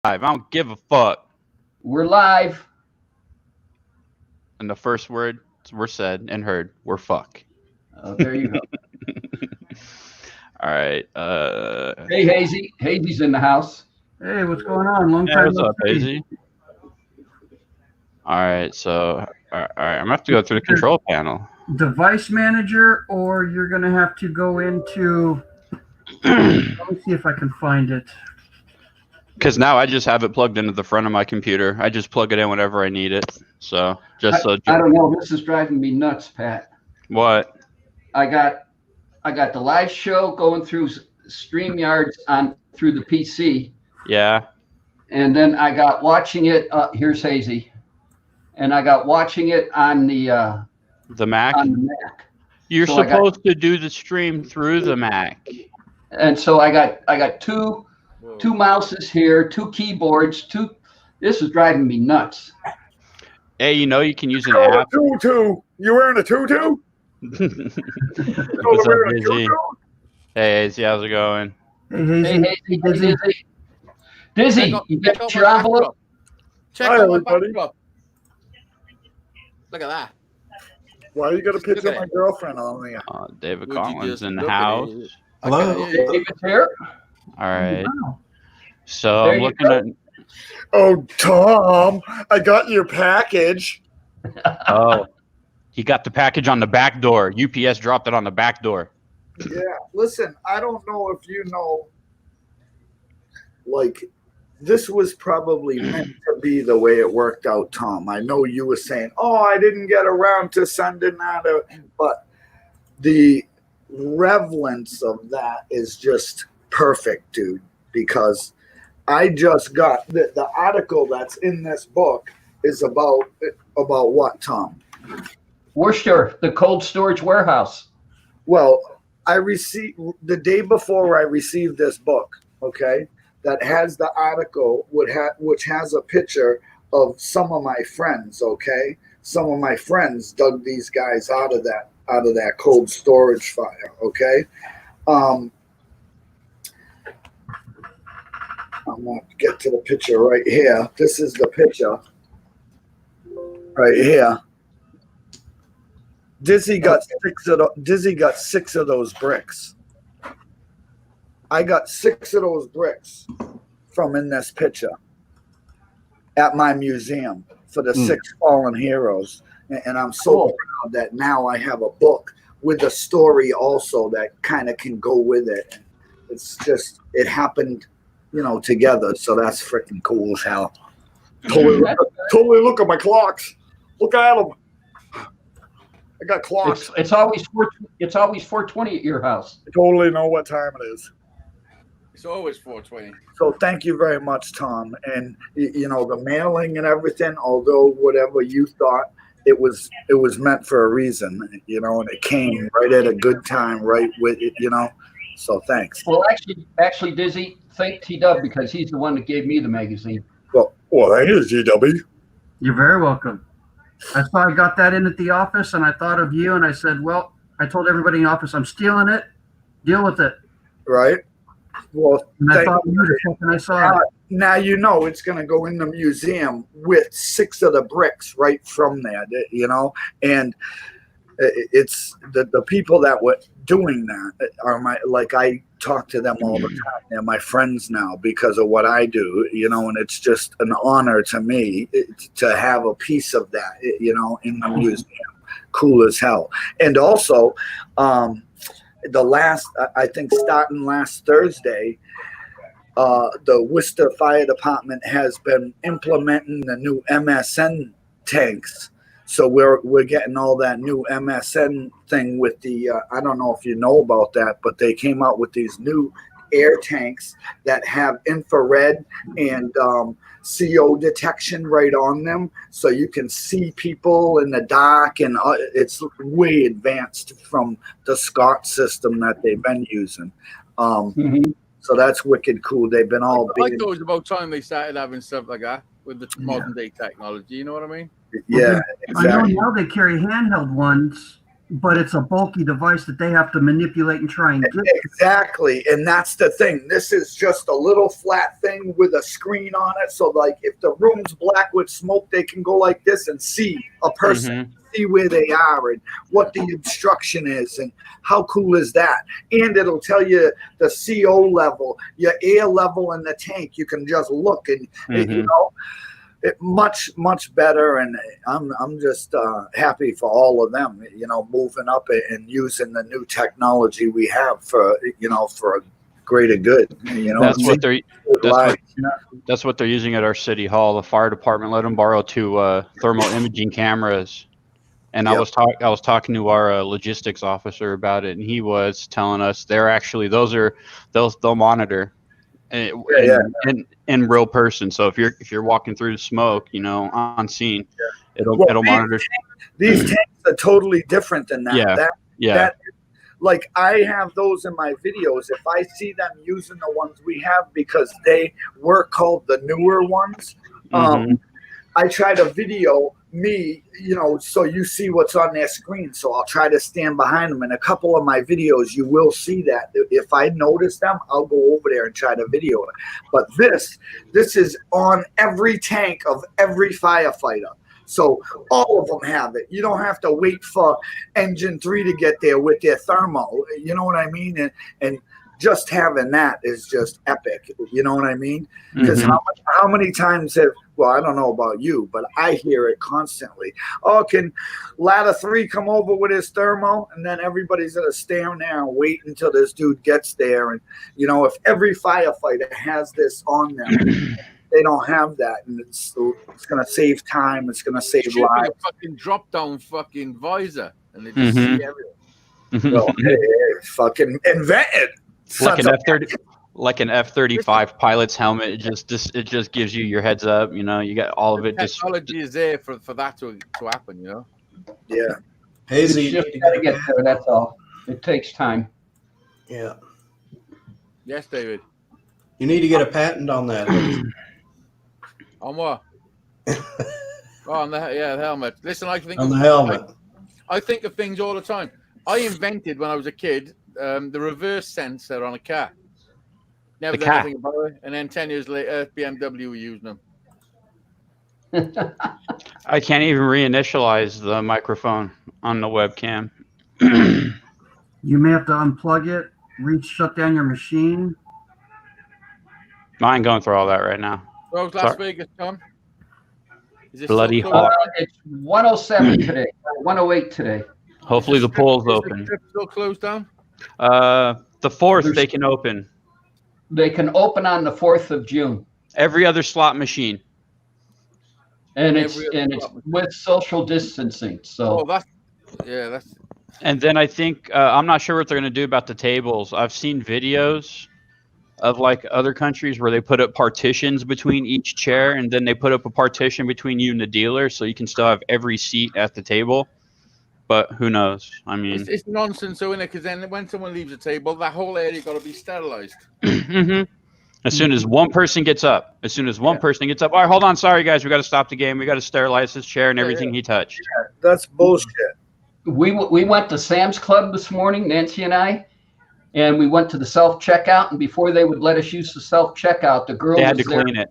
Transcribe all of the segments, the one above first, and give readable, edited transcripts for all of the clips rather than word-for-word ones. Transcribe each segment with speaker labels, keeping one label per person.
Speaker 1: I don't give a fuck.
Speaker 2: We're live.
Speaker 1: And the first words were said and heard were fuck.
Speaker 2: Oh, there you go.
Speaker 1: All right.
Speaker 2: Hey, Hazy. Hazy's in the house.
Speaker 3: Hey, what's going on? Long
Speaker 1: Yeah,
Speaker 3: time
Speaker 1: what's
Speaker 3: no
Speaker 1: up,
Speaker 3: see.
Speaker 1: Hazy? All right. So, all right, I'm gonna have to go through the control panel.
Speaker 3: Device manager, or you're gonna have to go into. Let me see if I can find it.
Speaker 1: Because now I just have it plugged into the front of my computer. I just plug it in whenever I need it. So
Speaker 2: I don't know. This is driving me nuts, Pat.
Speaker 1: What?
Speaker 2: I got the live show going through StreamYards on through the PC,
Speaker 1: Yeah.
Speaker 2: and then I got watching it. Here's Hazy, and I got watching it on the
Speaker 1: Mac.
Speaker 2: on the Mac.
Speaker 1: You're
Speaker 2: So
Speaker 1: supposed to do the stream through the Mac.
Speaker 2: And so I got two mouses here, two keyboards, two. This is driving me nuts.
Speaker 1: Hey, you can use an
Speaker 4: Oh,
Speaker 1: app.
Speaker 4: a tutu. You wearing a tutu?
Speaker 1: What's up,
Speaker 4: wearing a
Speaker 1: Dizzy?
Speaker 4: tutu?
Speaker 1: Hey, Hazy, how's it going?
Speaker 3: Hey, Hazy.
Speaker 2: Hey, Hazy, Dizzy, Dizzy, you get your envelope?
Speaker 5: Check
Speaker 4: Hi,
Speaker 5: out my
Speaker 4: everybody.
Speaker 5: backdrop. Look at that.
Speaker 4: Why you got a picture
Speaker 5: Look
Speaker 4: of
Speaker 5: at
Speaker 4: my girlfriend on there?
Speaker 1: David
Speaker 5: Would you
Speaker 1: Collins
Speaker 5: just
Speaker 1: in the
Speaker 5: look at
Speaker 1: house.
Speaker 5: it?
Speaker 6: Hello?
Speaker 5: Okay, yeah.
Speaker 2: David's here.
Speaker 1: All right.
Speaker 3: Wow.
Speaker 1: So
Speaker 2: There
Speaker 1: I'm
Speaker 2: you
Speaker 1: looking
Speaker 2: go.
Speaker 1: at.
Speaker 4: Oh, Tom, I got your package.
Speaker 1: Oh, he got the package on the back door. UPS dropped it on the back door.
Speaker 4: Yeah, listen, I don't know if you know, like, this was probably meant to be the way it worked out, Tom. I know you were saying, oh, I didn't get around to sending that, but the relevance of that is just perfect, dude, because I just got the article that's in this book is about what, Tom?
Speaker 2: Worcester, the cold storage warehouse.
Speaker 4: Well, I received the day before I received this book, okay, that has the article which has a picture of some of my friends, okay? Some of my friends dug these guys out of that cold storage fire, okay? I'm gonna get to the picture right here. This is the picture right here. Dizzy got six of those bricks. I got 6 of those bricks from in this picture at my museum for the 6 fallen heroes. And I'm so proud that now I have a book with a story also that kind of can go with it. It's just, it happened, together. So that's freaking cool as hell. Totally look at my clocks. Look at them. I got clocks.
Speaker 2: It's always 4:20 at your house.
Speaker 4: I totally know what time it is.
Speaker 5: It's always 420.
Speaker 4: So thank you very much, Tom. And the mailing and everything, although whatever you thought, it was meant for a reason, and it came right at a good time, right with it, So thanks.
Speaker 2: Well, actually, Dizzy, thank T-Dub because he's the one that gave me the magazine.
Speaker 4: Well, thank you, GW.
Speaker 3: You're very welcome. I saw I got that in at the office, and I thought of you, and I said, well, I told everybody in the office, I'm stealing it. Deal with it.
Speaker 4: Right. Well,
Speaker 3: And I thought of you the second I saw it.
Speaker 4: now it's going to go in the museum with 6 of the bricks right from there, and it's the people that were doing that are I talk to them all the time. They're my friends now because of what I do, and it's just an honor to me to have a piece of that, in the museum. Cool as hell. And also, I think starting last Thursday, the Worcester Fire Department has been implementing the new MSN tanks. So we're getting all that new MSN thing with the I don't know if you know about that, but they came out with these new air tanks that have infrared and CO detection right on them, so you can see people in the dark, and it's way advanced from the Scott system that they've been using. So that's wicked cool. They've been all
Speaker 5: I thought it was about time they started having stuff like that with the modern day technology. You know what I mean?
Speaker 4: Yeah,
Speaker 3: I know
Speaker 4: exactly.
Speaker 3: now they carry handheld ones but it's a bulky device that they have to manipulate and try and get.
Speaker 4: Exactly, and that's the thing. This is just a little flat thing with a screen on it. So, like, if the room's black with smoke, they can go like this and see a person, see where they are, and what the instruction is, and how cool is that? And it'll tell you the CO level, your air level in the tank. You can just look, and you know. Much better, and I'm just happy for all of them, you know, moving up and using the new technology we have for, you know, for a greater good. You know,
Speaker 1: that's what they're using at our city hall. The fire department let them borrow 2 thermal imaging cameras, and I was talking to our logistics officer about it, and he was telling us they're actually they'll monitor. In real person. So if you're walking through the smoke, you know, on scene, it'll monitor.
Speaker 4: These tanks are totally different than that. That like I have those in my videos. If I see them using the ones we have because they were called the newer ones, I try to video me, you know, so you see what's on their screen. So I'll try to stand behind them. In a couple of my videos, you will see that. If I notice them, I'll go over there and try to video it. But this is on every tank of every firefighter. So all of them have it. You don't have to wait for engine 3 to get there with their thermal. You know what I mean? And just having that is just epic. You know what I mean? Because how many times well, I don't know about you, but I hear it constantly. Oh, can ladder 3 come over with his thermal? And then everybody's going to stand there and wait until this dude gets there. And, you know, if every firefighter has this on them, they don't have that. And it's going to save time. It's going to save lives.
Speaker 5: A fucking drop-down fucking visor. And they just see everything.
Speaker 4: Well, hey, fucking invented.
Speaker 1: Like an F-35 pilot's helmet. It just gives you your heads up. You know, you got all of it.
Speaker 5: Technology is there for that to happen. You know.
Speaker 4: Yeah.
Speaker 2: Hazy, you just got to get there. That's all. It takes time.
Speaker 6: Yeah.
Speaker 5: Yes, David.
Speaker 6: You need to get a patent on that.
Speaker 5: On what? On the helmet. Listen, I think
Speaker 6: on the helmet.
Speaker 5: I think of things all the time. I invented when I was a kid the reverse sensor on a car. Never done anything about it. And then 10 years later, BMW were using them.
Speaker 1: I can't even reinitialize the microphone on the webcam.
Speaker 3: You may have to unplug it, shut down your machine.
Speaker 1: Mine going through all that right now.
Speaker 5: Well, Las Vegas, Tom? Is it
Speaker 1: bloody hot.
Speaker 2: It's 107 today, 108 today.
Speaker 1: Hopefully the pool's open.
Speaker 5: Is the strip still closed down?
Speaker 1: The 4th they can open.
Speaker 2: They can open on the 4th of June.
Speaker 1: Every other slot machine.
Speaker 2: And it's with social distancing. So
Speaker 5: that's.
Speaker 1: And then I think I'm not sure what they're going to do about the tables. I've seen videos of like other countries where they put up partitions between each chair, and then they put up a partition between you and the dealer, so you can still have every seat at the table. But who knows? I mean,
Speaker 5: it's nonsense, so in it, because then when someone leaves the table, that whole area got to be sterilized.
Speaker 1: As soon as one person gets up, all right, hold on, sorry guys, we got to stop the game. We got to sterilize this chair and everything he touched.
Speaker 4: Yeah, that's bullshit.
Speaker 2: We went to Sam's Club this morning, Nancy and I, and we went to the self-checkout. And before they would let us use the self-checkout, the girl
Speaker 1: had to clean it.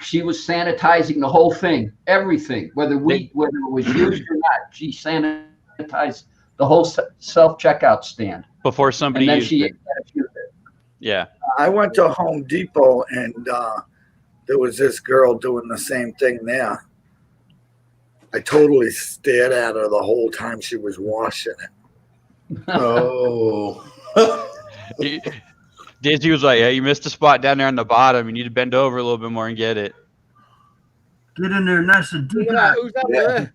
Speaker 2: She was sanitizing the whole thing, everything, whether it was used or not. She sanitized the whole self-checkout stand
Speaker 1: before somebody used it. Yeah.
Speaker 4: I went to Home Depot and there was this girl doing the same thing there. I totally stared at her the whole time she was washing it.
Speaker 6: Oh.
Speaker 1: Daisy was like, yeah, you missed a spot down there on the bottom. You need to bend over a little bit more and get it.
Speaker 3: Get in there nice and deep.
Speaker 5: Who's that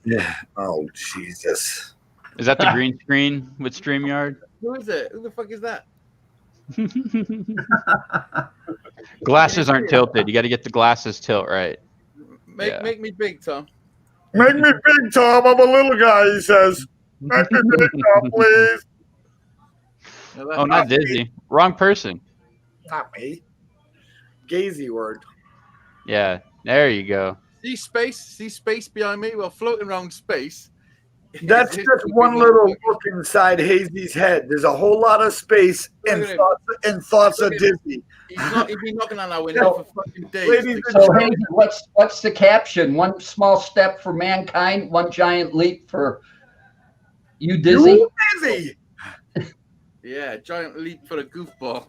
Speaker 5: there?
Speaker 4: Oh, Jesus.
Speaker 1: Is that the green screen with StreamYard?
Speaker 5: Who is it? Who the fuck is that?
Speaker 1: Glasses aren't tilted. You got to get the glasses tilt right.
Speaker 5: Make me big, Tom.
Speaker 4: Make me big, Tom. I'm a little guy, he says. Make me big, Tom, please.
Speaker 1: No, not Dizzy. Wrong person.
Speaker 4: Not me. Gazy word.
Speaker 1: Yeah, there you go.
Speaker 5: See space behind me? Well, floating around space
Speaker 4: That's just one little look inside Hazy's head. There's a whole lot of space, and thoughts are dizzy.
Speaker 5: He'd be knocking on our window for fucking days.
Speaker 4: Ladies and
Speaker 2: So, Hazy, what's the caption? One small step for mankind, one giant leap for you, Dizzy.
Speaker 4: You dizzy.
Speaker 5: Yeah, giant leap for a goofball.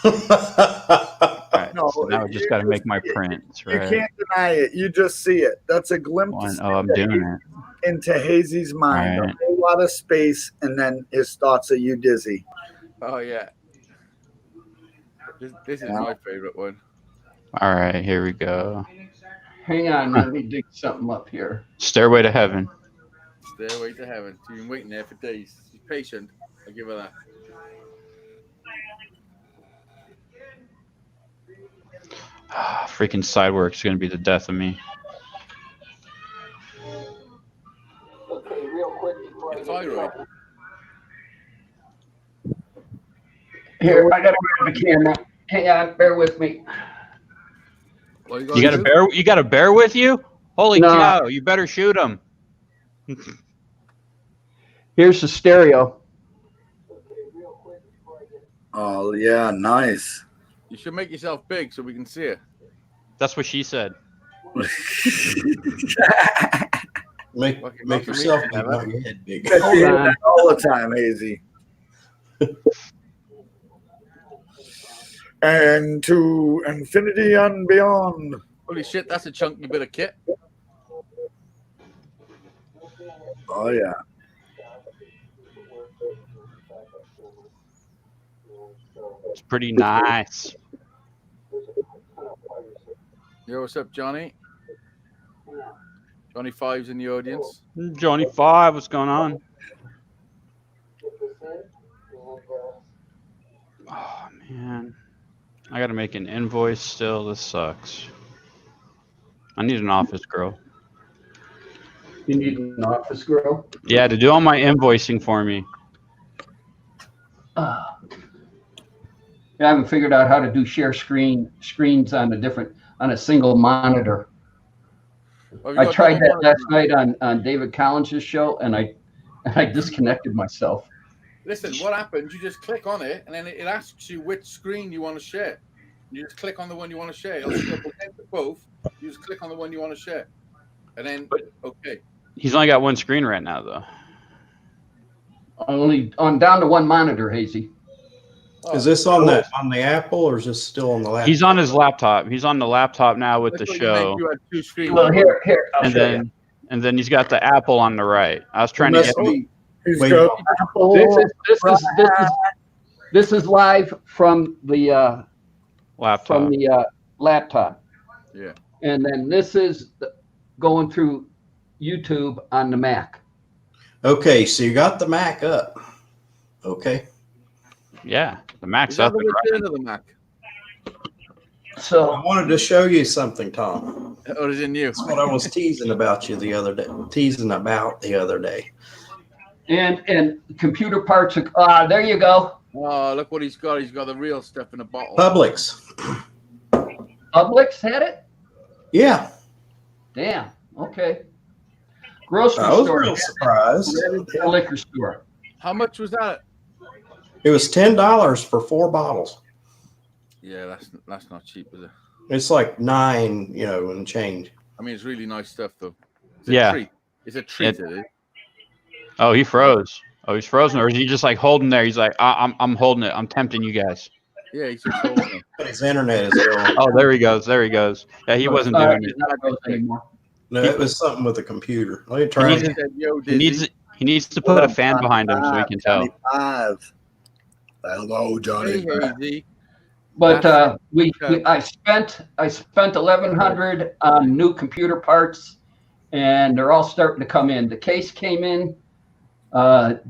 Speaker 1: All right,
Speaker 4: No,
Speaker 1: so now I just got to make my prints,
Speaker 4: You
Speaker 1: right?
Speaker 4: can't deny it. You just see it. That's a glimpse
Speaker 1: I'm doing it.
Speaker 4: into Hazy's mind.
Speaker 1: All right.
Speaker 4: A whole lot of space, and then his thoughts are you dizzy.
Speaker 5: Oh yeah. This is my favorite one.
Speaker 1: All right, here we go.
Speaker 2: Hang on, let me dig something up here.
Speaker 1: Stairway to Heaven.
Speaker 5: Stairway to Heaven. She's been waiting there for days. She's patient. I'll give her that.
Speaker 1: Freaking Sidework's going to be the death of me.
Speaker 2: Okay, real quick before
Speaker 5: Thyroid.
Speaker 2: Here, I gotta grab the camera. Hang on, bear with me.
Speaker 5: What
Speaker 1: You got a bear? You got a bear with you? Holy
Speaker 2: No.
Speaker 1: cow! You better shoot him.
Speaker 2: Here's the stereo.
Speaker 4: Oh yeah, nice.
Speaker 5: You should make yourself big so we can see it.
Speaker 1: That's what she said.
Speaker 6: Make
Speaker 5: Fucking
Speaker 6: yourself
Speaker 5: lots
Speaker 6: big,
Speaker 5: of
Speaker 6: not your head big.
Speaker 4: I see
Speaker 2: Hold on.
Speaker 4: that all the time, Hazy. And to infinity and beyond.
Speaker 5: Holy shit, that's a chunky bit of kit.
Speaker 4: Oh yeah.
Speaker 1: It's pretty nice.
Speaker 5: Yo, what's up, Johnny? Johnny Five's in the audience.
Speaker 1: Johnny Five, what's going on? Oh man, I got to make an invoice still. This sucks. I need an office girl.
Speaker 2: You need an office girl.
Speaker 1: Yeah, to do all my invoicing for me.
Speaker 2: I haven't figured out how to do share screens on a single monitor.
Speaker 5: Well, have you
Speaker 2: I
Speaker 5: got
Speaker 2: tried that
Speaker 5: double
Speaker 2: last
Speaker 5: monitor?
Speaker 2: night on David Collins' show, and I disconnected myself.
Speaker 5: Listen, what happens? You just click on it, and then it asks you which screen you want to share. You just click on the one you want to share. It'll present to both. You just click on the one you want to share, and then okay.
Speaker 1: He's only got one screen right now, though.
Speaker 2: Only on down to one monitor, Hazy.
Speaker 5: Oh,
Speaker 6: Is this on the Apple or is this still on the laptop?
Speaker 1: He's on his laptop. He's on the laptop now with
Speaker 5: I
Speaker 1: the
Speaker 5: thought you meant
Speaker 1: show,
Speaker 5: you had two screens.
Speaker 2: Well, here, I'll
Speaker 1: and
Speaker 2: show
Speaker 1: then he's got the Apple on the right. I was trying to
Speaker 6: Must
Speaker 1: get.
Speaker 6: be-
Speaker 4: He's
Speaker 6: Wait.
Speaker 4: got Apple.
Speaker 2: This is live from the
Speaker 1: Laptop.
Speaker 2: laptop.
Speaker 5: Yeah.
Speaker 2: And then this is going through YouTube on the Mac.
Speaker 6: Okay, so you got the Mac up. Okay.
Speaker 1: Yeah, the Mac's
Speaker 5: Is that
Speaker 1: up
Speaker 5: the
Speaker 1: and
Speaker 5: return of the Mac?
Speaker 2: So
Speaker 6: I wanted to show you something, Tom.
Speaker 5: Or is it new?
Speaker 6: That's what I was teasing about the other day.
Speaker 2: and computer parts are there you go.
Speaker 5: Oh, look what he's got. He's got the real stuff in a bottle.
Speaker 6: Publix.
Speaker 2: Publix had it?
Speaker 6: Yeah.
Speaker 2: Damn. Okay. Grocery
Speaker 6: I was
Speaker 2: store.
Speaker 6: real surprised.
Speaker 2: A liquor store.
Speaker 5: How much was that?
Speaker 6: It was $10 for 4 bottles.
Speaker 5: Yeah, that's not cheap, is it?
Speaker 6: It's like $9, and change.
Speaker 5: I mean, it's really nice stuff, though. It's
Speaker 1: Yeah.
Speaker 5: A treat. It's a treat, it is.
Speaker 1: Oh, he froze. Oh, he's frozen, or is he just like holding there? He's like, I'm holding it. I'm tempting you guys.
Speaker 5: Yeah, he's just holding it.
Speaker 6: But his internet is going.
Speaker 1: Oh, there he goes. There he goes. Yeah, he wasn't doing it.
Speaker 2: It's not those anymore.
Speaker 6: No, it was something with the computer. Let me try
Speaker 1: He
Speaker 6: it.
Speaker 5: He said, Yo,
Speaker 1: He needs he needs to put a fan behind him so he can tell.
Speaker 4: 25. Hello, Johnny.
Speaker 5: Hey, Hazy.
Speaker 2: But
Speaker 5: Okay.
Speaker 2: I spent $1,100 on new computer parts, and they're all starting to come in. The case came in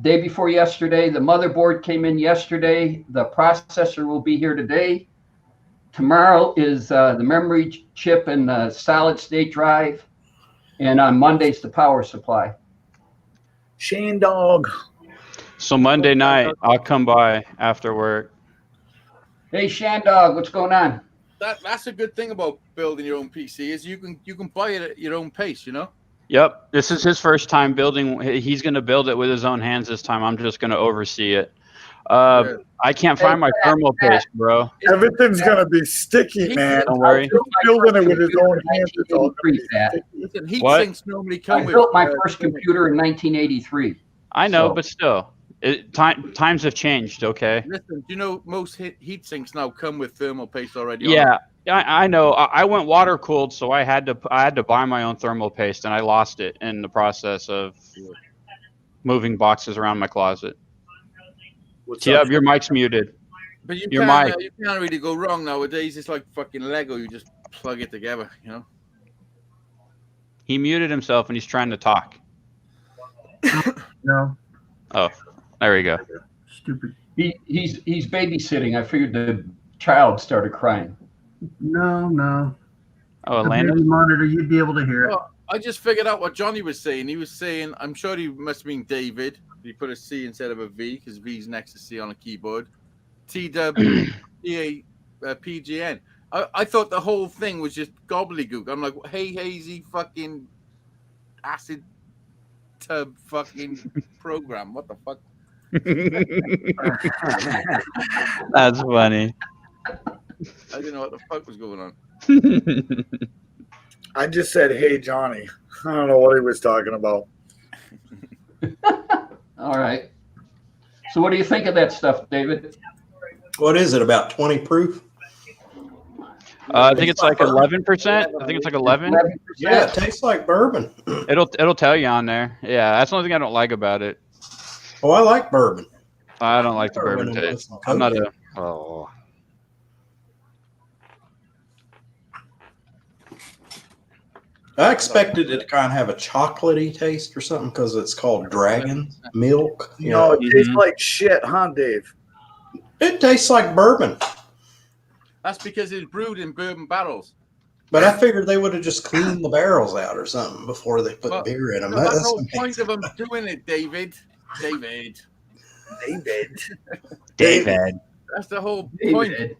Speaker 2: day before yesterday. The motherboard came in yesterday. The processor will be here today. Tomorrow is the memory chip and the solid state drive, and on Monday's the power supply.
Speaker 4: Shane Dog.
Speaker 1: So Monday night, I'll come by after work.
Speaker 2: Hey, Shandog, what's going on?
Speaker 5: That's a good thing about building your own PC is you can buy it at your own pace,
Speaker 1: Yep, this is his first time building. He's going to build it with his own hands this time. I'm just going to oversee it.
Speaker 5: Yeah.
Speaker 1: I can't find my thermal paste, bro.
Speaker 4: Everything's gonna be sticky, man.
Speaker 1: Don't worry.
Speaker 4: Building it with his own hands. It's all gonna be
Speaker 2: 1983, Pat.
Speaker 4: sticky.
Speaker 5: Listen, heat
Speaker 1: What?
Speaker 5: sinks normally
Speaker 2: I
Speaker 5: come with.
Speaker 2: built my first computer in 1983.
Speaker 1: I know,
Speaker 2: So-
Speaker 1: but still, times have changed. Okay.
Speaker 5: Listen, do you know most heat sinks now come with thermal paste already?
Speaker 1: Yeah, I know. I went water cooled, so I had to buy my own thermal paste, and I lost it in the process of moving boxes around my closet.
Speaker 4: What's
Speaker 1: T-Dub,
Speaker 4: up?
Speaker 1: your mic's muted.
Speaker 5: But you
Speaker 1: Your
Speaker 5: can't,
Speaker 1: mic.
Speaker 5: you can't really go wrong nowadays. It's like fucking Lego. You just plug it together, you know?
Speaker 1: He muted himself, and he's trying to talk.
Speaker 3: No,
Speaker 1: Oh, there we go.
Speaker 3: stupid.
Speaker 2: He's babysitting. I figured the child started crying.
Speaker 3: No.
Speaker 1: Oh,
Speaker 3: The
Speaker 1: Atlanta.
Speaker 3: baby monitor, you'd be able to hear it.
Speaker 5: Well, I just figured out what Johnny was saying. He was saying, I'm sure he must mean David. He put a C instead of a V because V's next to C on a keyboard. TWPGN. I thought the whole thing was just gobbledygook. I'm like, hey, hazy fucking acid tub fucking program. What the fuck?
Speaker 1: That's funny.
Speaker 5: I didn't know what the fuck was going on.
Speaker 4: I just said, "Hey, Johnny." I don't know what he was talking about.
Speaker 2: All right. So what do you think of that stuff, David?
Speaker 6: What is it? About 20 proof?
Speaker 1: I think it's like 11%. I think it's like 11.
Speaker 2: 11%?
Speaker 6: Yeah, it tastes like bourbon.
Speaker 1: It'll tell you on there. Yeah, that's the only thing I don't like about it.
Speaker 6: Oh, I like bourbon.
Speaker 1: I don't like the bourbon
Speaker 6: and
Speaker 1: taste.
Speaker 6: some
Speaker 1: I'm not
Speaker 6: Coke.
Speaker 1: a. Oh.
Speaker 6: I expected it to kind of have a chocolatey taste or something because it's called dragon milk. You
Speaker 4: No,
Speaker 6: know,
Speaker 4: it tastes like shit, huh, Dave?
Speaker 6: it tastes like bourbon.
Speaker 5: That's because it's brewed in bourbon barrels.
Speaker 6: But I figured they would have just cleaned the barrels out or something before they put
Speaker 5: Well,
Speaker 6: beer in them.
Speaker 5: So that's the
Speaker 6: That's
Speaker 5: whole point of them doing it, David.
Speaker 4: David.
Speaker 1: David.
Speaker 5: That's the whole point.
Speaker 2: David.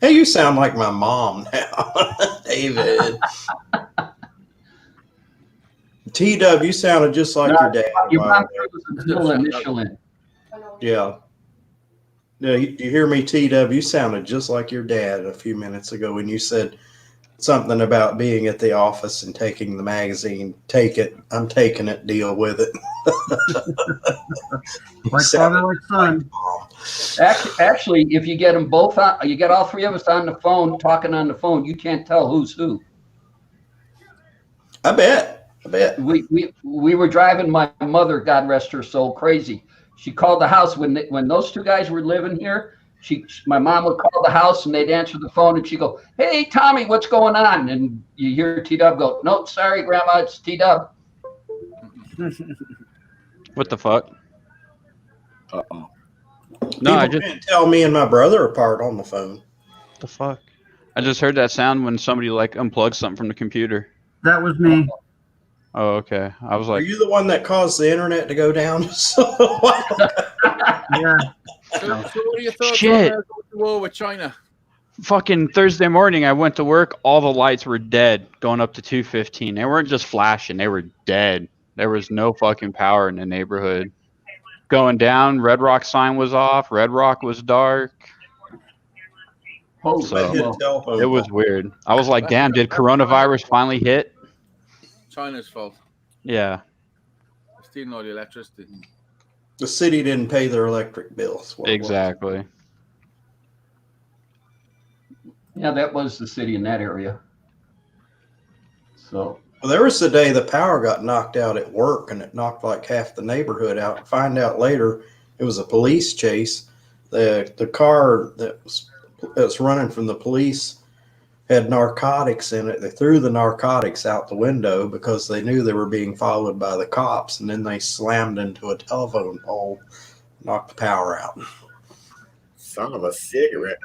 Speaker 6: Hey, you sound like my mom now, David. T-Dub, you sounded just like your dad. a
Speaker 2: Your
Speaker 6: while
Speaker 2: mom
Speaker 6: ago.
Speaker 2: threw the middle initial in.
Speaker 6: Yeah. Yeah, you hear me, T-Dub? You sounded just like your dad a few minutes ago when you said something about being at the office and taking the magazine. Take it. I'm taking it. Deal with it.
Speaker 3: Like father, like son.
Speaker 2: Actually, if you get them both on, you get all three of us on the phone, talking on the phone, you can't tell who's who.
Speaker 6: I bet.
Speaker 2: We were driving my mother, God rest her soul, crazy. She called the house when those two guys were living here. My mom would call the house and they'd answer the phone and she'd go, "Hey, Tommy, what's going on?" And you hear T-Dub go, "No, sorry, Grandma, it's T-Dub."
Speaker 1: What the fuck?
Speaker 4: Uh-oh.
Speaker 1: No, I
Speaker 6: People
Speaker 1: just
Speaker 6: can't tell me and my brother apart on the phone.
Speaker 1: what the fuck. I just heard that sound when somebody like unplugged something from the computer.
Speaker 3: That was me.
Speaker 1: Oh, okay. I was
Speaker 6: Are
Speaker 1: like,
Speaker 6: you the one that caused the internet to go down?
Speaker 3: Yeah.
Speaker 5: So what are your thoughts
Speaker 1: Shit.
Speaker 5: on the war with China?
Speaker 1: fucking Thursday morning. I went to work. All the lights were dead going up to 2:15. They weren't just flashing. They were dead. There was no fucking power in the neighborhood. Going down, Red Rock sign was off. Red Rock was dark.
Speaker 2: Holy
Speaker 1: So-
Speaker 6: I hit
Speaker 2: smoke.
Speaker 6: telephone
Speaker 1: It was weird. I was like, damn, did coronavirus finally hit?
Speaker 5: China's fault.
Speaker 1: Yeah.
Speaker 5: Stealing all the electricity.
Speaker 6: The city didn't pay their electric bills.
Speaker 1: Exactly.
Speaker 2: Yeah, that was the city in that area. So
Speaker 6: Well, there was the day the power got knocked out at work, and it knocked like half the neighborhood out. Find out later, it was a police chase. The car that was running from the police had narcotics in it. They threw the narcotics out the window because they knew they were being followed by the cops, and then they slammed into a telephone pole, knocked the power out.
Speaker 4: Son of a cigarette.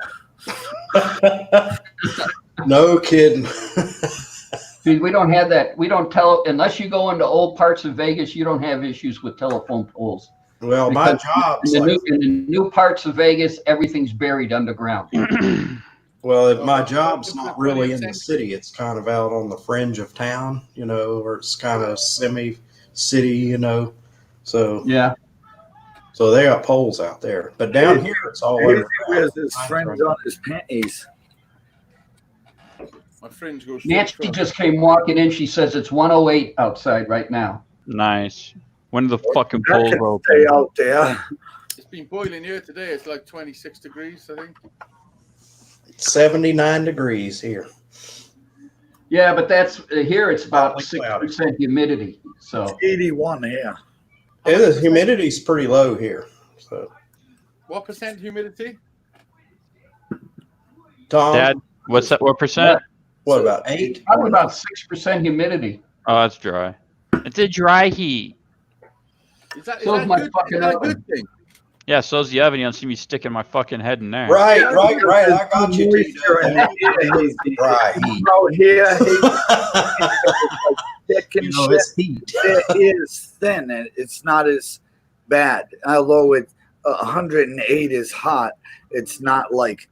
Speaker 6: No kidding.
Speaker 2: see, we don't have that. We don't tell unless you go into old parts of Vegas. You don't have issues with telephone poles.
Speaker 6: Well, my
Speaker 2: Because
Speaker 6: job's
Speaker 2: In
Speaker 6: like
Speaker 2: the new parts of Vegas, everything's buried underground.
Speaker 6: Well, my job's not really in the city. It's kind of out on the fringe of town, or it's kind of semi-city, So
Speaker 2: Yeah.
Speaker 6: So they got poles out there, but down here it's all
Speaker 4: He
Speaker 6: underground.
Speaker 4: wears his fringe on his panties.
Speaker 5: My fringe goes.
Speaker 2: Nancy just came walking in. She says it's 108 outside right now.
Speaker 1: Nice. When are the fucking
Speaker 4: That
Speaker 1: poles
Speaker 4: can
Speaker 1: open?
Speaker 4: stay out there.
Speaker 5: It's been boiling here today. It's like 26 degrees, I think.
Speaker 6: 79 degrees here.
Speaker 2: Yeah, but that's here. It's about
Speaker 6: Partly
Speaker 2: 6% humidity. So
Speaker 4: 81 here.
Speaker 6: Yeah, the humidity's pretty low here. So,
Speaker 5: What percent humidity?
Speaker 6: Tom,
Speaker 1: Dad, what's that? What percent?
Speaker 6: what about 8?
Speaker 2: probably about 6% humidity.
Speaker 1: Oh, that's dry. It's a dry heat.
Speaker 5: Is that
Speaker 2: So is my
Speaker 5: good?
Speaker 2: fucking
Speaker 5: Is that a
Speaker 2: oven.
Speaker 5: good thing?
Speaker 1: Yeah, so's the oven. You don't see me sticking my fucking head in there.
Speaker 6: Right. I got you.
Speaker 4: Moisture in
Speaker 6: T-Dub.
Speaker 4: it.
Speaker 6: Dry heat.
Speaker 4: Out here, thick and shit.
Speaker 6: It's heat.
Speaker 4: It is thin, and it's not as bad. Although 108 is hot, it's not like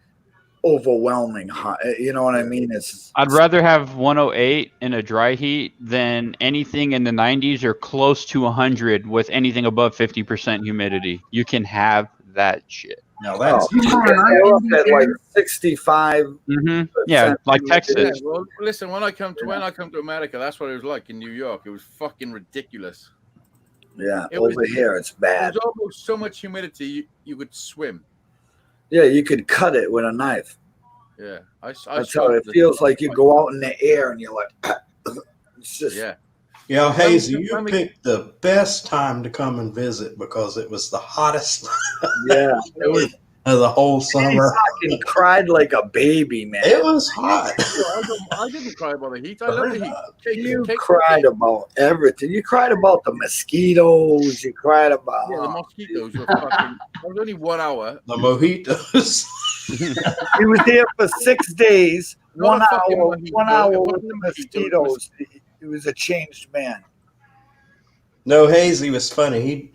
Speaker 4: overwhelming hot. You know what I mean?
Speaker 1: I'd rather have 108 in a dry heat than anything in the 90s or close to 100 with anything above 50% humidity. You can have that shit.
Speaker 6: Now that's
Speaker 4: they're up at like 65.
Speaker 1: Yeah, like Texas.
Speaker 5: Yeah, well, listen. When I come to America, that's what it was like in New York. It was fucking ridiculous.
Speaker 4: Yeah,
Speaker 5: It
Speaker 4: over
Speaker 5: was-
Speaker 4: here it's bad.
Speaker 5: There's almost so much humidity you could swim.
Speaker 4: Yeah, you could cut it with a knife.
Speaker 5: Yeah,
Speaker 4: That's how it feels like you go out in the air and you're like, it's just
Speaker 5: Yeah,
Speaker 6: Hazy,
Speaker 5: Let
Speaker 6: you
Speaker 5: me-
Speaker 6: picked the best time to come and visit because it was the hottest
Speaker 4: yeah.
Speaker 5: it was.
Speaker 6: of the whole summer.
Speaker 4: He cried like a baby, man.
Speaker 6: It was hot.
Speaker 5: I didn't cry about the heat. I love the heat.
Speaker 4: You cried about everything. You cried about the mosquitoes. You cried about
Speaker 5: Yeah, the mosquitoes were fucking. It was only 1 hour.
Speaker 6: The mojitos.
Speaker 4: He was there for 6 days.
Speaker 5: Not
Speaker 4: 1
Speaker 5: a fucking
Speaker 4: hour.
Speaker 5: mojito.
Speaker 4: 1 hour
Speaker 5: It
Speaker 4: with
Speaker 5: wasn't
Speaker 4: the
Speaker 5: a mosquito, it was-
Speaker 4: mosquitoes. He was a changed man.
Speaker 6: No, Hazy was funny.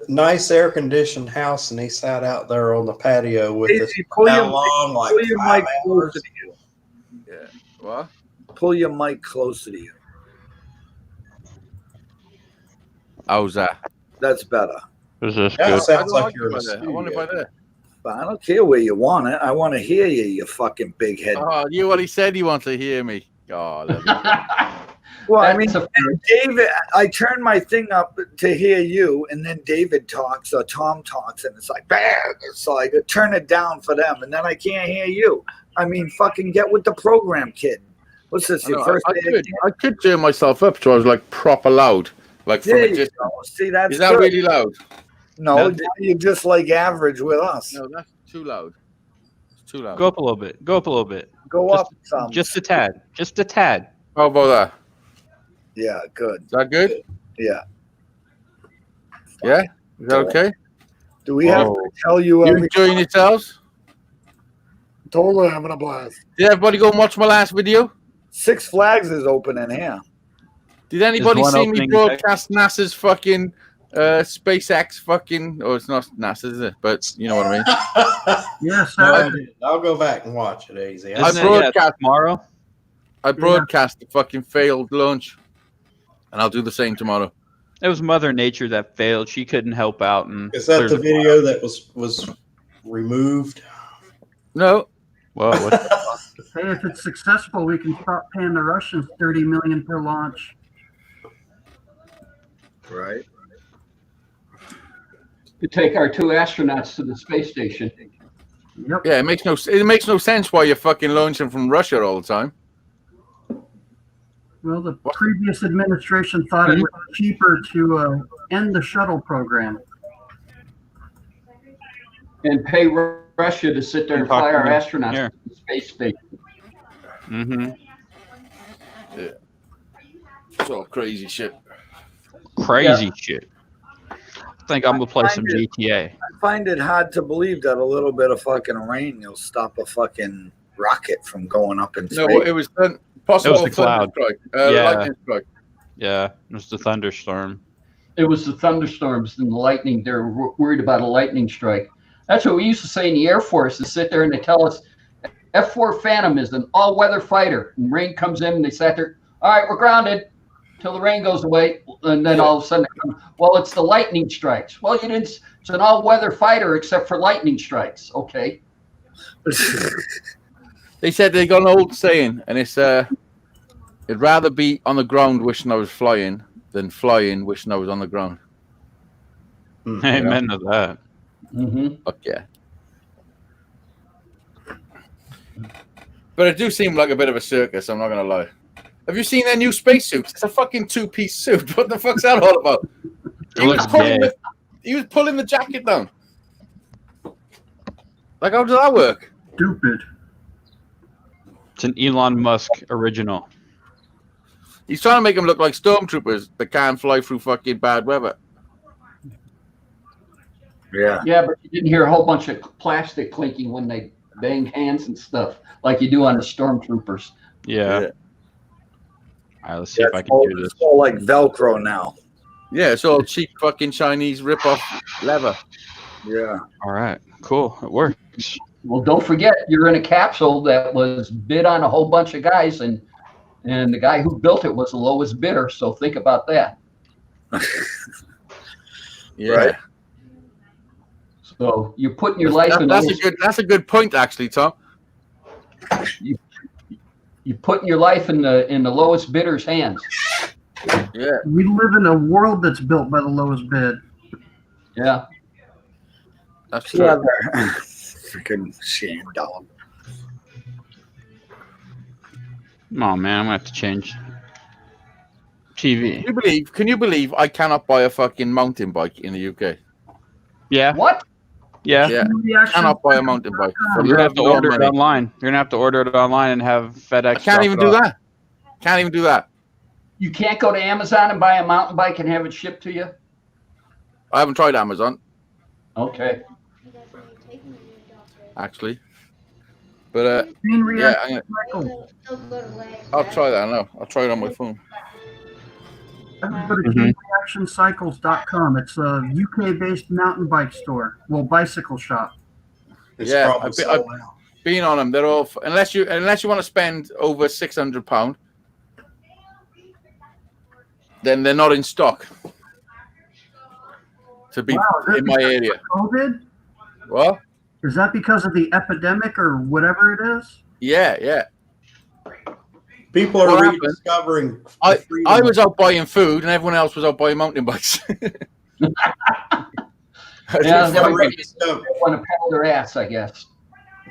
Speaker 6: Nice air conditioned house, and he sat out there on the patio with us.
Speaker 4: Hazy, pull
Speaker 6: How
Speaker 4: your,
Speaker 6: long? Like
Speaker 4: pull your
Speaker 6: 5
Speaker 4: mic
Speaker 6: hours.
Speaker 4: closer to you.
Speaker 5: Yeah. What?
Speaker 4: Pull your mic closer to you.
Speaker 5: How's that?
Speaker 4: That's better.
Speaker 1: Is this
Speaker 6: Yeah,
Speaker 1: good?
Speaker 6: it sounds
Speaker 5: I
Speaker 6: like you're in a
Speaker 5: I want it by
Speaker 6: studio.
Speaker 5: there.
Speaker 4: But I don't care where you want it. I want to hear you, you fucking big head.
Speaker 5: Oh, you what he said. He wants to hear me. Oh, I love you.
Speaker 4: Well, I mean,
Speaker 2: That's a-
Speaker 4: David, I turn my thing up to hear you, and then David talks or Tom talks, and it's like, bang! So I turn it down for them, and then I can't hear you. I mean, fucking get with the program, kid. What's this, your first day?
Speaker 5: I could turn myself up so I was like proper loud, like from
Speaker 4: There
Speaker 5: a
Speaker 4: you
Speaker 5: distance.
Speaker 4: go. See, that's
Speaker 5: Is that
Speaker 4: good.
Speaker 5: really loud?
Speaker 4: No,
Speaker 1: No.
Speaker 4: you're just like average with us.
Speaker 5: No, that's too loud. It's too loud.
Speaker 1: Go up a little bit. Go up a little bit.
Speaker 4: Go
Speaker 1: Just-
Speaker 4: up some.
Speaker 1: Just a tad. Just a tad.
Speaker 5: How about that?
Speaker 4: Yeah, good.
Speaker 5: Is that good?
Speaker 4: Yeah.
Speaker 5: Yeah. Is that okay?
Speaker 4: Do we have
Speaker 5: Oh.
Speaker 4: to tell you?
Speaker 5: You enjoying yourselves?
Speaker 4: Totally having a blast.
Speaker 5: Did everybody go and watch my last video?
Speaker 4: Six Flags is open in here.
Speaker 5: Did anybody
Speaker 1: one
Speaker 5: see me
Speaker 1: opening
Speaker 5: broadcast NASA's fucking SpaceX fucking? Oh, it's not NASA, is it? But you know what I mean.
Speaker 3: Yes,
Speaker 6: No,
Speaker 3: sir.
Speaker 6: I didn't. I'll go back and watch it, Hazy.
Speaker 5: I
Speaker 1: Isn't it,
Speaker 5: broadcast-
Speaker 1: tomorrow.
Speaker 5: I broadcast the fucking failed launch, and I'll do the same tomorrow.
Speaker 1: It was Mother Nature that failed. She couldn't help out. And
Speaker 6: Is that the
Speaker 1: cleared
Speaker 6: video that was removed?
Speaker 5: No,
Speaker 1: Well, what,
Speaker 3: Hey, if it's successful, we can stop paying the Russians $30 million per launch.
Speaker 4: Right.
Speaker 2: to take our 2 astronauts to the space station.
Speaker 3: Yep.
Speaker 5: yeah, it makes no sense why you're fucking launching from Russia all the time.
Speaker 3: Well, the previous administration thought it was cheaper to end the shuttle program.
Speaker 2: And pay Russia to sit there and fly our astronauts
Speaker 1: Here.
Speaker 2: to the space station.
Speaker 1: mm-hmm.
Speaker 5: It's all crazy shit.
Speaker 1: Crazy shit. I think I'm gonna play some
Speaker 4: find it-
Speaker 1: GTA.
Speaker 4: I find it hard to believe that a little bit of fucking rain will stop a fucking rocket from going up in space.
Speaker 5: No, it was possible.
Speaker 1: It was the cloud.
Speaker 5: Strike,
Speaker 1: Yeah.
Speaker 5: lightning strike.
Speaker 1: Yeah, it was the thunderstorm.
Speaker 2: It was the thunderstorms and the lightning. They're worried about a lightning strike. That's what we used to say in the Air Force, to sit there and they tell us F4 Phantom is an all-weather fighter. And rain comes in, and they sat there. All right, we're grounded till the rain goes away, and then all of a sudden, well, it's the lightning strikes. Well, you didn't. It's an all-weather fighter except for lightning strikes. Okay.
Speaker 5: They said they got an old saying, and it's it'd rather be on the ground wishing I was flying than flying wishing I was on the ground.
Speaker 1: Amen to that.
Speaker 2: Mm-hmm.
Speaker 5: Fuck yeah. But it do seem like a bit of a circus, I'm not going to lie. Have you seen their new spacesuits? It's a fucking two-piece suit. What the fuck's that all about? He was pulling the jacket down. Like, how does that work?
Speaker 3: Stupid.
Speaker 1: It's an Elon Musk original.
Speaker 5: He's trying to make them look like stormtroopers that can't fly through fucking bad weather.
Speaker 4: Yeah.
Speaker 2: Yeah, but you didn't hear a whole bunch of plastic clinking when they banged hands and stuff like you do on the stormtroopers.
Speaker 1: Yeah. All right, let's see if I can do this.
Speaker 4: It's all like Velcro now.
Speaker 5: Yeah, it's all cheap fucking Chinese rip-off leather.
Speaker 4: Yeah.
Speaker 1: All right, cool. It works.
Speaker 2: Well, don't forget, you're in a capsule that was bid on a whole bunch of guys, and the guy who built it was the lowest bidder. So think about that.
Speaker 5: Yeah.
Speaker 4: Right.
Speaker 2: So you're putting your life in.
Speaker 5: That's a good point, actually, Tom.
Speaker 2: You're putting your life in the lowest bidder's hands.
Speaker 5: Yeah.
Speaker 3: We live in a world that's built by the lowest bid.
Speaker 2: Yeah.
Speaker 5: That's true.
Speaker 4: Freaking shame dog.
Speaker 1: Oh man, I'm gonna have to change TV.
Speaker 5: Can you believe I cannot buy a fucking mountain bike in the UK?
Speaker 1: Yeah.
Speaker 2: What?
Speaker 1: Yeah.
Speaker 5: Yeah. I cannot buy a mountain bike.
Speaker 1: You're gonna have to order it online. You're gonna have to order it online and have FedEx.
Speaker 5: I can't even do that. Can't even do that.
Speaker 2: You can't go to Amazon and buy a mountain bike and have it shipped to you?
Speaker 5: I haven't tried Amazon,
Speaker 2: Okay.
Speaker 5: actually. But
Speaker 3: Chain
Speaker 5: yeah,
Speaker 3: reaction cycle.
Speaker 5: I'll try that now. I'll try it on my phone.
Speaker 3: Go to chainreactioncycles.com. It's a UK-based mountain bike store. Well, bicycle shop.
Speaker 6: It's
Speaker 5: Yeah,
Speaker 6: probably sold out.
Speaker 5: Being on them, they're all unless you want to spend over £600, then they're not in stock. To be in my area.
Speaker 3: COVID?
Speaker 5: What?
Speaker 3: Is that because of the epidemic or whatever it is?
Speaker 5: Yeah.
Speaker 6: People are
Speaker 5: What happened?
Speaker 6: rediscovering.
Speaker 5: I
Speaker 6: freedom.
Speaker 5: was out buying food, and everyone else was out buying mountain bikes.
Speaker 2: Yeah,
Speaker 6: People are
Speaker 2: everybody
Speaker 6: rediscovering-
Speaker 2: want to pedal their ass, I guess.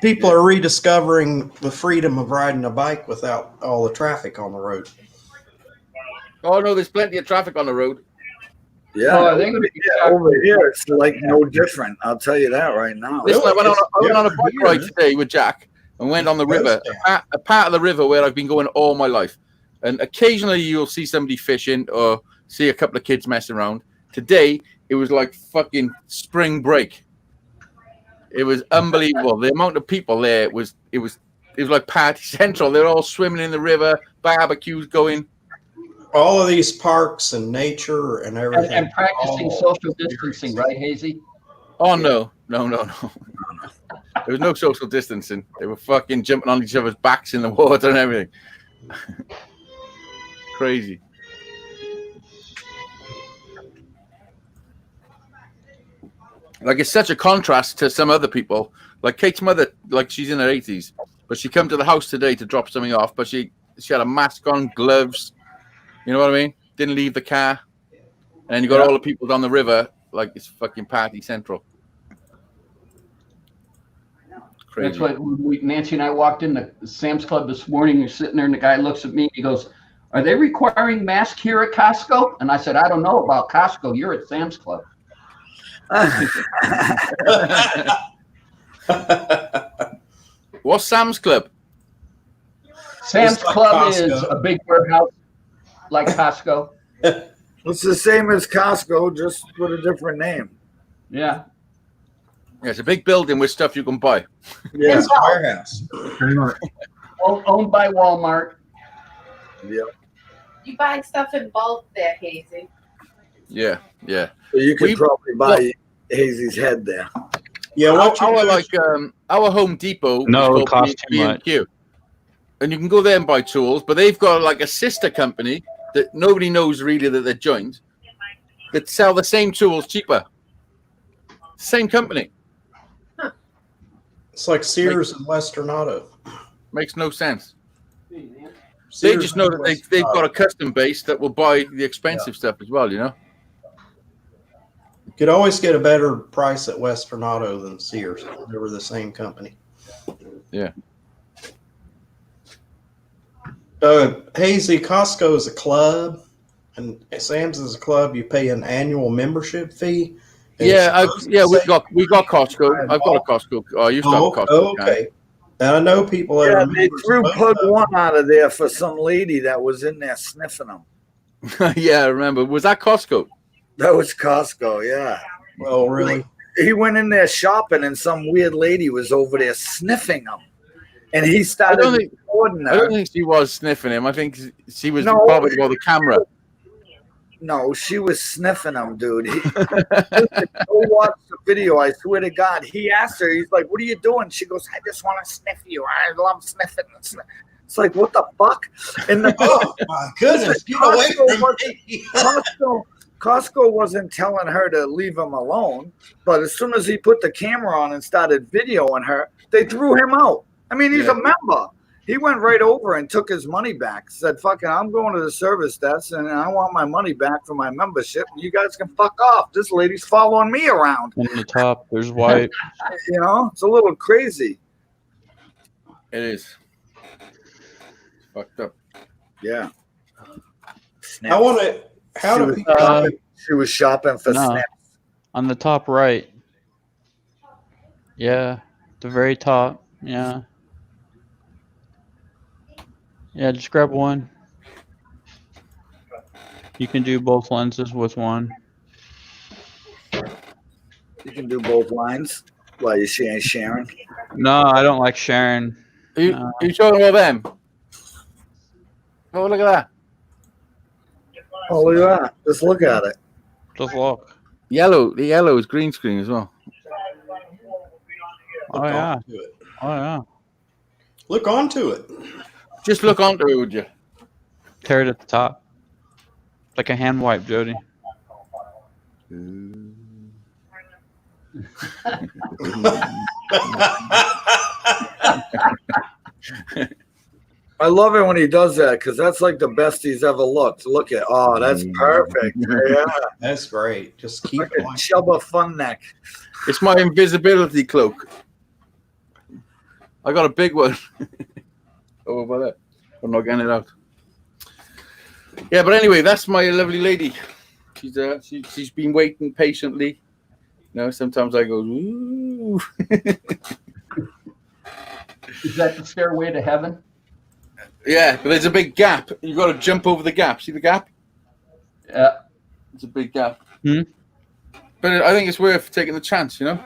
Speaker 6: People are rediscovering the freedom of riding a bike without all the traffic on the road.
Speaker 5: Oh no, there's plenty of traffic on the road.
Speaker 4: Yeah.
Speaker 2: Oh, are they gonna be
Speaker 4: Over here, it's like no different. I'll tell you that right now.
Speaker 5: Listen, I went on a
Speaker 6: Yeah,
Speaker 5: bike ride today with Jack and went on the river, a part of the river where I've been going all my life. And occasionally you'll see somebody fishing or see a couple of kids messing around. Today, it was like fucking spring break. It was unbelievable. The amount of people there it was like party central. They're all swimming in the river, barbecues going.
Speaker 6: All of these parks and nature and everything.
Speaker 2: and practicing social distancing, right, Hazy?
Speaker 5: Oh no. There was no social distancing. They were fucking jumping on each other's backs in the water and everything. Crazy. Like it's such a contrast to some other people. Like Kate's mother, like she's in her 80s, but she come to the house today to drop something off, but she had a mask on, gloves. You know what I mean? Didn't leave the car. And you got all the people down the river, like it's fucking party central. Crazy.
Speaker 2: That's what Nancy and I walked in the Sam's Club this morning. We're sitting there, and the guy looks at me. He goes, "Are they requiring masks here at Costco?" And I said, "I don't know about Costco. You're at Sam's Club."
Speaker 5: What's Sam's Club?
Speaker 2: Sam's
Speaker 6: It's like
Speaker 2: Club
Speaker 6: Costco.
Speaker 2: is a big warehouse like Costco.
Speaker 4: It's the same as Costco, just with a different name.
Speaker 2: Yeah.
Speaker 5: Yeah, it's a big building with stuff you can buy.
Speaker 4: Yeah.
Speaker 6: It's a warehouse.
Speaker 3: Pretty much.
Speaker 2: Owned by Walmart.
Speaker 4: Yep.
Speaker 7: You buy stuff in bulk there, Hazy.
Speaker 5: Yeah.
Speaker 4: So you could
Speaker 5: We-
Speaker 4: probably buy Hazy's head there.
Speaker 6: Yeah, what you
Speaker 5: our
Speaker 6: do
Speaker 5: like our Home Depot.
Speaker 1: No,
Speaker 5: is
Speaker 1: it
Speaker 5: called
Speaker 1: costs too
Speaker 5: B&Q. And you can go there and buy tools, but they've got like a sister company that nobody knows really that they're joined that sell the same tools cheaper. Same company.
Speaker 6: it's like Sears and Western Auto.
Speaker 5: Makes no sense.
Speaker 6: Sears
Speaker 5: They just know
Speaker 6: and
Speaker 5: that
Speaker 6: Western
Speaker 5: they've
Speaker 6: Auto.
Speaker 5: got a custom base that will buy the expensive stuff as well, you know?
Speaker 6: You could always get a better price at Western Auto than Sears. They were the same company.
Speaker 5: Yeah.
Speaker 6: Hazy, Costco is a club, and Sam's is a club. You pay an annual membership fee. and it's
Speaker 5: Yeah,
Speaker 6: supposed to
Speaker 5: we got
Speaker 6: say-
Speaker 5: Costco. I've got a Costco. I used to have a Costco.
Speaker 6: Oh, okay. And I know people that
Speaker 4: Yeah,
Speaker 6: are
Speaker 4: they
Speaker 6: members
Speaker 4: threw
Speaker 6: of
Speaker 4: plug
Speaker 6: both of
Speaker 4: one out of there for some lady that was in there sniffing them.
Speaker 5: Yeah, I remember. Was that Costco?
Speaker 4: That was Costco, yeah.
Speaker 6: Well, really?
Speaker 4: He went in there shopping, and some weird lady was over there sniffing him. And he started recording
Speaker 5: I don't
Speaker 4: her.
Speaker 5: think she was sniffing him. I think she was
Speaker 4: No.
Speaker 5: probably by the camera.
Speaker 4: No, she was sniffing him, dude. Listen, go watch the video. I swear to God. He asked her, he's like, "What are you doing?" She goes, "I just want to sniff you. I love sniffing." It's like, what the fuck? And the
Speaker 6: Oh, my goodness. Get away from me.
Speaker 4: Costco wasn't telling her to leave him alone, but as soon as he put the camera on and started videoing her, they threw him out. I mean, he's a member. He went right over and took his money back. Said, "Fucking, I'm going to the service desk and I want my money back for my membership. And you guys can fuck off. This lady's following me around."
Speaker 1: On the top, there's white.
Speaker 4: You know, it's a little crazy.
Speaker 5: It is. Fucked up.
Speaker 4: Yeah.
Speaker 6: I want to. How do people?
Speaker 4: She was shopping for
Speaker 1: No.
Speaker 4: snaps.
Speaker 1: On the top right. Yeah, the very top. Yeah. Yeah, just grab one. You can do both lenses with one.
Speaker 4: You can do both lines while you're sharing.
Speaker 1: No, I don't like sharing.
Speaker 5: Are you talking about them? Oh, look at that.
Speaker 4: Oh, look at that. Just look at it.
Speaker 1: Just look.
Speaker 5: Yellow. The yellow is green screen as well.
Speaker 1: Oh yeah.
Speaker 6: Onto it.
Speaker 1: Oh yeah.
Speaker 6: Look onto it.
Speaker 5: Just look onto it, would you?
Speaker 1: Tear it at the top. Like a hand wipe, Jody.
Speaker 4: I love it when he does that because that's like the best he's ever looked. Look at, oh, that's perfect. Yeah,
Speaker 6: That's great. Just keep
Speaker 4: like
Speaker 6: it
Speaker 4: a
Speaker 6: like
Speaker 4: Chubba Fun Neck.
Speaker 5: It's my invisibility cloak. I got a big one. Over by there. I'm not getting it out. Yeah, but anyway, that's my lovely lady. She's been waiting patiently. You know, sometimes I go, ooh.
Speaker 2: Is that the stairway to heaven?
Speaker 5: Yeah, but there's a big gap. You've got to jump over the gap. See the gap?
Speaker 2: Yeah.
Speaker 5: It's a big gap.
Speaker 1: Hmm?
Speaker 5: But I think it's worth taking the chance, you know?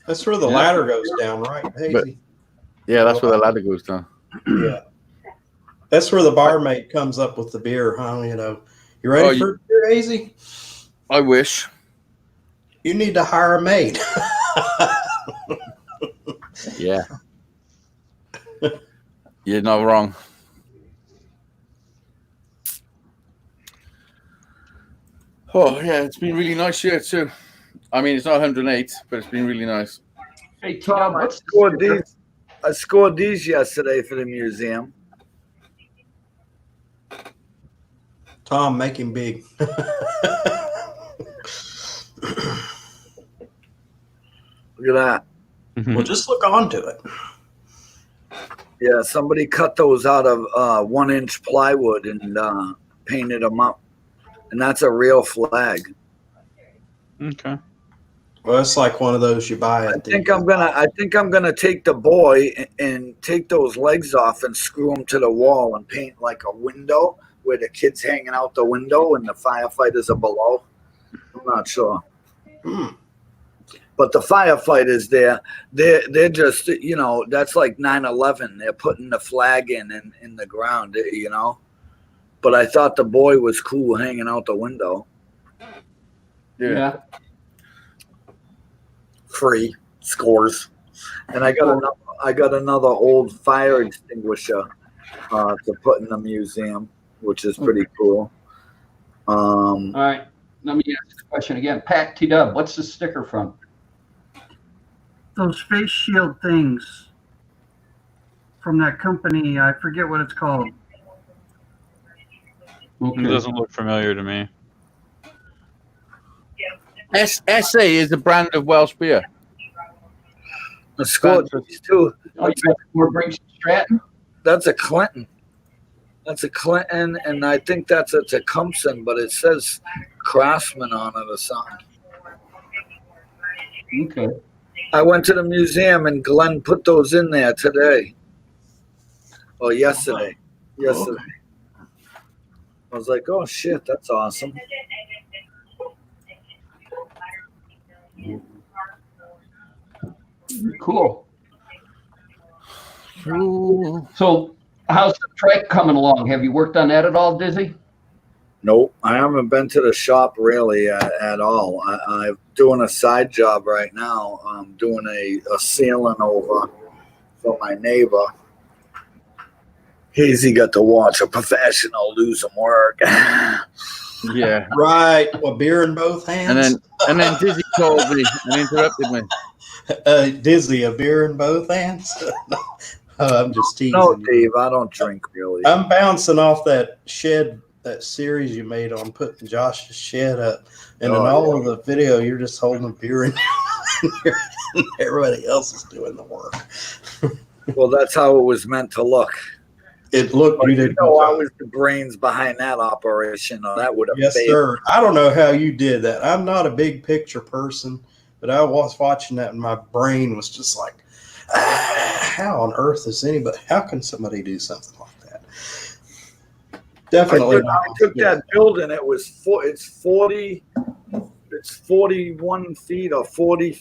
Speaker 6: That's where the ladder goes down, right, Hazy?
Speaker 5: Yeah, that's where the ladder goes down.
Speaker 6: Yeah. That's where the barmaid comes up with the beer, huh? You know, you ready for beer, Hazy?
Speaker 5: I wish.
Speaker 6: You need to hire a maid.
Speaker 5: Yeah. You're not wrong. Oh, yeah, it's been really nice here, too. I mean, it's not 108, but it's been really nice.
Speaker 2: Hey, Tom,
Speaker 4: I scored these yesterday for the museum.
Speaker 6: Tom, make him big.
Speaker 4: Look at that.
Speaker 6: Well, just look onto it.
Speaker 4: Yeah, somebody cut those out of 1-inch plywood and painted them up, and that's a real flag.
Speaker 1: Okay.
Speaker 6: Well, it's like one of those you buy at
Speaker 4: I think I'm gonna take the boy and take those legs off and screw them to the wall and paint like a window where the kid's hanging out the window and the firefighters are below. I'm not sure. But the firefighters there, they're just, you know, that's like 9/11. They're putting the flag in the ground, you know. But I thought the boy was cool hanging out the window.
Speaker 2: Yeah.
Speaker 4: free scores. And I got another old fire extinguisher to put in the museum, which is pretty cool.
Speaker 2: All right. Let me ask the question again. Pat T-Dub, what's the sticker from?
Speaker 3: Those face shield things from that company. I forget what it's called.
Speaker 1: It doesn't look familiar to me.
Speaker 5: SA is a brand of Welsh beer.
Speaker 4: The score too.
Speaker 2: Oh, you got more Briggs and Stratton?
Speaker 4: That's a Clinton. That's a Clinton, and I think that's a Tecumseh, but it says Craftsman on it or something.
Speaker 2: Okay.
Speaker 4: I went to the museum and Glenn put those in there today. Or yesterday. Yesterday. I was like, oh shit, that's awesome.
Speaker 2: Cool. So how's the trike coming along? Have you worked on that at all, Dizzy?
Speaker 4: Nope, I haven't been to the shop really at all. I'm doing a side job right now. I'm doing a ceiling over for my neighbor. Hazy got to watch a professional do some work.
Speaker 5: Yeah.
Speaker 6: Right. Well, beer in both hands.
Speaker 5: And then Dizzy called me and interrupted me.
Speaker 6: Dizzy, a beer in both hands. I'm just teasing.
Speaker 4: No,
Speaker 6: you.
Speaker 4: Dave, I don't drink really.
Speaker 6: I'm bouncing off that series you made on putting Josh's shed up, and in all of the video, you're just holding a beer in your, and everybody else is doing the work.
Speaker 4: Well, that's how it was meant to look.
Speaker 6: It looked.
Speaker 4: But you know, I was the brains behind that operation. That would have.
Speaker 6: Yes, sir. I don't know how you did that. I'm not a big picture person, but I was watching that, and my brain was just like, how on earth is anybody? How can somebody do something like that? Definitely.
Speaker 4: I took that building. It's 41 feet or 40.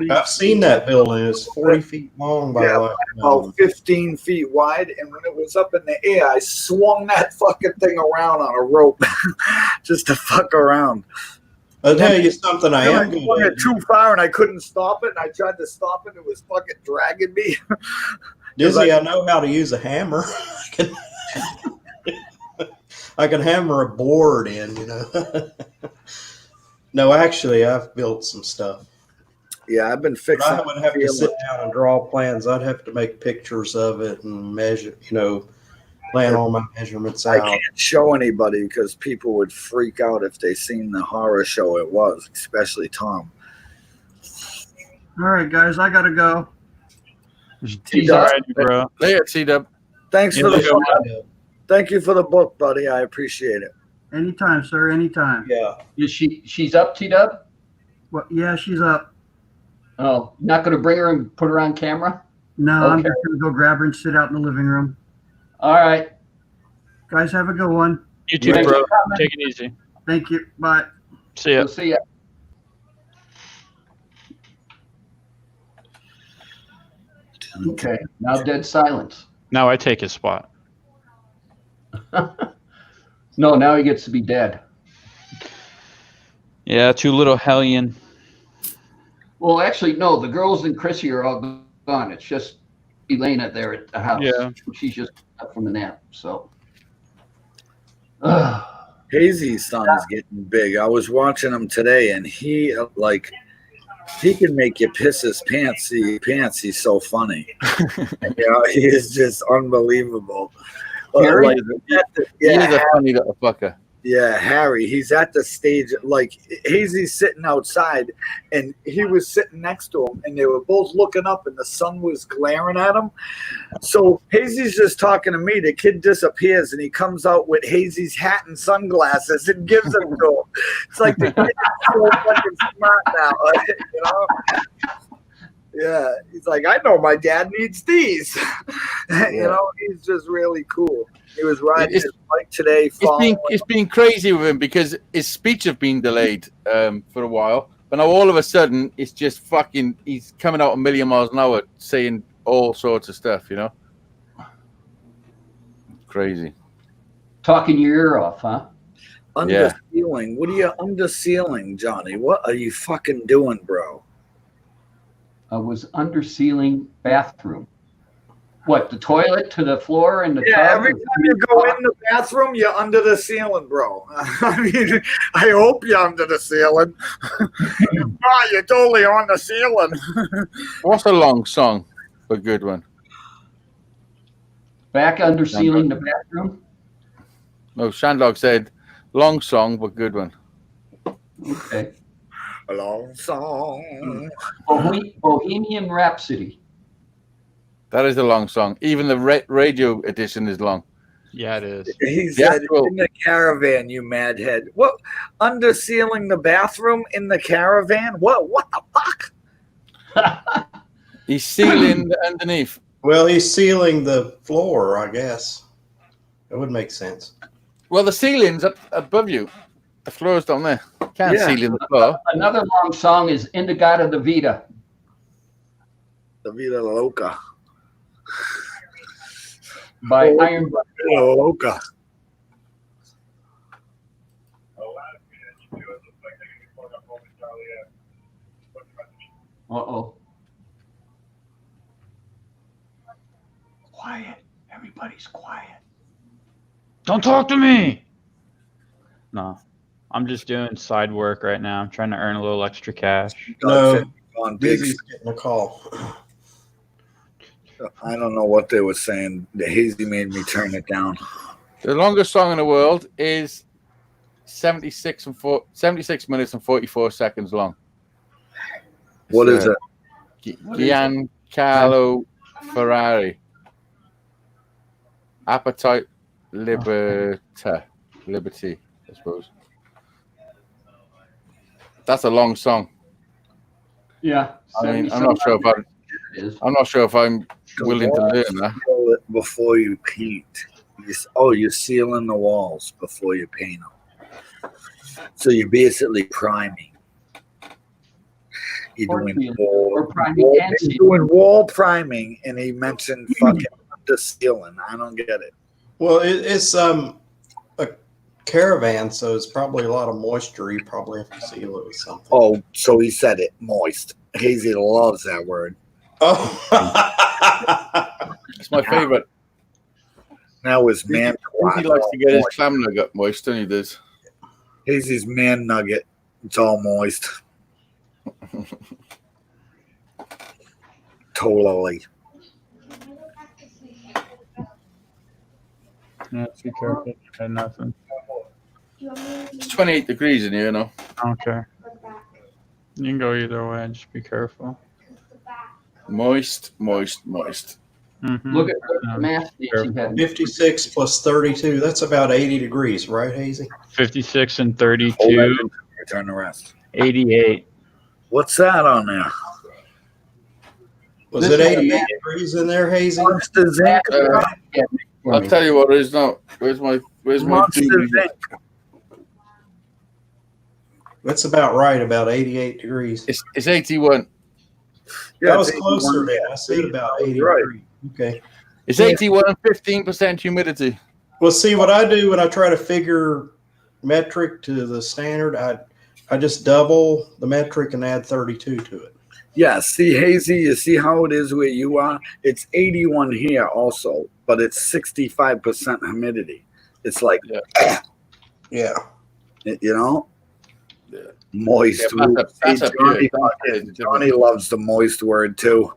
Speaker 6: I've seen that building. It's 40 feet long by
Speaker 4: about 15 feet wide. And when it was up in the air, I swung that fucking thing around on a rope just to fuck around.
Speaker 6: I'll tell you something. I am
Speaker 4: swung it too far and I couldn't stop it. And I tried to stop it. It was fucking dragging me.
Speaker 6: Dizzy, I know how to use a hammer. I can hammer a board in, you know. No, actually, I've built some stuff.
Speaker 4: Yeah, I've been fixing.
Speaker 6: I would have to sit down and draw plans. I'd have to make pictures of it and measure, you know, plan all my measurements out.
Speaker 4: I can't show anybody because people would freak out if they seen the horror show it was, especially Tom.
Speaker 3: All right, guys, I gotta go.
Speaker 1: T-Dub, bro.
Speaker 5: Later, T-Dub.
Speaker 4: Thanks for the book. Thank you for the book, buddy. I appreciate it.
Speaker 3: Anytime, sir. Anytime.
Speaker 6: Yeah.
Speaker 2: Is she's up, T-Dub?
Speaker 3: Well, yeah, she's up.
Speaker 2: Oh, not going to bring her and put her on camera?
Speaker 3: No,
Speaker 2: Okay.
Speaker 3: I'm just gonna go grab her and sit out in the living room.
Speaker 2: All right.
Speaker 3: Guys, have a good one.
Speaker 1: You too,
Speaker 2: Thanks
Speaker 1: bro.
Speaker 2: for coming.
Speaker 1: Take it easy.
Speaker 3: Thank you. Bye.
Speaker 1: See ya.
Speaker 2: We'll see ya. Okay, now dead silence.
Speaker 1: Now I take his spot.
Speaker 2: No, now he gets to be dead.
Speaker 1: Yeah, too little hellion.
Speaker 2: Well, actually, no, the girls and Chrissy are all gone. It's just Elena there at the house.
Speaker 1: Yeah.
Speaker 2: She's just up from the nap, so.
Speaker 4: Hazy's son is getting big. I was watching him today, and he can make you piss his pants. He's so funny. He is just unbelievable.
Speaker 2: Harry?
Speaker 5: He's a funny little fucker.
Speaker 4: Yeah, Harry. He's at the stage, like Hazy's sitting outside, and he was sitting next to him, and they were both looking up, and the sun was glaring at him. So Hazy's just talking to me. The kid disappears, and he comes out with Hazy's hat and sunglasses and gives them to him. It's like the kid is so fucking smart now, you know? Yeah, he's like, I know my dad needs these. You know, he's just really cool. He was riding his bike today.
Speaker 5: It's been crazy with him because his speech have been delayed for a while. But now all of a sudden, it's just fucking, he's coming out a million miles an hour saying all sorts of stuff, you know? Crazy.
Speaker 2: Talking your ear off, huh?
Speaker 4: Under ceiling. What are you under ceiling, Johnny? What are you fucking doing, bro?
Speaker 2: was under ceiling bathroom. What, the toilet to the floor and the
Speaker 4: Yeah,
Speaker 2: tub?
Speaker 4: every time you go in the bathroom, you're under the ceiling, bro. I mean, I hope you're under the ceiling. If not, you're totally on the ceiling.
Speaker 5: What's a long song? A good one.
Speaker 2: Back under ceiling the bathroom?
Speaker 5: No, Shandog said long song, but good one.
Speaker 2: Okay.
Speaker 4: A long song.
Speaker 2: Bohemian Rhapsody.
Speaker 5: That is a long song. Even the radio edition is long.
Speaker 1: Yeah, it is.
Speaker 4: He
Speaker 5: The
Speaker 4: said,
Speaker 5: actual-
Speaker 4: in the caravan, you madhead. What? Under ceiling the bathroom in the caravan? What the fuck?
Speaker 5: He's sealing underneath.
Speaker 6: Well, he's sealing the floor, I guess. That would make sense.
Speaker 5: Well, the ceiling's up above you. The floor's down there. Can't
Speaker 4: Yeah.
Speaker 5: seal in the floor.
Speaker 2: Another long song is Indigata da Vida.
Speaker 4: The Vida Loca.
Speaker 2: By Iron Butt.
Speaker 4: Vida Loca.
Speaker 2: Uh-oh. Quiet. Everybody's quiet.
Speaker 1: Don't talk to me. No, I'm just doing side work right now. I'm trying to earn a little extra cash.
Speaker 6: No,
Speaker 4: On big.
Speaker 6: Dizzy's getting a call.
Speaker 4: I don't know what they were saying. The Hazy made me turn it down.
Speaker 5: The longest song in the world is 76 minutes and 44 seconds long.
Speaker 4: What is it?
Speaker 5: Giancarlo Ferrari. Appetite Liberty, I suppose. That's a long song.
Speaker 2: Yeah.
Speaker 5: I mean, I'm not sure if I'm willing to learn that.
Speaker 4: Before you paint. You're sealing the walls before you paint them. So you're basically priming. You're doing wall priming, and he mentioned fucking the ceiling. I don't get it.
Speaker 6: Well, it's a caravan, so it's probably a lot of moisture. You probably have to seal it with something.
Speaker 4: Oh, so he said it, moist. Hazy loves that word.
Speaker 6: Oh.
Speaker 5: It's my favorite.
Speaker 4: Now his man.
Speaker 5: He likes to get his clam nugget moist, and he does.
Speaker 4: Hazy's man nugget. It's all moist. Totally.
Speaker 1: Yeah, be careful. Nothing.
Speaker 5: It's 28 degrees in here now.
Speaker 1: Okay. You can go either way. Just be careful.
Speaker 5: Moist, moist, moist.
Speaker 1: Mm-hmm.
Speaker 2: Look at the math sheet you had.
Speaker 6: 56 plus 32. That's about 80 degrees, right, Hazy?
Speaker 1: 56 and
Speaker 4: Hold
Speaker 1: 32.
Speaker 4: that, return the rest.
Speaker 1: 88.
Speaker 4: What's that on there?
Speaker 6: Was
Speaker 2: This
Speaker 6: it
Speaker 2: is a
Speaker 6: 88
Speaker 2: man-
Speaker 6: degrees in there, Hazy?
Speaker 4: Monster Zinc.
Speaker 5: I'll tell you what it is now. Where's my
Speaker 4: Monster Zinc.
Speaker 6: That's about right, about 88 degrees.
Speaker 5: It's 81.
Speaker 6: That was closer there. I said about 80
Speaker 4: Right.
Speaker 6: degrees. Okay.
Speaker 5: It's 81 and 15% humidity.
Speaker 6: Well, see, what I do when I try to figure metric to the standard, I just double the metric and add 32 to it.
Speaker 4: Yeah, see, Hazy, you see how it is where you are? It's 81 here also, but it's 65% humidity. It's like,
Speaker 6: Yeah.
Speaker 4: you know?
Speaker 5: Yeah.
Speaker 4: Moist.
Speaker 5: Yeah, that's a
Speaker 4: Johnny loves the moist word too.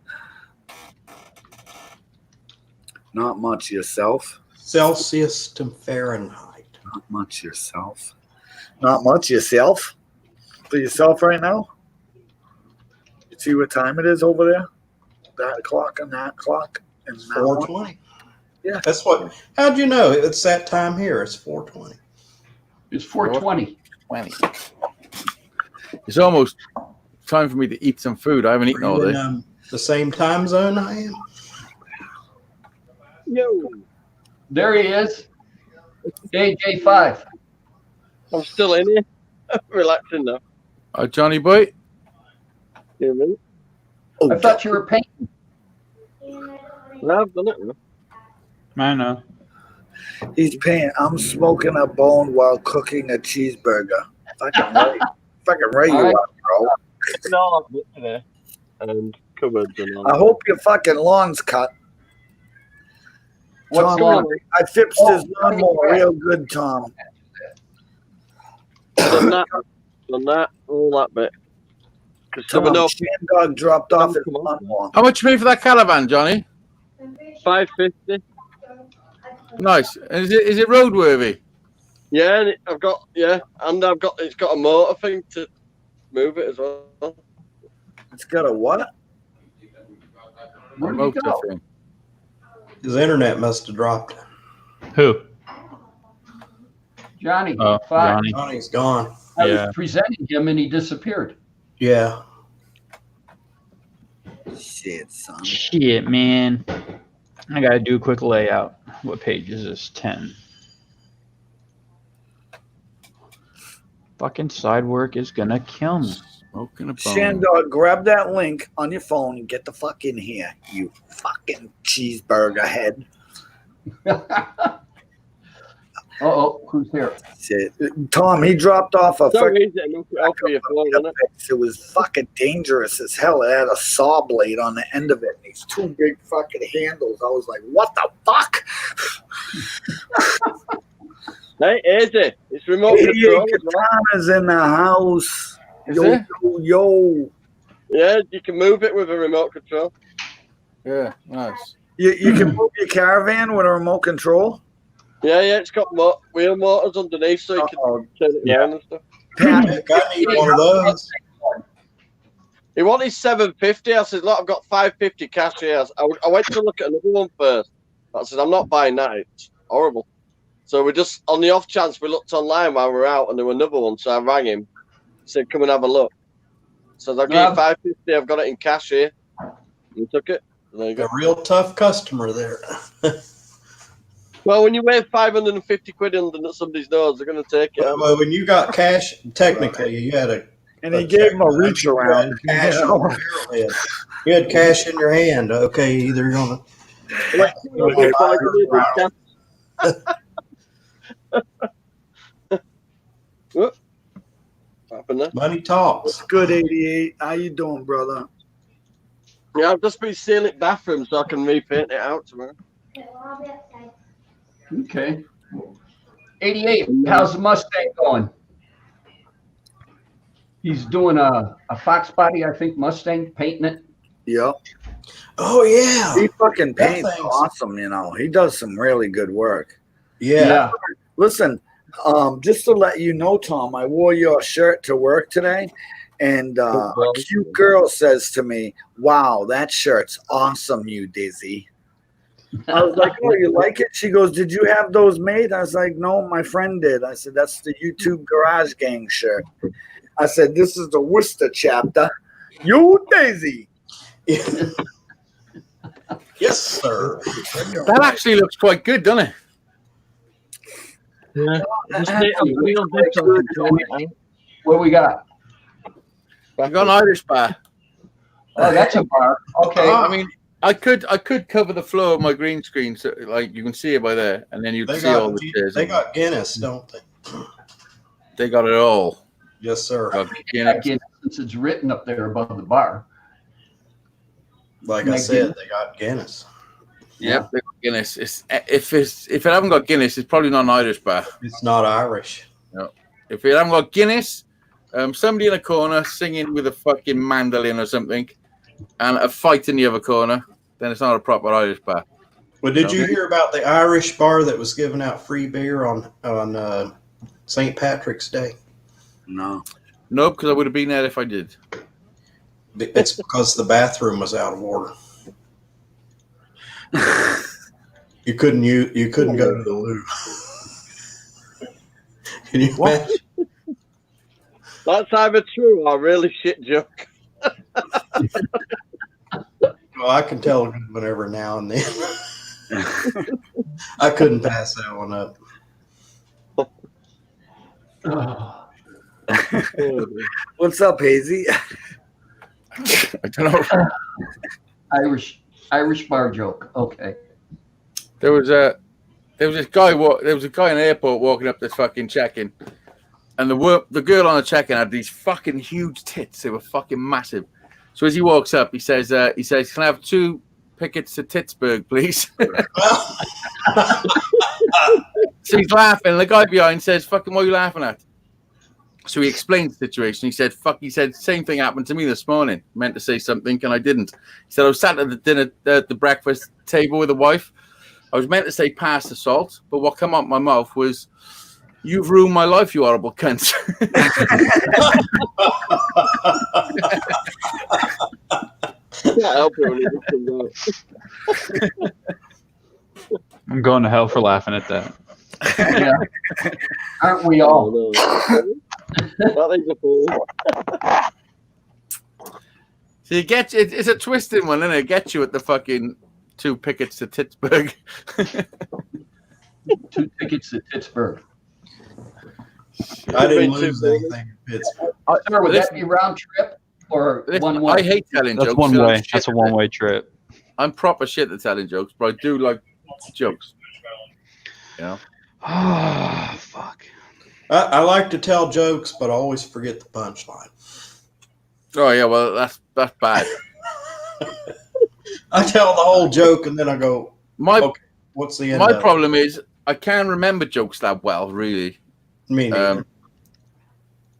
Speaker 4: Not much yourself.
Speaker 6: Celsius to Fahrenheit.
Speaker 4: Not much yourself. Not much yourself. For yourself right now? You see what time it is over there? That clock and that clock and that one?
Speaker 6: 4:20.
Speaker 4: Yeah.
Speaker 6: That's what. How'd you know? It's that time here. It's 4:20.
Speaker 2: It's 4:20.
Speaker 5: 20. It's almost time for me to eat some food. I haven't eaten all
Speaker 6: Are you
Speaker 5: day.
Speaker 6: in the same time zone I am?
Speaker 8: Yo,
Speaker 2: There he is. AJ5.
Speaker 8: I'm still in here. Relaxing now.
Speaker 5: Johnny boy.
Speaker 8: Yeah, man.
Speaker 2: I thought you were painting.
Speaker 8: No, I've done it. Man.
Speaker 1: I know.
Speaker 4: He's paying. I'm smoking a bone while cooking a cheeseburger. Fucking right you
Speaker 2: All right.
Speaker 4: are, bro.
Speaker 8: No, I've been today and cupboards and all.
Speaker 4: I hope your fucking lawn's cut.
Speaker 2: What's
Speaker 4: Tom,
Speaker 2: lawn?
Speaker 4: I fixed his lawnmower real good, Tom.
Speaker 8: Done that, all that bit. Because
Speaker 4: Tom,
Speaker 8: no
Speaker 4: Shandog dropped off his
Speaker 8: Come on.
Speaker 4: lawnmower.
Speaker 5: How much you pay for that caravan, Johnny?
Speaker 8: $5.50.
Speaker 5: Nice. And is it roadworthy?
Speaker 8: Yeah, and it's got a motor thing to move it as well.
Speaker 4: It's got a what?
Speaker 2: Where'd he
Speaker 5: Motor
Speaker 2: go?
Speaker 5: thing.
Speaker 6: His internet must have dropped.
Speaker 1: Who?
Speaker 2: Johnny.
Speaker 1: Oh,
Speaker 2: Five.
Speaker 1: Johnny.
Speaker 6: Johnny's gone.
Speaker 2: I
Speaker 1: Yeah.
Speaker 2: was presenting him and he disappeared.
Speaker 6: Yeah.
Speaker 4: Shit, son.
Speaker 1: Shit, man. I gotta do a quick layout. What page is this? 10. Fucking side work is gonna kill me.
Speaker 5: Smoking a bone.
Speaker 4: Shandog, grab that link on your phone and get the fuck in here, you fucking cheeseburger head.
Speaker 2: Uh-oh, who's here?
Speaker 4: Shit. Tom, he dropped off a
Speaker 8: So
Speaker 4: fucking.
Speaker 8: easy to look out for your phone, isn't it?
Speaker 4: It was fucking dangerous as hell. It had a saw blade on the end of it. And these two big fucking handles. I was like, what the fuck?
Speaker 8: Hey, easy. It's remote
Speaker 4: Hey,
Speaker 8: control as well.
Speaker 4: Katana's in the house.
Speaker 5: Is
Speaker 4: Yo,
Speaker 5: it?
Speaker 4: yo.
Speaker 8: Yeah, you can move it with a remote control.
Speaker 5: Yeah, nice.
Speaker 4: You can move your caravan with a remote control?
Speaker 8: Yeah, it's got wheel motors underneath, so you can turn it
Speaker 1: Yeah.
Speaker 8: around and stuff.
Speaker 6: Heck, I need one of those.
Speaker 8: He wanted 750. I said, look, I've got 550 cash here. I went to look at another one first. I said, I'm not buying that. It's horrible. So we just, on the off chance, we looked online while we were out and there was another one. So I rang him. He said, come and have a look. So I'll give you 550. I've got it in cash here. You took it. There you go.
Speaker 6: A real tough customer there.
Speaker 8: Well, when you weigh 550 quid under somebody's nose, they're going to take it.
Speaker 6: Well, when you got cash, technically, you had a.
Speaker 4: And he gave him a reach around.
Speaker 6: Cash on your head. You had cash in your hand. Okay, either you're gonna.
Speaker 8: What happened there?
Speaker 6: Money talks.
Speaker 4: What's good, 88? How you doing, brother?
Speaker 8: Yeah, I've just been sealing bathrooms so I can repaint it out tomorrow.
Speaker 2: Okay. 88, how's the Mustang going? He's doing a Fox body, I think, Mustang, painting it.
Speaker 4: Yep.
Speaker 6: Oh yeah.
Speaker 4: He fucking
Speaker 6: That
Speaker 4: paints
Speaker 6: thing's-
Speaker 4: awesome, you know. He does some really good work.
Speaker 6: Yeah.
Speaker 4: Listen, just to let you know, Tom, I wore your shirt to work today, and a cute girl says to me, "Wow, that shirt's awesome, you Dizzy." I was like, "Oh, you like it?" She goes, "Did you have those made?" I was like, "No, my friend did." I said, "That's the YouTube Garage Gang shirt." I said, "This is the Worcester chapter." You Daisy.
Speaker 6: Yes, sir.
Speaker 5: That actually looks quite good, doesn't it?
Speaker 8: Yeah.
Speaker 2: What we got?
Speaker 5: I got an Irish bar.
Speaker 2: Oh, that's a bar. Okay.
Speaker 5: I mean, I could cover the floor of my green screen so like you can see it by there, and then you can
Speaker 6: They
Speaker 5: see all the chairs.
Speaker 6: they got Guinness, don't they?
Speaker 5: They got it all.
Speaker 6: Yes, sir.
Speaker 5: Got Guinness.
Speaker 2: Again, since it's written up there above the bar.
Speaker 6: Like I said, they got Guinness.
Speaker 5: Yep, they got Guinness. If it haven't got Guinness, it's probably not an Irish bar.
Speaker 6: It's not Irish.
Speaker 5: No. If it haven't got Guinness, somebody in a corner singing with a fucking mandolin or something, and a fight in the other corner, then it's not a proper Irish bar.
Speaker 6: Well, did you hear about the Irish bar that was giving out free beer on St. Patrick's Day?
Speaker 4: No.
Speaker 5: No, because I would have been there if I did.
Speaker 6: It's because the bathroom was out of order. You couldn't go to the loo. Can you imagine?
Speaker 8: That's either true or a really shit joke.
Speaker 6: Well, I can tell a good one every now and then. I couldn't pass that one up.
Speaker 4: What's up, Hazy?
Speaker 5: I don't know.
Speaker 2: Irish bar joke. Okay.
Speaker 5: There was a guy in the airport walking up this fucking check-in, and the girl on the check-in had these fucking huge tits. They were fucking massive, So as he walks up, he says, "Can I have 2 pickets to Pittsburgh, please?" So he's laughing. The guy behind says, "Fucking, what are you laughing at?" So he explained the situation. He said, he said, same thing happened to me this morning. Meant to say something and I didn't. He said, I was sat at the breakfast table with the wife. I was meant to say pass the salt, but what came out my mouth was, "You've ruined my life, you horrible cunt."
Speaker 1: I'm going to hell for laughing at that.
Speaker 2: Yeah. Aren't we all?
Speaker 5: So you get it's a twisting one, isn't it? It gets you at the fucking 2 pickets to Pittsburgh.
Speaker 2: 2 tickets to Pittsburgh.
Speaker 6: I didn't lose anything in Pittsburgh.
Speaker 2: Sir, would that be round trip or one way?
Speaker 5: I hate telling
Speaker 1: That's
Speaker 5: jokes.
Speaker 1: one way.
Speaker 5: Shit
Speaker 1: That's a
Speaker 5: at it.
Speaker 1: one-way trip.
Speaker 5: I'm proper shit at telling jokes, but I do like jokes. You know?
Speaker 1: Oh, fuck.
Speaker 6: I like to tell jokes, but I always forget the punchline.
Speaker 5: Oh yeah, well that's bad.
Speaker 6: I tell the whole joke and then I go,
Speaker 5: Okay,
Speaker 6: what's the end?
Speaker 5: My
Speaker 6: of
Speaker 5: problem is I can't remember jokes that well, really.
Speaker 6: it? Me neither.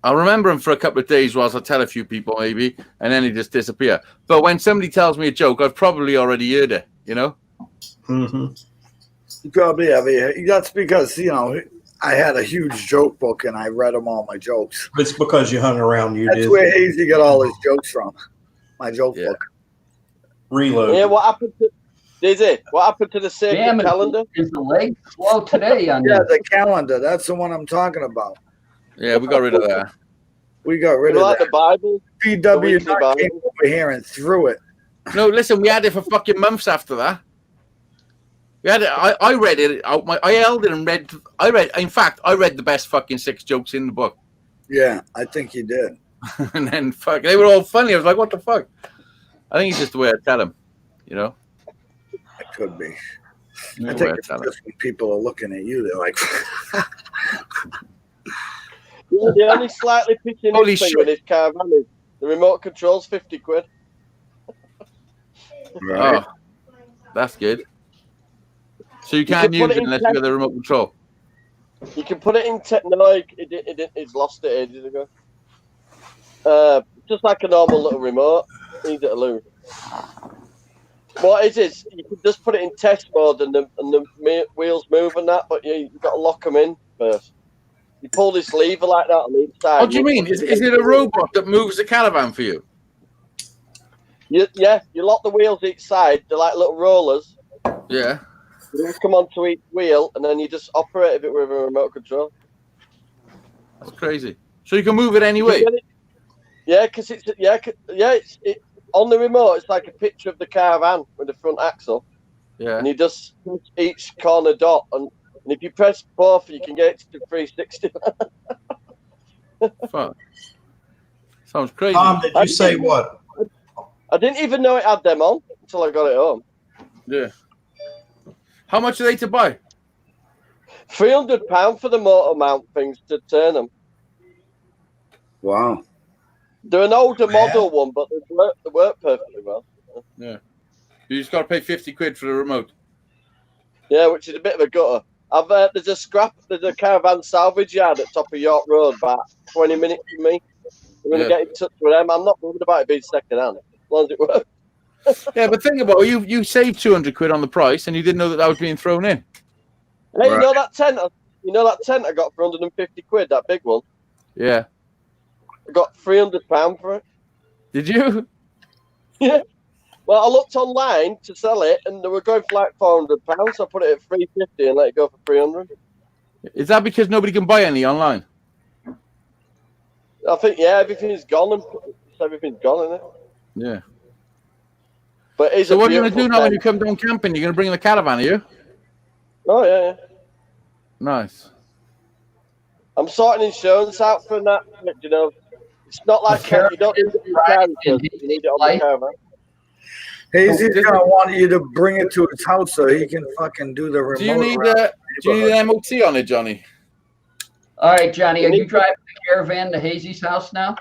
Speaker 5: I'll remember them for a couple of days whilst I tell a few people maybe, and then they just disappear. But when somebody tells me a joke, I've probably already heard it, you know?
Speaker 6: Mm-hmm.
Speaker 4: Probably have. That's because, I had a huge joke book and I read them all my jokes.
Speaker 6: It's because you hung around.
Speaker 4: That's where Hazy got all his jokes from. My joke book.
Speaker 6: Reload.
Speaker 8: Yeah, what happened to What happened to the sacred
Speaker 2: Damn it,
Speaker 8: calendar?
Speaker 2: is the leg slow today on
Speaker 4: Yeah,
Speaker 2: that?
Speaker 4: the calendar. That's the one I'm talking about.
Speaker 5: Yeah, we got rid of that.
Speaker 4: We got rid
Speaker 8: You
Speaker 4: of
Speaker 8: like
Speaker 4: that.
Speaker 8: the Bible?
Speaker 4: PW
Speaker 8: weekly Bible.
Speaker 4: came over here and threw it.
Speaker 5: No, listen, we had it for fucking months after that. We had it. I read it out. I held it and read. In fact, I read the best fucking 6 jokes in the book.
Speaker 4: Yeah, I think you did.
Speaker 5: And then they were all funny. I was like, what the fuck? I think it's just the way I tell them, you know?
Speaker 4: It could be.
Speaker 5: The
Speaker 4: I
Speaker 5: way
Speaker 4: think it's
Speaker 5: tell 'em.
Speaker 4: just when people are looking at you, they're like,
Speaker 8: Yeah, the only slightly pitching
Speaker 5: Holy
Speaker 8: thing
Speaker 5: shit.
Speaker 8: with this caravan is the remote control's 50 quid.
Speaker 4: right.
Speaker 5: Oh, that's good. So you can't
Speaker 8: can
Speaker 5: use
Speaker 8: put
Speaker 5: it
Speaker 8: it in
Speaker 5: unless you got the remote control.
Speaker 8: You can put it in it's lost it ages ago. Just like a normal little remote. Needs it to lose. What it is, you can just put it in test mode and the wheels move and that, but you've got to lock them in first. You pull this lever like that on each side.
Speaker 5: What do you mean? Is it a robot that moves the caravan for you?
Speaker 8: You lock the wheels each side. They're like little rollers.
Speaker 5: Yeah.
Speaker 8: You just come onto each wheel and then you just operate it with a remote control.
Speaker 5: That's crazy. So you can move it anyway.
Speaker 8: Yeah, because it's on the remote. It's like a picture of the caravan with the front axle,
Speaker 5: Yeah.
Speaker 8: and you just push each corner dot, and if you press both, you can get it to 360.
Speaker 5: Fuck. Sounds crazy.
Speaker 6: Tom, did you say what?
Speaker 8: I didn't even know it had them on until I got it home.
Speaker 5: Yeah. How much are they to buy?
Speaker 8: £300 for the motor mount things to turn them.
Speaker 4: Wow.
Speaker 8: They're an older model one, but they work perfectly well.
Speaker 5: Yeah. You just got to pay 50 quid for the remote.
Speaker 8: Yeah, which is a bit of a gutter. There's a caravan salvage yard at top of York Road, about 20 minutes from me. I'm going to get in touch with them. I'm not worried about it being second hand, as long as it works.
Speaker 5: Yeah, but think about it. You saved 200 quid on the price and you didn't know that was being thrown in.
Speaker 8: Hey, you know that tent? I got for 150 quid, that big one?
Speaker 5: Yeah.
Speaker 8: I got £300 for it.
Speaker 5: Did you?
Speaker 8: Yeah. Well, I looked online to sell it, and they were going for like £400, so I put it at $350 and let it go for £300.
Speaker 5: Is that because nobody can buy any online?
Speaker 8: I think, everything's gone, everything's gone, isn't it?
Speaker 5: Yeah.
Speaker 8: But it's
Speaker 5: So
Speaker 8: a
Speaker 5: what are you going to
Speaker 8: beautiful
Speaker 5: do now when
Speaker 8: tent.
Speaker 5: you come down camping? You're going to bring the caravan, are you?
Speaker 8: Oh, yeah.
Speaker 5: Nice.
Speaker 8: I'm sorting insurance out for that. You know, it's not like you don't need it in the car insurance, you need it on the caravan.
Speaker 4: Hazy's going to want you to bring it to his house so he can fucking do the remote.
Speaker 5: Do you need an MOT on it, Johnny?
Speaker 2: All right, Johnny, are you driving the caravan to Hazy's house now?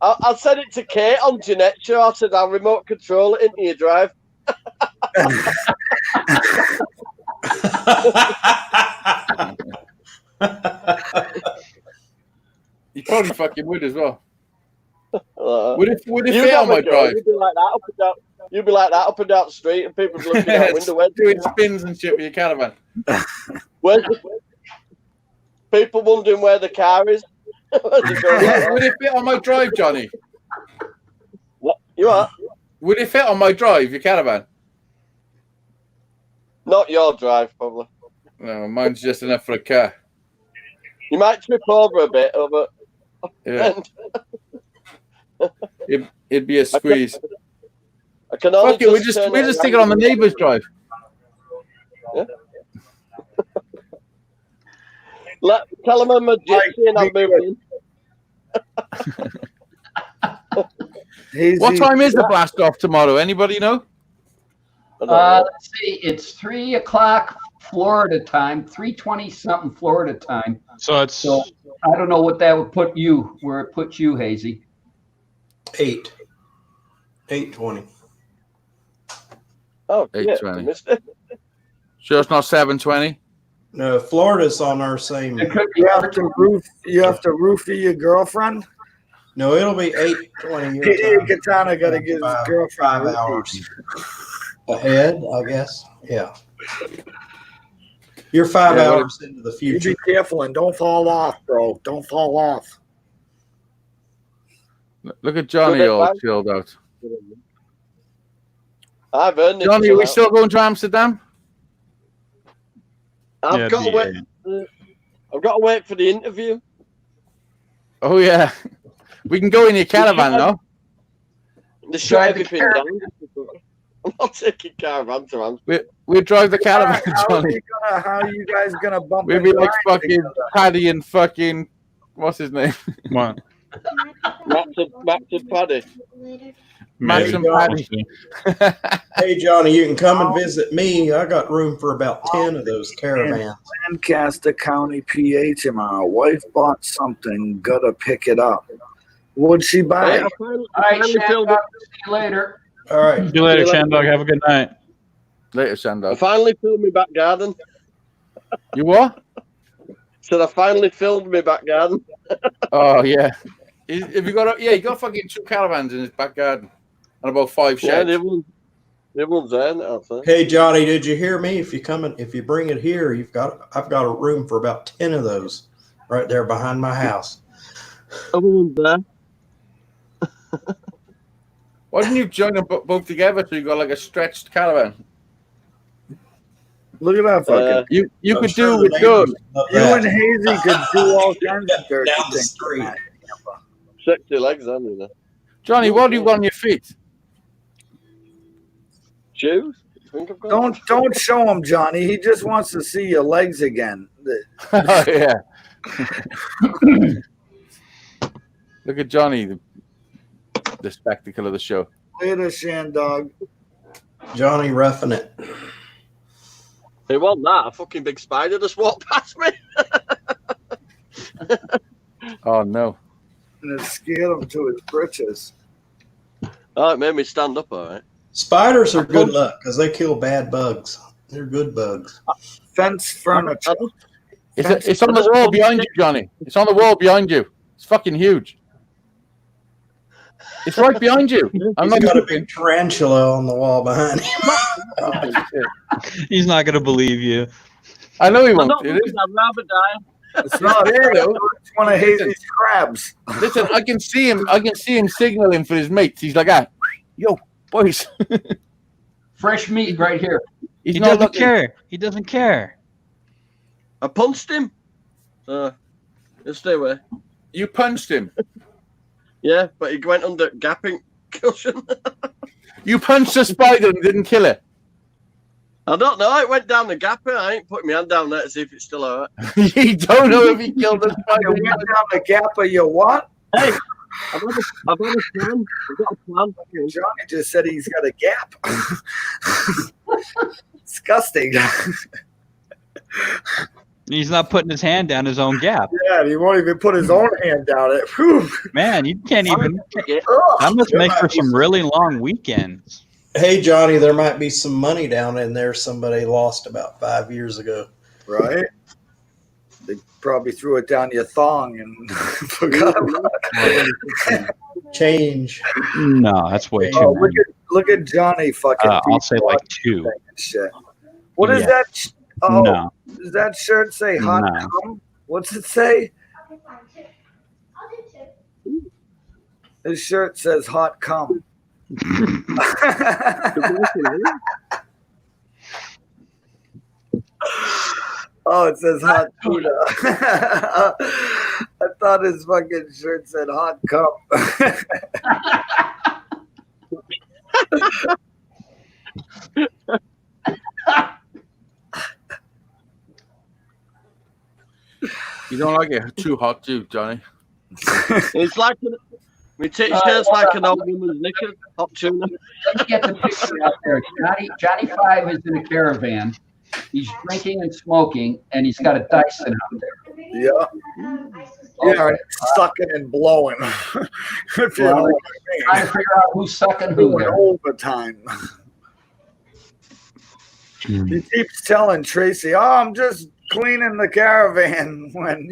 Speaker 8: I said it to Kate on Jeanette's show. I said I'll remote control it into your drive.
Speaker 5: You probably fucking would as well.
Speaker 8: Uh,
Speaker 5: Would it
Speaker 8: you'd
Speaker 5: fit
Speaker 8: have
Speaker 5: on my
Speaker 8: a go.
Speaker 5: drive?
Speaker 8: You'd be like that up and down. You'd be like that up and down the street, and people looking out the window. Where's
Speaker 5: Doing spins and shit with your caravan.
Speaker 8: people wondering where the car is?
Speaker 5: Would it fit on my drive, Johnny?
Speaker 8: What you are?
Speaker 5: Would it fit on my drive, your caravan?
Speaker 8: Not your drive, probably.
Speaker 5: No, mine's just enough for a car.
Speaker 8: You might trip over a bit, over.
Speaker 5: Yeah. It'd be a squeeze.
Speaker 8: I can only
Speaker 5: Fuck it, we just stick it on the neighbour's drive.
Speaker 8: Yeah. Tell them I'm a gypsy and I'm moving.
Speaker 5: What time is the blast off tomorrow? Anybody know?
Speaker 2: Let's see. It's 3 o'clock Florida time, 3:20 something Florida time.
Speaker 1: So
Speaker 2: I don't know what that would put you, where it puts you, Hazy.
Speaker 6: 8:20.
Speaker 8: Oh,
Speaker 5: 8:20.
Speaker 8: missed it.
Speaker 5: Sure, it's not 7:20.
Speaker 6: No, Florida's on our same.
Speaker 2: It could be
Speaker 4: You have to roofie your girlfriend.
Speaker 6: No, it'll be 8:20.
Speaker 4: Katana got to give his girlfriend
Speaker 6: 5 hours ahead, I guess. Yeah. You're 5 hours into the
Speaker 4: You
Speaker 6: future.
Speaker 4: be careful and don't fall off, bro. Don't fall off.
Speaker 5: Look at Johnny all chilled out.
Speaker 8: I've earned it.
Speaker 5: Johnny, are we still going to Amsterdam?
Speaker 8: I've got to wait for the interview.
Speaker 5: Oh yeah, we can go in your caravan now.
Speaker 8: The shut everything down. I'm not taking caravan to Amsterdam.
Speaker 5: We'll drive the caravan, Johnny.
Speaker 4: How are you guys gonna bump?
Speaker 5: We'll be like fucking Paddy and fucking what's his name?
Speaker 1: What?
Speaker 8: Max and Paddy.
Speaker 5: Max and Paddy.
Speaker 6: Hey, Johnny, you can come and visit me. I got room for about 10 of those caravans.
Speaker 4: Lancaster County, PA tomorrow. Wife bought something. Gotta pick it up. What'd she buy?
Speaker 2: All right, Shandog, see you later.
Speaker 6: All right.
Speaker 1: See you later, Shandog. Have a good night.
Speaker 5: Later,
Speaker 8: I
Speaker 5: Shandog.
Speaker 8: finally filled my back garden.
Speaker 5: You what?
Speaker 8: Said I finally filled my back garden.
Speaker 5: Oh yeah. Have you got? Yeah, you got fucking 2 caravans in his back garden and about 5
Speaker 8: Yeah,
Speaker 5: sheds.
Speaker 8: everyone's there now. So.
Speaker 6: Hey, Johnny, did you hear me? If you bring it here, I've got a room for about 10 of those right there behind my house.
Speaker 8: Everyone's there.
Speaker 5: Why didn't you join them both together so you got like a stretched caravan?
Speaker 4: Look at that fucking.
Speaker 5: You
Speaker 6: I'm
Speaker 5: could
Speaker 6: sure
Speaker 5: do
Speaker 6: the
Speaker 5: with good.
Speaker 6: neighbors love
Speaker 4: You
Speaker 6: that.
Speaker 4: and Hazy could do all kinds of dirty
Speaker 6: Down the
Speaker 4: things.
Speaker 6: street.
Speaker 8: Sexy legs, haven't you? There?
Speaker 5: Johnny, what do you got on your feet?
Speaker 8: Shoes? Think I've got
Speaker 4: Don't show him, Johnny. He just wants to see your legs again.
Speaker 5: Oh yeah. Look at Johnny, the spectacle of the show.
Speaker 4: Later, Shandog.
Speaker 6: Johnny roughing it.
Speaker 8: It wasn't that. A fucking big spider just walked past me.
Speaker 5: Oh no.
Speaker 4: And it scared him to his britches.
Speaker 8: Oh, it made me stand up, all right.
Speaker 6: Spiders are good luck because they kill bad bugs. They're good bugs.
Speaker 4: Fence furniture.
Speaker 5: It's on the wall behind you, Johnny. It's on the wall behind you. It's fucking huge. It's right behind you. I'm
Speaker 6: He's
Speaker 5: not
Speaker 6: got a
Speaker 5: joking.
Speaker 6: big tarantula on the wall behind him.
Speaker 5: Oh, shit.
Speaker 1: He's not gonna believe you.
Speaker 5: I know he
Speaker 8: I'm
Speaker 5: won't.
Speaker 8: not
Speaker 5: It
Speaker 8: looking,
Speaker 5: is.
Speaker 8: I'd rather die.
Speaker 4: It's not there, though. It's one of Hazy's crabs.
Speaker 5: Listen, I can see him. I can see him signaling for his mates. He's like, yo, boys.
Speaker 2: Fresh meat right here.
Speaker 5: He's
Speaker 1: He
Speaker 5: not
Speaker 1: doesn't
Speaker 5: looking.
Speaker 1: care. He doesn't care.
Speaker 8: I punched him. So, just stay away.
Speaker 5: You punched him.
Speaker 8: Yeah, but he went under gapping cushion.
Speaker 5: You punched a spider and didn't kill it.
Speaker 8: I don't know. It went down the gapper. I ain't putting my hand down there to see if it's still all right.
Speaker 5: You don't know if he killed the
Speaker 4: You
Speaker 5: spider.
Speaker 4: went down the gap of your what?
Speaker 8: Hey, I've had a plan. I've got a plan.
Speaker 4: Johnny just said he's got a gap. Disgusting.
Speaker 1: He's not putting his hand down his own gap.
Speaker 4: Yeah, he won't even put his own hand down it. Whew.
Speaker 1: Man, you can't even.
Speaker 4: Ugh.
Speaker 1: That must make for some really long weekends.
Speaker 6: Hey, Johnny, there might be some money down in there somebody lost about 5 years ago.
Speaker 4: Right? They probably threw it down your thong and forgot about it.
Speaker 6: Change.
Speaker 1: No, that's way too
Speaker 4: Oh,
Speaker 1: many.
Speaker 4: look at Johnny fucking.
Speaker 1: I'll say like 2.
Speaker 4: Shit. What is
Speaker 1: Yeah.
Speaker 4: that? Oh,
Speaker 1: No.
Speaker 4: does that shirt say hot
Speaker 1: No.
Speaker 4: cum? What's it say? His shirt says hot cum. Oh, it says hot tuna. I thought his fucking shirt said hot cum.
Speaker 5: You don't like it too hot, too, Johnny?
Speaker 8: It's like my t-shirt's like an old woman's knicker, hot tuna.
Speaker 2: Let's get the picture out there. Johnny 5 is in a caravan. He's drinking and smoking, and he's got a Dyson out there.
Speaker 4: Yeah. Yeah, sucking and blowing. If you know what I
Speaker 2: Trying
Speaker 4: mean.
Speaker 2: to figure out who's sucking who
Speaker 4: Doing
Speaker 2: there.
Speaker 4: overtime. He keeps telling Tracy, "Oh, I'm just cleaning the caravan," when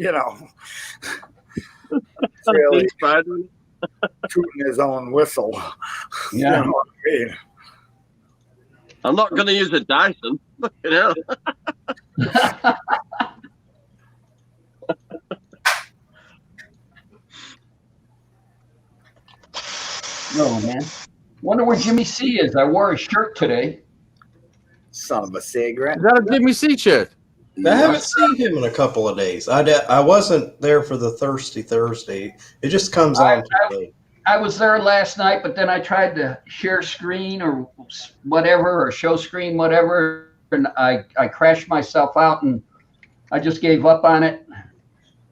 Speaker 4: really
Speaker 8: He's bad, isn't he?
Speaker 4: tooting his own whistle.
Speaker 2: Yeah.
Speaker 4: You know what I mean?
Speaker 8: I'm not going to use a Dyson. You know?
Speaker 2: No, man. Wonder where Jimmy C is. I wore his shirt today.
Speaker 4: Son of a cigarette.
Speaker 5: Is that a Jimmy C shirt?
Speaker 6: I haven't seen him in a couple of days. I wasn't there for the Thirsty Thursday. It just comes on today.
Speaker 2: I was there last night, but then I tried to share screen or whatever, or show screen, whatever, and I crashed myself out, and I just gave up on it.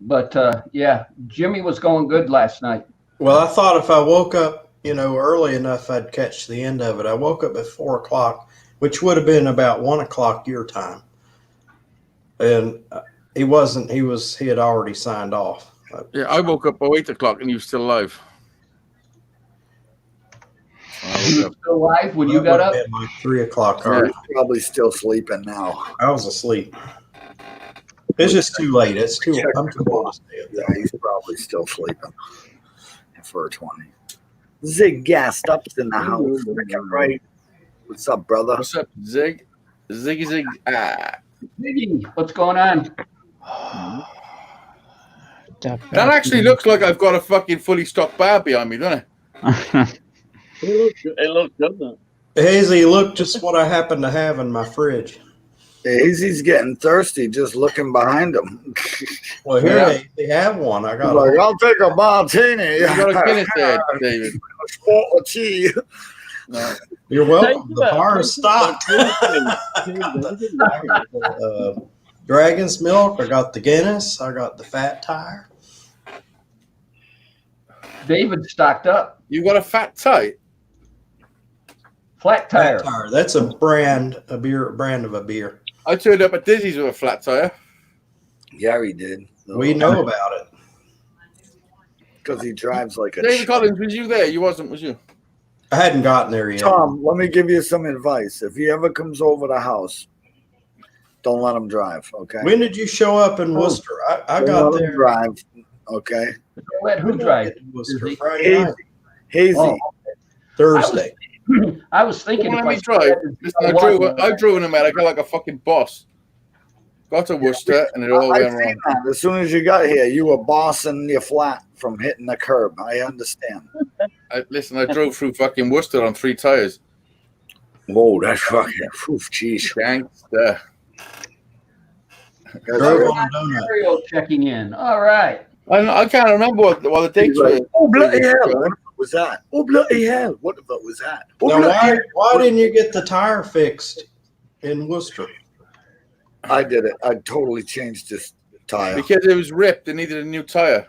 Speaker 2: But yeah, Jimmy was going good last night.
Speaker 6: Well, I thought if I woke up, early enough, I'd catch the end of it. I woke up at 4 o'clock, which would have been about 1 o'clock your time. And he wasn't. He had already signed off.
Speaker 5: Yeah, I woke up at 8 o'clock and he was still alive.
Speaker 2: He was still alive when you got up?
Speaker 6: At like 3 o'clock.
Speaker 5: Yeah.
Speaker 4: He's probably still sleeping now.
Speaker 6: I was asleep. It's just too late. I'm too old to stay up
Speaker 4: Yeah,
Speaker 6: there.
Speaker 4: he's probably still sleeping for 20. Zig gassed up in the house. Freaking right. What's up, brother?
Speaker 5: What's up, Zig? Ziggy Zig.
Speaker 2: Ziggy, what's going on?
Speaker 5: That actually looks like I've got a fucking fully stocked bar behind me, doesn't it?
Speaker 8: It looks good, doesn't it?
Speaker 6: Hazy, look just what I happen to have in my fridge.
Speaker 4: Hazy's getting thirsty just looking behind him.
Speaker 6: Well, here
Speaker 5: Yeah.
Speaker 6: they have one. I
Speaker 4: He's
Speaker 6: got
Speaker 4: like, I'll take a martini.
Speaker 5: You got a Guinness there, David.
Speaker 4: A spot of tea.
Speaker 5: No.
Speaker 6: You're welcome. The bar is stocked.
Speaker 8: Thank
Speaker 6: Dragon's milk. I got the Guinness. I got the Fat Tire.
Speaker 2: David stocked up.
Speaker 5: You got a fat tie?
Speaker 2: Flat tire.
Speaker 6: Fat Tire. That's a brand of a beer.
Speaker 5: I turned up at Dizzy's with a flat tire.
Speaker 4: Gary did.
Speaker 6: We know about it.
Speaker 4: Because he drives like a
Speaker 5: David Collins, was you there? You wasn't, was you?
Speaker 6: I hadn't gotten there yet.
Speaker 4: Tom, let me give you some advice. If he ever comes over the house, don't let him drive, okay?
Speaker 6: When did you show up in Worcester? I
Speaker 4: Don't
Speaker 6: got
Speaker 4: let him
Speaker 6: there.
Speaker 4: drive, okay?
Speaker 2: Let who drive?
Speaker 6: in Worcester
Speaker 2: Hazy?
Speaker 6: Friday night,
Speaker 4: Hazy.
Speaker 2: Oh.
Speaker 6: Thursday.
Speaker 2: I was thinking
Speaker 5: Don't
Speaker 2: if
Speaker 5: let
Speaker 2: I
Speaker 5: me drive. Listen, I drove in America like a fucking boss. Got to Worcester and it all
Speaker 4: I
Speaker 5: went
Speaker 4: seen
Speaker 5: wrong.
Speaker 4: that. As soon as you got here, you were bossing your flat from hitting the curb. I understand.
Speaker 5: Listen, I drove through fucking Worcester on 3 tires.
Speaker 4: Whoa, that's fucking, oof, jeez.
Speaker 5: Gangster.
Speaker 6: Drove on a donut.
Speaker 2: Stereo checking in. All right.
Speaker 5: I can't remember what the dates were.
Speaker 4: Oh, bloody hell. What was that? Oh, bloody hell. What the fuck was that? Oh,
Speaker 6: Now,
Speaker 4: bloody hell.
Speaker 6: why didn't you get the tire fixed in Worcester?
Speaker 4: I did it. I totally changed this tire.
Speaker 5: Because it was ripped. It needed a new tire.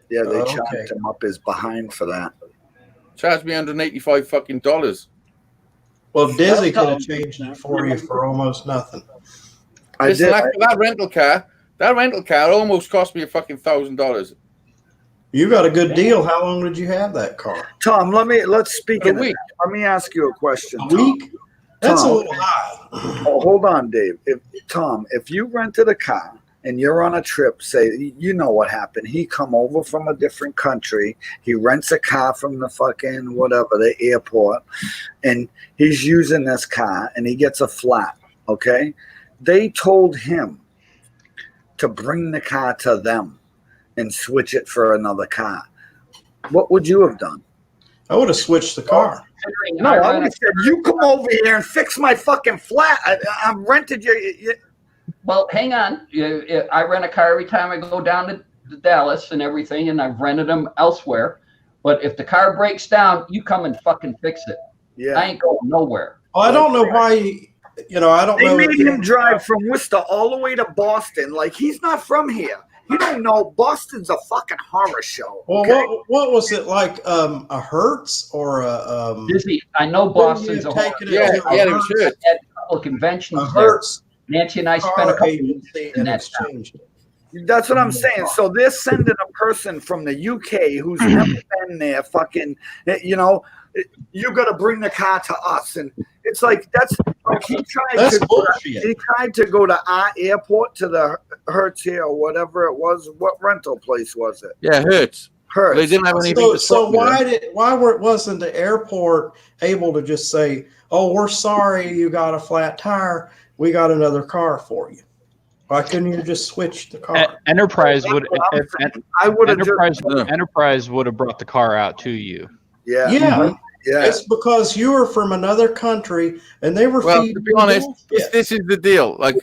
Speaker 4: Yeah, they
Speaker 6: Okay.
Speaker 4: chopped him up his behind for that.
Speaker 5: Charged me $185 fucking dollars.
Speaker 6: Well, Dizzy could have changed it for you for almost nothing.
Speaker 5: Listen, that rental car almost cost me a fucking $1,000.
Speaker 6: You got a good deal. How long did you have that car?
Speaker 4: Tom, let's speak
Speaker 5: A
Speaker 4: in
Speaker 5: week.
Speaker 4: Let me ask you a question.
Speaker 6: A week? That's
Speaker 4: Tom,
Speaker 6: a little high.
Speaker 4: Oh, hold on, Dave. If you rented a car and you're on a trip, say, you know what happened. He come over from a different country. He rents a car from the fucking whatever, the airport, and he's using this car and he gets a flat, okay? They told him to bring the car to them and switch it for another car. What would you have done?
Speaker 6: I would have switched the car.
Speaker 4: No, I would have said, you come over here and fix my fucking flat. I'm rented you.
Speaker 2: Well, hang on. I rent a car every time I go down to Dallas and everything, and I've rented them elsewhere. But if the car breaks down, you come and fucking fix it.
Speaker 4: Yeah.
Speaker 2: I ain't going nowhere.
Speaker 6: Well, I don't know why. I don't know.
Speaker 4: They made him drive from Worcester all the way to Boston. Like, he's not from here. You don't know. Boston's a fucking horror show.
Speaker 6: Well,
Speaker 4: okay?
Speaker 6: what was it like? A Hertz or a
Speaker 2: Disney. I know Boston's a horror.
Speaker 5: Yeah, it was good.
Speaker 2: Had a couple of conventions
Speaker 6: a
Speaker 2: there.
Speaker 6: Hertz
Speaker 2: Nancy and I spent a
Speaker 6: car
Speaker 2: couple of
Speaker 6: agency
Speaker 2: weeks in
Speaker 6: and
Speaker 2: that
Speaker 6: exchange.
Speaker 4: That's what I'm saying. So they're sending a person from the UK who's never been there. Fucking, you got to bring the car to us, and it's like that's like he tried to go to our airport to the Hertz here or whatever it was. What rental place was it?
Speaker 5: Yeah, Hertz.
Speaker 4: Hertz.
Speaker 5: They didn't have anything.
Speaker 6: So why wasn't the airport able to just say, "Oh, we're sorry, you got a flat tire. We got another car for you"? Why couldn't you just switch the car?
Speaker 1: Enterprise would.
Speaker 4: I would have
Speaker 1: Enterprise would have brought the car out to you.
Speaker 4: Yeah.
Speaker 6: Yeah.
Speaker 4: Yeah.
Speaker 6: It's because you were from another country and they were
Speaker 5: Well,
Speaker 6: feeding
Speaker 5: to be honest, this is the deal. Like,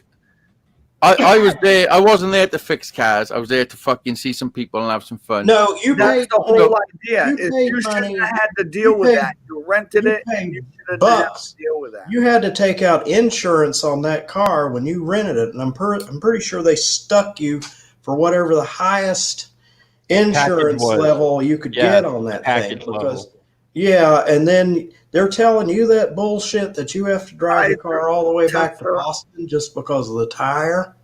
Speaker 5: I was there. I wasn't there to fix cars. I was there to fucking see some people and have some fun.
Speaker 6: No, you
Speaker 4: That's
Speaker 6: paid
Speaker 4: the whole idea.
Speaker 6: you paid
Speaker 4: You shouldn't
Speaker 6: money.
Speaker 4: have had to deal with that. You rented it.
Speaker 6: paid
Speaker 4: And you should have had
Speaker 6: bucks.
Speaker 4: to deal with that.
Speaker 6: You had to take out insurance on that car when you rented it, and I'm pretty sure they stuck you for whatever the highest insurance
Speaker 1: was.
Speaker 6: level you could
Speaker 1: Yeah,
Speaker 6: get on that thing.
Speaker 1: package level.
Speaker 6: Because and then they're telling you that bullshit that you have to drive the car all the way back to Boston just because of the tire.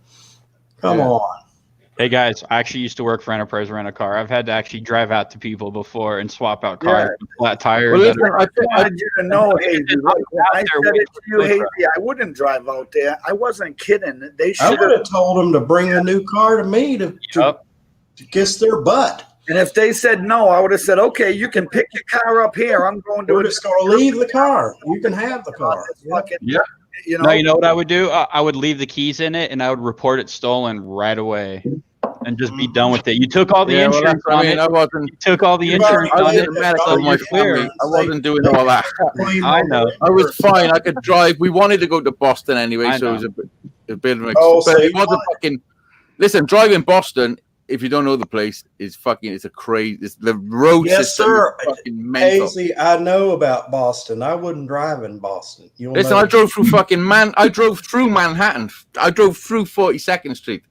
Speaker 6: Come on.
Speaker 1: Hey guys, I actually used to work for Enterprise Rent a Car. I've had to actually drive out to people before and swap out cars with flat tires.
Speaker 5: Well, listen,
Speaker 4: I wanted you to know, Hazy. Like, when I said it to you, Hazy, I wouldn't drive out there. I wasn't kidding. They
Speaker 6: I
Speaker 4: should
Speaker 6: would
Speaker 4: have.
Speaker 6: have told them to bring a new car to me to kiss their butt.
Speaker 4: And if they said no, I would have said, okay, you can pick your car up here. I'm going to
Speaker 6: We're just going to leave the car. You can have the car.
Speaker 1: Yeah.
Speaker 4: You know,
Speaker 1: No, you know what I would do? I would leave the keys in it and I would report it stolen right away and just be done with it. You took all the insurance on it.
Speaker 5: I wasn't.
Speaker 1: You took all the insurance on it.
Speaker 5: My family. I wasn't doing all that.
Speaker 1: I know.
Speaker 5: I was fine. I could drive. We wanted to go to Boston anyway, so it was a bit of an
Speaker 6: Oh,
Speaker 5: but
Speaker 6: so
Speaker 5: it wasn't fucking. Listen, driving Boston, if you don't know the place, is fucking. It's a crazy. It's the road system.
Speaker 6: Sir.
Speaker 5: Is fucking mental.
Speaker 6: Hazy, I know about Boston. I wouldn't drive in Boston.
Speaker 5: Listen, I drove through I drove through Manhattan. I drove through 42nd Street.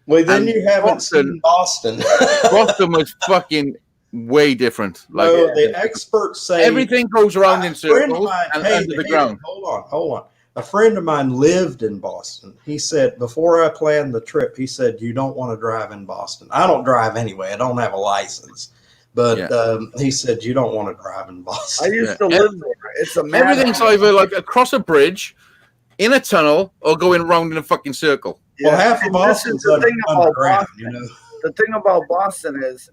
Speaker 6: Well, then you haven't
Speaker 5: Boston-
Speaker 6: seen Boston.
Speaker 5: Boston was fucking way different. Like
Speaker 6: No, the experts say
Speaker 5: everything goes around in
Speaker 6: A friend of
Speaker 5: circles
Speaker 6: mine-
Speaker 5: and
Speaker 6: hey,
Speaker 5: under the
Speaker 6: hey,
Speaker 5: ground.
Speaker 6: Hold on. A friend of mine lived in Boston. He said, before I planned the trip, he said, you don't want to drive in Boston. I don't drive anyway. I don't have a license. But he said, you don't want to drive in Boston.
Speaker 4: I used to live there. It's a madhouse.
Speaker 5: Everything's either like across a bridge, in a tunnel, or going round in a fucking circle.
Speaker 6: Well, half of
Speaker 4: And
Speaker 6: Boston's
Speaker 4: this is the thing about
Speaker 6: underground,
Speaker 4: Boston. The thing about Boston is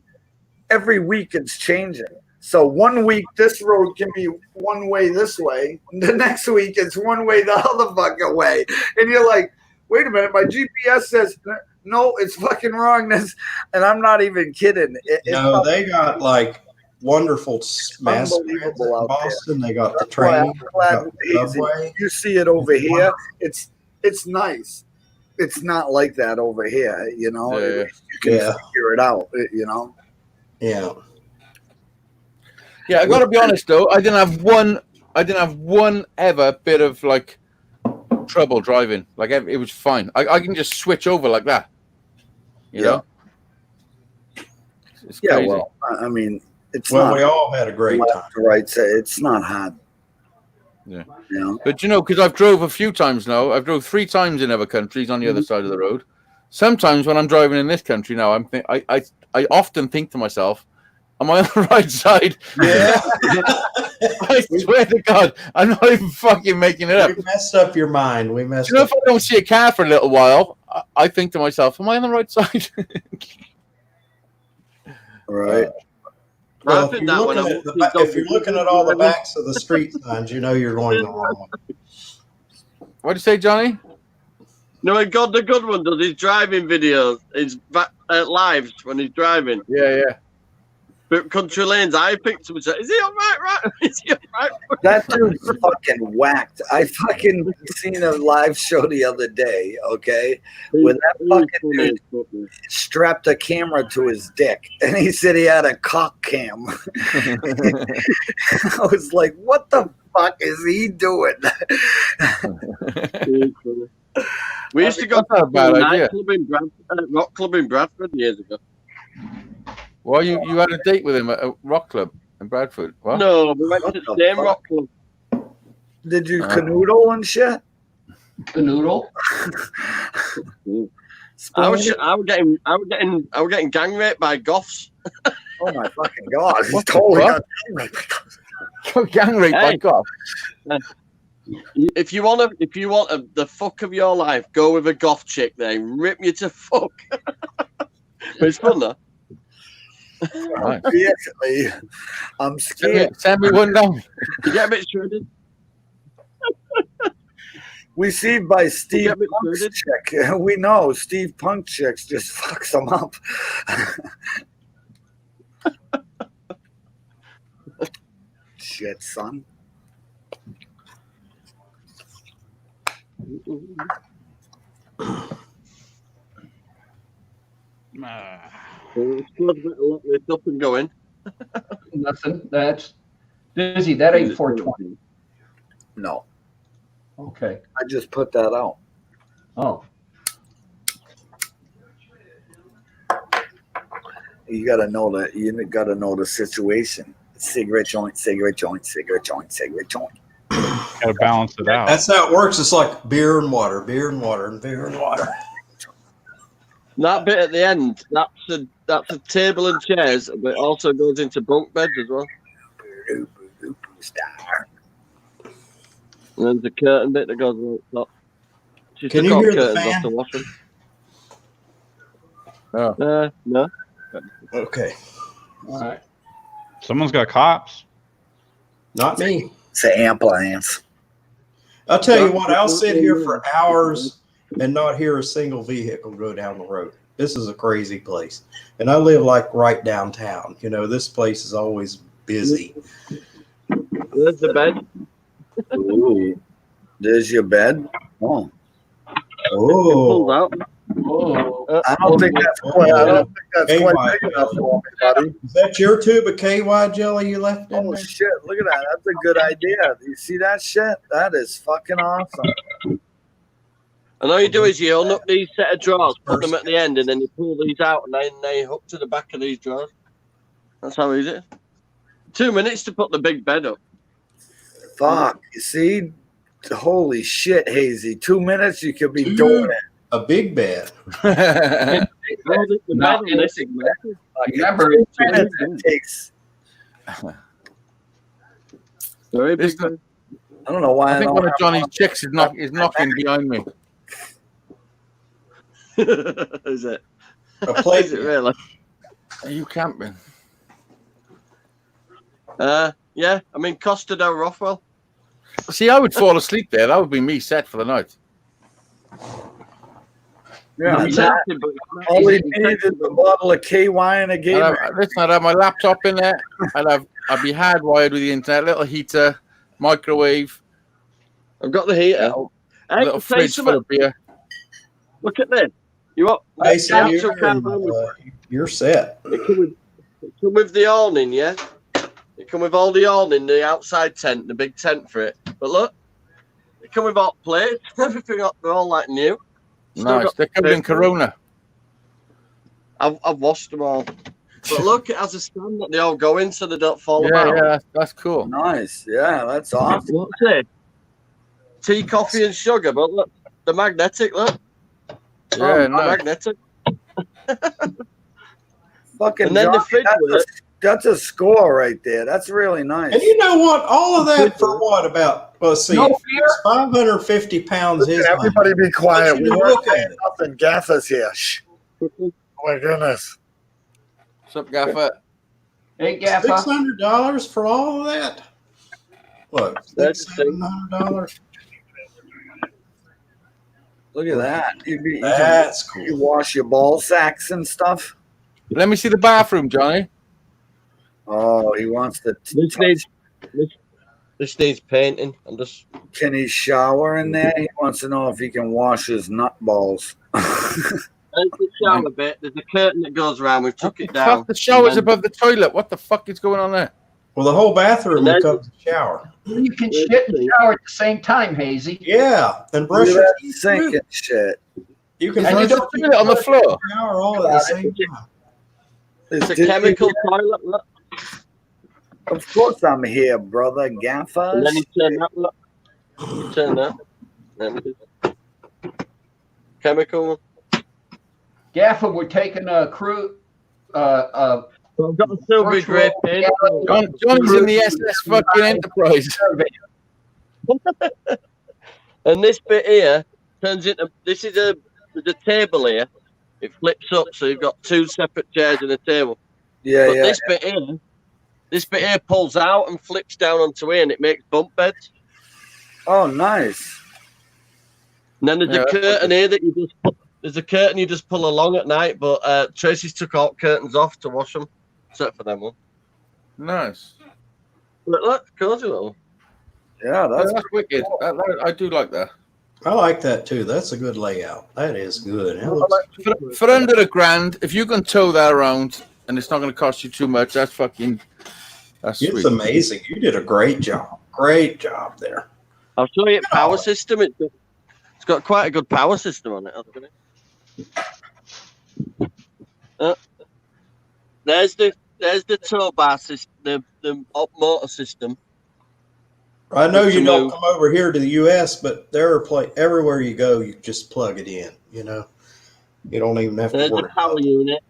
Speaker 4: every week it's changing. So one week this road can be one way this way. The next week it's one way the other fucking way. And you're like, wait a minute, my GPS says no, it's fucking wrong. And I'm not even kidding.
Speaker 6: They got like wonderful mass
Speaker 4: unbelievable out
Speaker 6: Boston. They got the
Speaker 4: That's why
Speaker 6: train.
Speaker 4: I'm glad
Speaker 6: They got the subway.
Speaker 4: you see it over here. It's nice. It's not like that over here, you know.
Speaker 5: Yeah.
Speaker 4: You can figure it out, you know.
Speaker 6: Yeah.
Speaker 5: Yeah, I got to be honest though. I didn't have one ever bit of like trouble driving. Like it was fine. I can just switch over like that. You know. It's crazy.
Speaker 4: Well, I mean, it's
Speaker 6: Well,
Speaker 4: not
Speaker 6: we all had a great time.
Speaker 4: right. Say it's not hard.
Speaker 5: Yeah.
Speaker 4: Yeah.
Speaker 5: But you know, because I've drove a few times now. I've drove 3 times in other countries on the other side of the road. Sometimes when I'm driving in this country now, I often think to myself, am I on the right side?
Speaker 6: Yeah.
Speaker 5: I swear to God, I'm not even fucking making it up.
Speaker 6: We messed up your mind. We messed
Speaker 5: You know,
Speaker 6: up.
Speaker 5: if I don't see a car for a little while, I think to myself, am I on the right side?
Speaker 4: Right.
Speaker 6: Well,
Speaker 8: I
Speaker 6: if
Speaker 8: think
Speaker 6: you're,
Speaker 8: that when
Speaker 6: looking
Speaker 8: I'm
Speaker 6: at if you're looking at all the backs of the street signs, you know you're going the wrong way.
Speaker 5: What do you say, Johnny?
Speaker 8: No, when God the Good One does his driving videos, his lives when he's driving.
Speaker 5: Yeah.
Speaker 8: But country lanes, I think to myself, is he all right? Is he all right?
Speaker 4: That dude's fucking whacked. I fucking seen a live show the other day, okay? Where that fucking dude strapped a camera to his dick. And he said he had a cock cam. I was like, what the fuck is he doing?
Speaker 8: We used to go
Speaker 5: That's not a bad idea.
Speaker 8: rock club in Bradford years ago.
Speaker 5: Well, you had a date with him at a rock club in Bradford. What?
Speaker 8: No, we went
Speaker 4: What
Speaker 8: to the
Speaker 4: the
Speaker 8: same
Speaker 4: fuck?
Speaker 8: rock club.
Speaker 4: Did you canoodle and shit?
Speaker 2: Canoodle.
Speaker 8: I was getting gang raped by goths.
Speaker 4: Oh my fucking god! He's
Speaker 5: What the
Speaker 4: totally
Speaker 5: fuck?
Speaker 4: got
Speaker 5: Gang rape by
Speaker 8: Hey.
Speaker 5: God.
Speaker 8: If you want the fuck of your life, go with a goth chick. They rip you to fuck. But it's fun though.
Speaker 5: Nice.
Speaker 4: Seriously, I'm scared.
Speaker 5: Send me one down.
Speaker 8: You get a bit shredded.
Speaker 4: We see by Steve
Speaker 8: get a bit
Speaker 4: Punk's
Speaker 8: shredded.
Speaker 4: chick. We know Steve Punk chicks just fucks them up. Shit, son.
Speaker 8: It's good, but a lot of it's up and going.
Speaker 2: Nothing. That's busy. That ain't 420.
Speaker 4: No,
Speaker 2: Okay.
Speaker 4: I just put that out.
Speaker 2: Oh.
Speaker 4: You gotta know that. You gotta know the situation. Cigarette joint, cigarette joint, cigarette joint, cigarette joint.
Speaker 1: Got to balance it out.
Speaker 6: That's how it works. It's like beer and water, beer and water, and beer and water.
Speaker 8: That bit at the end, that's a table and chairs, but it also goes into bunk beds as well.
Speaker 4: Star.
Speaker 8: And there's a curtain bit that goes on top. She
Speaker 6: Can
Speaker 8: took
Speaker 6: you
Speaker 8: all
Speaker 6: hear the
Speaker 8: curtains
Speaker 6: fan?
Speaker 8: off to wash them.
Speaker 5: Oh.
Speaker 8: No.
Speaker 6: Okay,
Speaker 2: All right.
Speaker 1: Someone's got cops.
Speaker 6: not me.
Speaker 4: It's an ambulance.
Speaker 6: I'll tell you what. I'll sit here for hours and not hear a single vehicle go down the road. This is a crazy place, and I live like right downtown. You know, this place is always busy.
Speaker 8: There's the bed.
Speaker 4: Ooh, there's your bed. Oh,
Speaker 8: Pulled
Speaker 6: Oh,
Speaker 8: out.
Speaker 2: Oh.
Speaker 4: I don't think that's quite. I don't think that's
Speaker 6: Hey,
Speaker 4: quite
Speaker 6: Mike.
Speaker 4: big enough for me, buddy.
Speaker 6: is that your tube of KY jelly you left in
Speaker 4: Oh
Speaker 6: there?
Speaker 4: shit! Look at that. That's a good idea. You see that shit? That is fucking awesome.
Speaker 8: And all you do is you unhook these set of drawers, put them at the end, and then you pull these out, and then they hook to the back of these drawers. That's how easy it is. 2 minutes to put the big bed up.
Speaker 4: Fuck. You see? Holy shit, Hazy. 2 minutes, you could be doing it.
Speaker 6: A big bed.
Speaker 8: The
Speaker 2: No,
Speaker 8: bed on this is massive.
Speaker 2: Remember,
Speaker 4: 2 minutes it takes.
Speaker 8: Very big
Speaker 5: Isn't it?
Speaker 8: bed.
Speaker 4: I don't know why.
Speaker 5: I think
Speaker 4: don't
Speaker 5: one of
Speaker 4: have
Speaker 5: Johnny's
Speaker 4: one.
Speaker 5: chicks is knocking behind me.
Speaker 8: Is it?
Speaker 6: A plate.
Speaker 8: Is it really?
Speaker 5: Are you camping?
Speaker 8: Yeah. I mean, Costa del Rothwell.
Speaker 5: See, I would fall asleep there. That would be me set for the night.
Speaker 4: Yeah,
Speaker 8: I'm
Speaker 4: that-
Speaker 8: tempted, but it's not
Speaker 4: all he
Speaker 8: easy.
Speaker 4: needs is a bottle of KY and a game.
Speaker 5: I'd have my laptop in there. I'd be hardwired with the internet, little heater, microwave,
Speaker 8: I've got the heater.
Speaker 5: a
Speaker 8: Hey,
Speaker 5: little
Speaker 8: say
Speaker 5: fridge full
Speaker 8: something.
Speaker 5: of beer.
Speaker 8: Look at this. You up?
Speaker 6: Mason, you're set.
Speaker 8: It come with the awning, yeah? It come with all the awning, the outside tent, the big tent for it. But look, it come with hot plates, everything up, they're all like new. Still
Speaker 5: Nice.
Speaker 8: got
Speaker 5: They're covered in
Speaker 8: paper.
Speaker 5: Corona.
Speaker 8: I've washed them all. But look, it has a stand that they all go in so they don't fall
Speaker 5: Yeah,
Speaker 8: about.
Speaker 5: yeah, that's cool.
Speaker 4: Nice. Yeah, that's awesome.
Speaker 8: What's it? tea, coffee, and sugar. But look, the magnetic. Look,
Speaker 5: Yeah, nice.
Speaker 8: magnetic.
Speaker 4: Fucking
Speaker 8: And then the
Speaker 4: Johnny,
Speaker 8: fridge
Speaker 4: that's a score right there. That's really nice.
Speaker 6: And you know what? All of that for what? About, let's see,
Speaker 2: No
Speaker 6: it's 550 pounds.
Speaker 4: Listen,
Speaker 6: His
Speaker 4: everybody
Speaker 6: money.
Speaker 4: be quiet.
Speaker 6: But you
Speaker 4: We
Speaker 6: know,
Speaker 4: weren't
Speaker 6: look at
Speaker 4: saying
Speaker 6: it.
Speaker 4: nothing. Gaffer's here. Shh. Oh my goodness.
Speaker 5: What's up, Gaffer?
Speaker 2: Hey, Gaffa.
Speaker 6: $600 for all of that? What?
Speaker 8: That's
Speaker 6: $700?
Speaker 4: Look at that.
Speaker 6: That's cool.
Speaker 4: You wash your ball sacks and stuff.
Speaker 5: Let me see the bathroom, Johnny.
Speaker 4: Oh, he wants to.
Speaker 8: This needs painting. I'm just.
Speaker 4: Can he shower in there? He wants to know if he can wash his nut balls.
Speaker 8: There's the shower bit. There's a curtain that goes around. We've took it down.
Speaker 5: Fuck, the shower's above the toilet. What the fuck is going on there?
Speaker 6: Well, the whole bathroom becomes a shower.
Speaker 2: You can shit and shower at the same time, Hazy.
Speaker 6: Yeah, and brush
Speaker 4: Look
Speaker 6: your
Speaker 4: at that
Speaker 6: teeth.
Speaker 4: sink
Speaker 6: too.
Speaker 4: and shit.
Speaker 6: You can
Speaker 5: And
Speaker 6: brush
Speaker 5: you
Speaker 6: your
Speaker 5: don't do
Speaker 6: teeth
Speaker 5: it on the floor.
Speaker 6: shower all at the same time.
Speaker 8: It's a
Speaker 4: Did you-
Speaker 8: chemical toilet. Look.
Speaker 4: Of course I'm here, brother. Gaffers.
Speaker 8: And then you turn that. Look. You turn that. Then chemical.
Speaker 2: Gaffa, we're taking a crew.
Speaker 8: I've got a silver grey paint.
Speaker 5: Johnny's in the SS fucking Enterprise.
Speaker 8: And this bit here turns into. This is the table here. It flips up, so you've got two separate chairs and a table.
Speaker 4: Yeah,
Speaker 8: But
Speaker 4: yeah.
Speaker 8: this bit here pulls out and flips down onto here, and it makes bunk beds.
Speaker 4: Oh, nice.
Speaker 8: And then there's a curtain here that you just. There's a curtain you just pull along at night, but Tracy's took all curtains off to wash them, except for them one.
Speaker 5: Nice.
Speaker 8: Look, cozy little.
Speaker 4: Yeah,
Speaker 5: That's
Speaker 4: that's
Speaker 5: wicked. I do like that.
Speaker 6: I like that too. That's a good layout. That is good. That looks-
Speaker 5: For under $1,000, if you can tow that around and it's not going to cost you too much, that's sweet.
Speaker 6: It's amazing. You did a great job. Great job there.
Speaker 8: I'll show you the power system. It's got quite a good power system on it. There's the tow bar system, the motor system.
Speaker 6: I know you don't
Speaker 8: move.
Speaker 6: come over here to the U.S., but there are everywhere you go, you just plug it in. You know, you don't even have to
Speaker 8: There's
Speaker 6: worry.
Speaker 8: the power unit.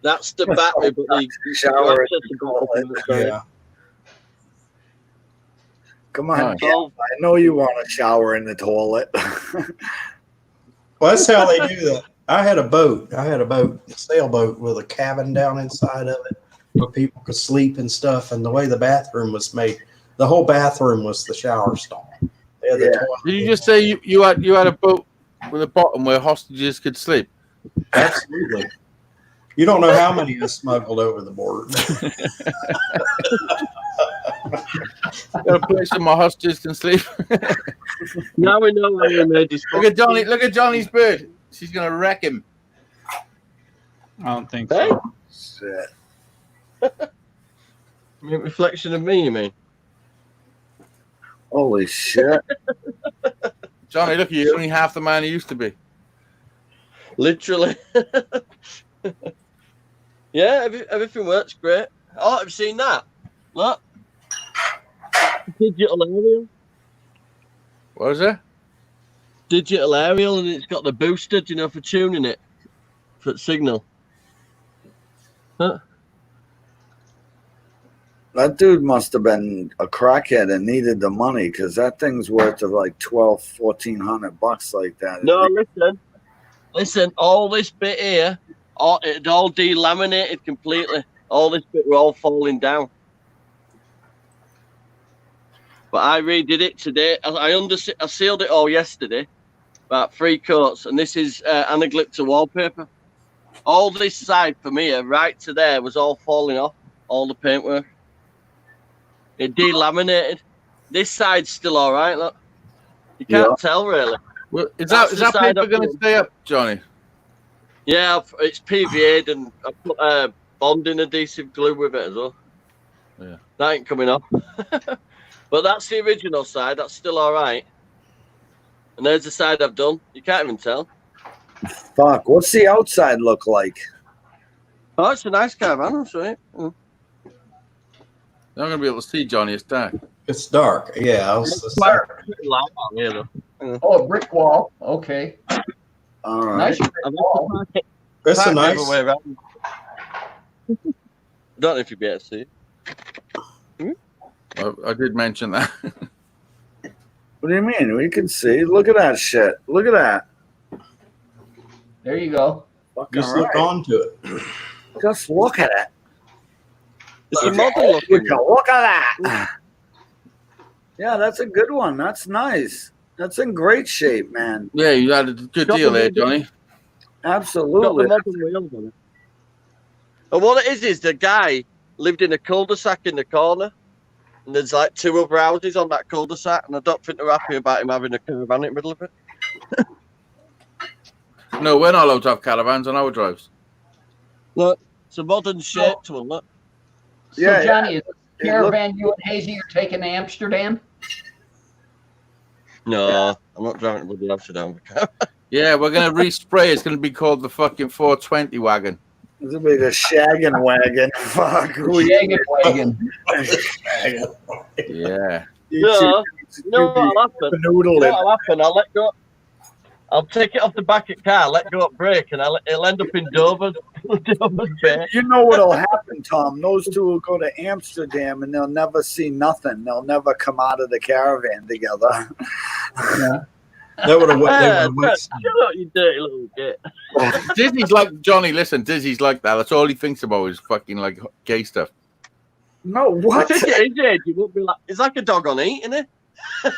Speaker 8: That's the battery, but the
Speaker 4: shower.
Speaker 6: Yeah.
Speaker 4: Come on,
Speaker 5: Nice.
Speaker 4: Gaff, I know you want to shower in the toilet.
Speaker 6: Well, that's how they do that. I had a boat, a sailboat with a cabin down inside of it where people could sleep and stuff. And the way the bathroom was made, the whole bathroom was the shower stall. They had the
Speaker 4: Yeah.
Speaker 6: toilet.
Speaker 5: Did you just say you had a boat with a bottom where hostages could sleep?
Speaker 6: Absolutely. You don't know how many I smuggled over the border.
Speaker 5: Got a place where my hostages can sleep.
Speaker 8: Now we know where you made this.
Speaker 5: Look at Johnny. Look at Johnny's bird. She's gonna wreck him.
Speaker 1: I don't think
Speaker 8: Hey?
Speaker 1: so.
Speaker 4: Shit.
Speaker 8: Reflection of me, you mean?
Speaker 4: Holy shit.
Speaker 5: Johnny, look at you. You're only half the man you used to be.
Speaker 8: Literally. Yeah, everything works great. Oh, have you seen that? Look. Digital aerial.
Speaker 5: What was it?
Speaker 8: Digital aerial, and it's got the booster, do you know, for tuning it. For signal. Huh?
Speaker 4: That dude must have been a crackhead and needed the money because that thing's worth of like $1,200-$1,400 like that.
Speaker 8: No, listen, all this bit here, it all delaminated completely. All this bit were all falling down. But I redid it today. I sealed it all yesterday, about 3 coats, and this is anaglypta wallpaper. All this side from here, right to there, was all falling off, all the paintwork. It delaminated. This side's still all right, look. You can't tell, really.
Speaker 5: Well, is
Speaker 8: That's
Speaker 5: that
Speaker 8: the side
Speaker 5: paper
Speaker 8: up
Speaker 5: going to
Speaker 8: here.
Speaker 5: stay up, Johnny?
Speaker 8: Yeah, it's PVA'd, and I put bonding adhesive glue with it as well.
Speaker 5: Yeah.
Speaker 8: That ain't coming off. But that's the original side. That's still all right. And there's the side I've done. You can't even tell.
Speaker 4: Fuck, what's the outside look like?
Speaker 8: Oh, it's a nice caravan, that's right.
Speaker 5: You're not going to be able to see Johnny. It's dark.
Speaker 6: It's dark. Yeah, I was
Speaker 8: It's quite pretty light out here, though.
Speaker 2: Oh, a brick wall. Okay.
Speaker 4: All right.
Speaker 2: Nice brick wall.
Speaker 6: It's a
Speaker 8: Park the
Speaker 6: nice.
Speaker 8: other way around. I don't know if you'd be able to see it.
Speaker 5: I did mention that.
Speaker 4: What do you mean? We can see. Look at that shit. Look at that.
Speaker 2: There you go.
Speaker 4: Fucking
Speaker 6: Just look
Speaker 4: right.
Speaker 6: onto it.
Speaker 4: Just look at it.
Speaker 8: It's a
Speaker 4: Okay.
Speaker 8: modern looking.
Speaker 4: Look at that. Yeah, that's a good one. That's nice. That's in great shape, man.
Speaker 5: Yeah, you had a good deal there, Johnny.
Speaker 8: Got the
Speaker 4: Absolutely.
Speaker 8: modern wheels on it. And what it is the guy lived in a cul-de-sac in the corner, and there's like 2 other houses on that cul-de-sac, and I don't think they're happy about him having a caravan in the middle of it.
Speaker 5: No, we're not allowed to have caravans on our drives.
Speaker 8: Look, it's a modern shape to one. Look.
Speaker 2: So,
Speaker 4: Yeah,
Speaker 2: Johnny, is the
Speaker 4: It
Speaker 2: caravan you and Hazy are taking to Amsterdam?
Speaker 8: No, I'm not driving to bloody Amsterdam.
Speaker 5: Yeah, we're going to respray. It's going to be called the fucking 420 wagon.
Speaker 4: This will be the shaggin' wagon. Fuck.
Speaker 2: Shaggin' wagon.
Speaker 5: Yeah.
Speaker 8: No, what'll happen?
Speaker 4: Noodle it.
Speaker 8: What'll happen? I'll let go. I'll take it off the back of the car, let go of brake, and it'll end up in Dover. Dover's Bay.
Speaker 4: You know what'll happen, Tom? Those two will go to Amsterdam and they'll never see nothing. They'll never come out of the caravan together.
Speaker 2: Yeah.
Speaker 6: That would have
Speaker 8: Shut
Speaker 6: wasted.
Speaker 8: up, you dirty little git.
Speaker 5: Disney's like, Johnny, listen, Disney's like that. That's all he thinks about is fucking like gay stuff.
Speaker 4: No,
Speaker 8: I
Speaker 4: what?
Speaker 8: think it is, Ed. You won't be like, it's like a dog on eat, isn't it?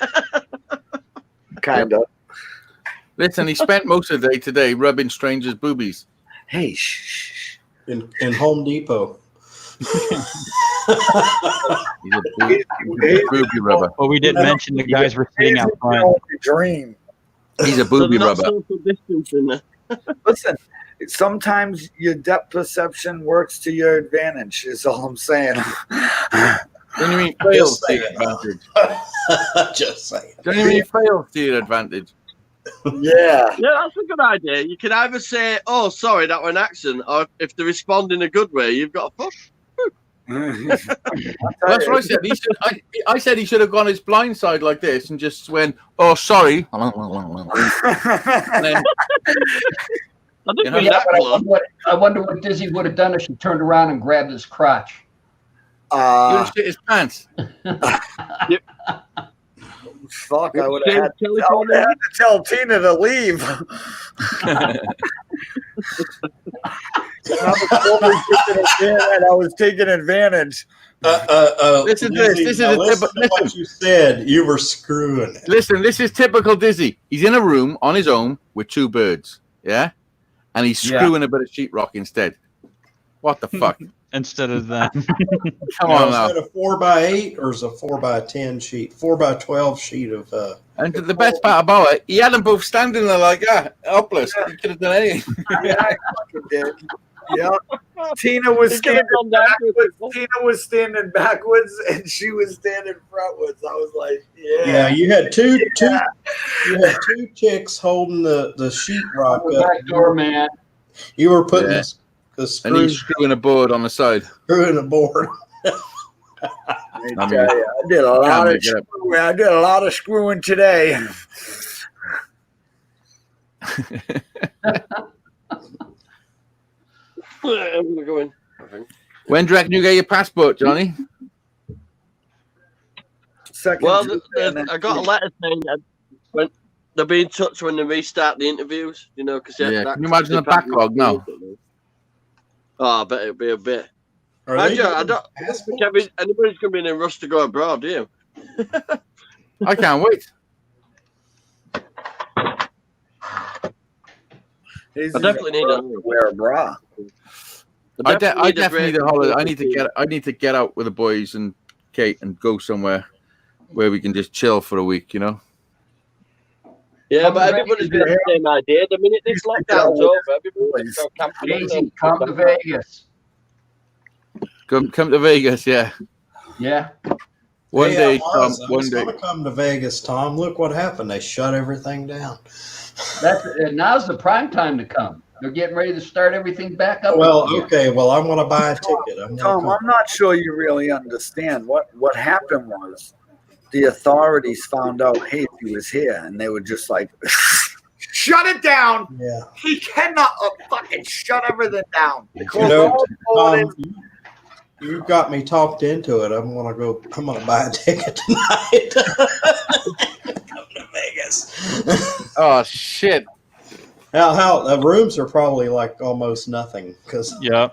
Speaker 4: Kind of.
Speaker 5: Listen, he spent most of the day today rubbing strangers' boobies.
Speaker 4: Hey, shh.
Speaker 6: In Home Depot.
Speaker 5: He's a booby rubber.
Speaker 1: Well, we didn't mention the guys were sitting out front.
Speaker 4: Dream.
Speaker 5: He's a
Speaker 8: So
Speaker 5: booby
Speaker 8: they're not
Speaker 5: rubber.
Speaker 8: social distancing there.
Speaker 4: Listen, sometimes your depth perception works to your advantage, is all I'm saying.
Speaker 5: Don't you mean fails
Speaker 6: Just
Speaker 5: to your
Speaker 6: saying.
Speaker 5: advantage?
Speaker 6: Just saying.
Speaker 5: Don't you mean fails to your advantage?
Speaker 4: Yeah.
Speaker 8: Yeah, that's a good idea. You can either say, "Oh, sorry, that was an accident," or if they respond in a good way, you've got a fuck.
Speaker 5: That's what I said. I said he should have gone his blind side like this and just went, "Oh, sorry." And then,
Speaker 8: I didn't
Speaker 5: You know,
Speaker 8: mean
Speaker 2: Yeah,
Speaker 8: that
Speaker 2: but
Speaker 8: close.
Speaker 2: I wonder what Dizzy would have done if she turned around and grabbed his crotch.
Speaker 5: he would have shit his pants.
Speaker 4: Fuck, I would have had
Speaker 8: Telephone
Speaker 4: to tell Tina to leave. I was taking advantage.
Speaker 5: Listen to this.
Speaker 6: Dizzy,
Speaker 5: This is
Speaker 6: now
Speaker 5: a
Speaker 6: listen to what you said. You were screwing it.
Speaker 5: Listen, this is typical Dizzy. He's in a room on his own with 2 birds, yeah? And he's screwing a bit of sheetrock instead. What the fuck?
Speaker 1: Instead of them.
Speaker 5: Come on now.
Speaker 6: Is that a 4x8 or is it a 4x10 sheet? 4x12 sheet of.
Speaker 5: And the best part about it, he had them both standing there like that, helpless. He could have done anything.
Speaker 4: Yeah, I fucking did. Yeah. Tina was standing backwards. Tina was standing backwards and she was standing frontwards. I was like,
Speaker 6: Yeah, you had two chicks holding the sheetrock up.
Speaker 2: Back door, man.
Speaker 6: You were putting
Speaker 5: Yeah.
Speaker 6: the
Speaker 5: And
Speaker 6: screw
Speaker 5: he's screwing a board on the side.
Speaker 6: in the board.
Speaker 4: I did a lot of screwing. I did a lot of screwing today.
Speaker 8: I'm gonna go in. I think.
Speaker 5: When do you reckon you get your passport, Johnny?
Speaker 4: Second
Speaker 8: Well,
Speaker 4: Tuesday
Speaker 8: I got a letter saying that when they'll be in touch when they restart the interviews. You know, because
Speaker 5: Yeah, can you imagine the backlog now?
Speaker 8: Oh, I bet it'll be a bit.
Speaker 6: Are
Speaker 8: I
Speaker 6: they
Speaker 8: don't
Speaker 6: doing
Speaker 8: think
Speaker 6: passports?
Speaker 8: anybody's going to be in a rush to go abroad, do you?
Speaker 5: I can't wait.
Speaker 4: He's
Speaker 8: I definitely need a
Speaker 4: wear a bra.
Speaker 5: I definitely need a holiday. I need to get out with the boys and Kate and go somewhere where we can just chill for a week, you know?
Speaker 8: Yeah, but everybody's got the same idea. The minute this lockdown's over, everybody's going to camping.
Speaker 2: Daisy, come to Vegas.
Speaker 5: Come to Vegas, yeah.
Speaker 2: Yeah.
Speaker 5: One
Speaker 6: Hey,
Speaker 5: day,
Speaker 6: I
Speaker 5: Tom.
Speaker 6: was
Speaker 5: One day.
Speaker 6: going to come to Vegas, Tom. Look what happened. They shut everything down.
Speaker 2: Now's the prime time to come. They're getting ready to start everything back up.
Speaker 6: Well,
Speaker 2: again.
Speaker 6: okay. Well, I'm going to buy a ticket. I'm
Speaker 4: Tom,
Speaker 6: gonna
Speaker 4: I'm not sure you really understand. What happened was the authorities found out Hazy was here, and they were just like,
Speaker 9: Shut it down.
Speaker 6: Yeah.
Speaker 9: He cannot fucking shut everything down.
Speaker 6: You know, you got me talked into it. I'm gonna buy a ticket tonight. Come to Vegas.
Speaker 5: Oh shit!
Speaker 6: How the rooms are probably like almost nothing because
Speaker 1: Yeah.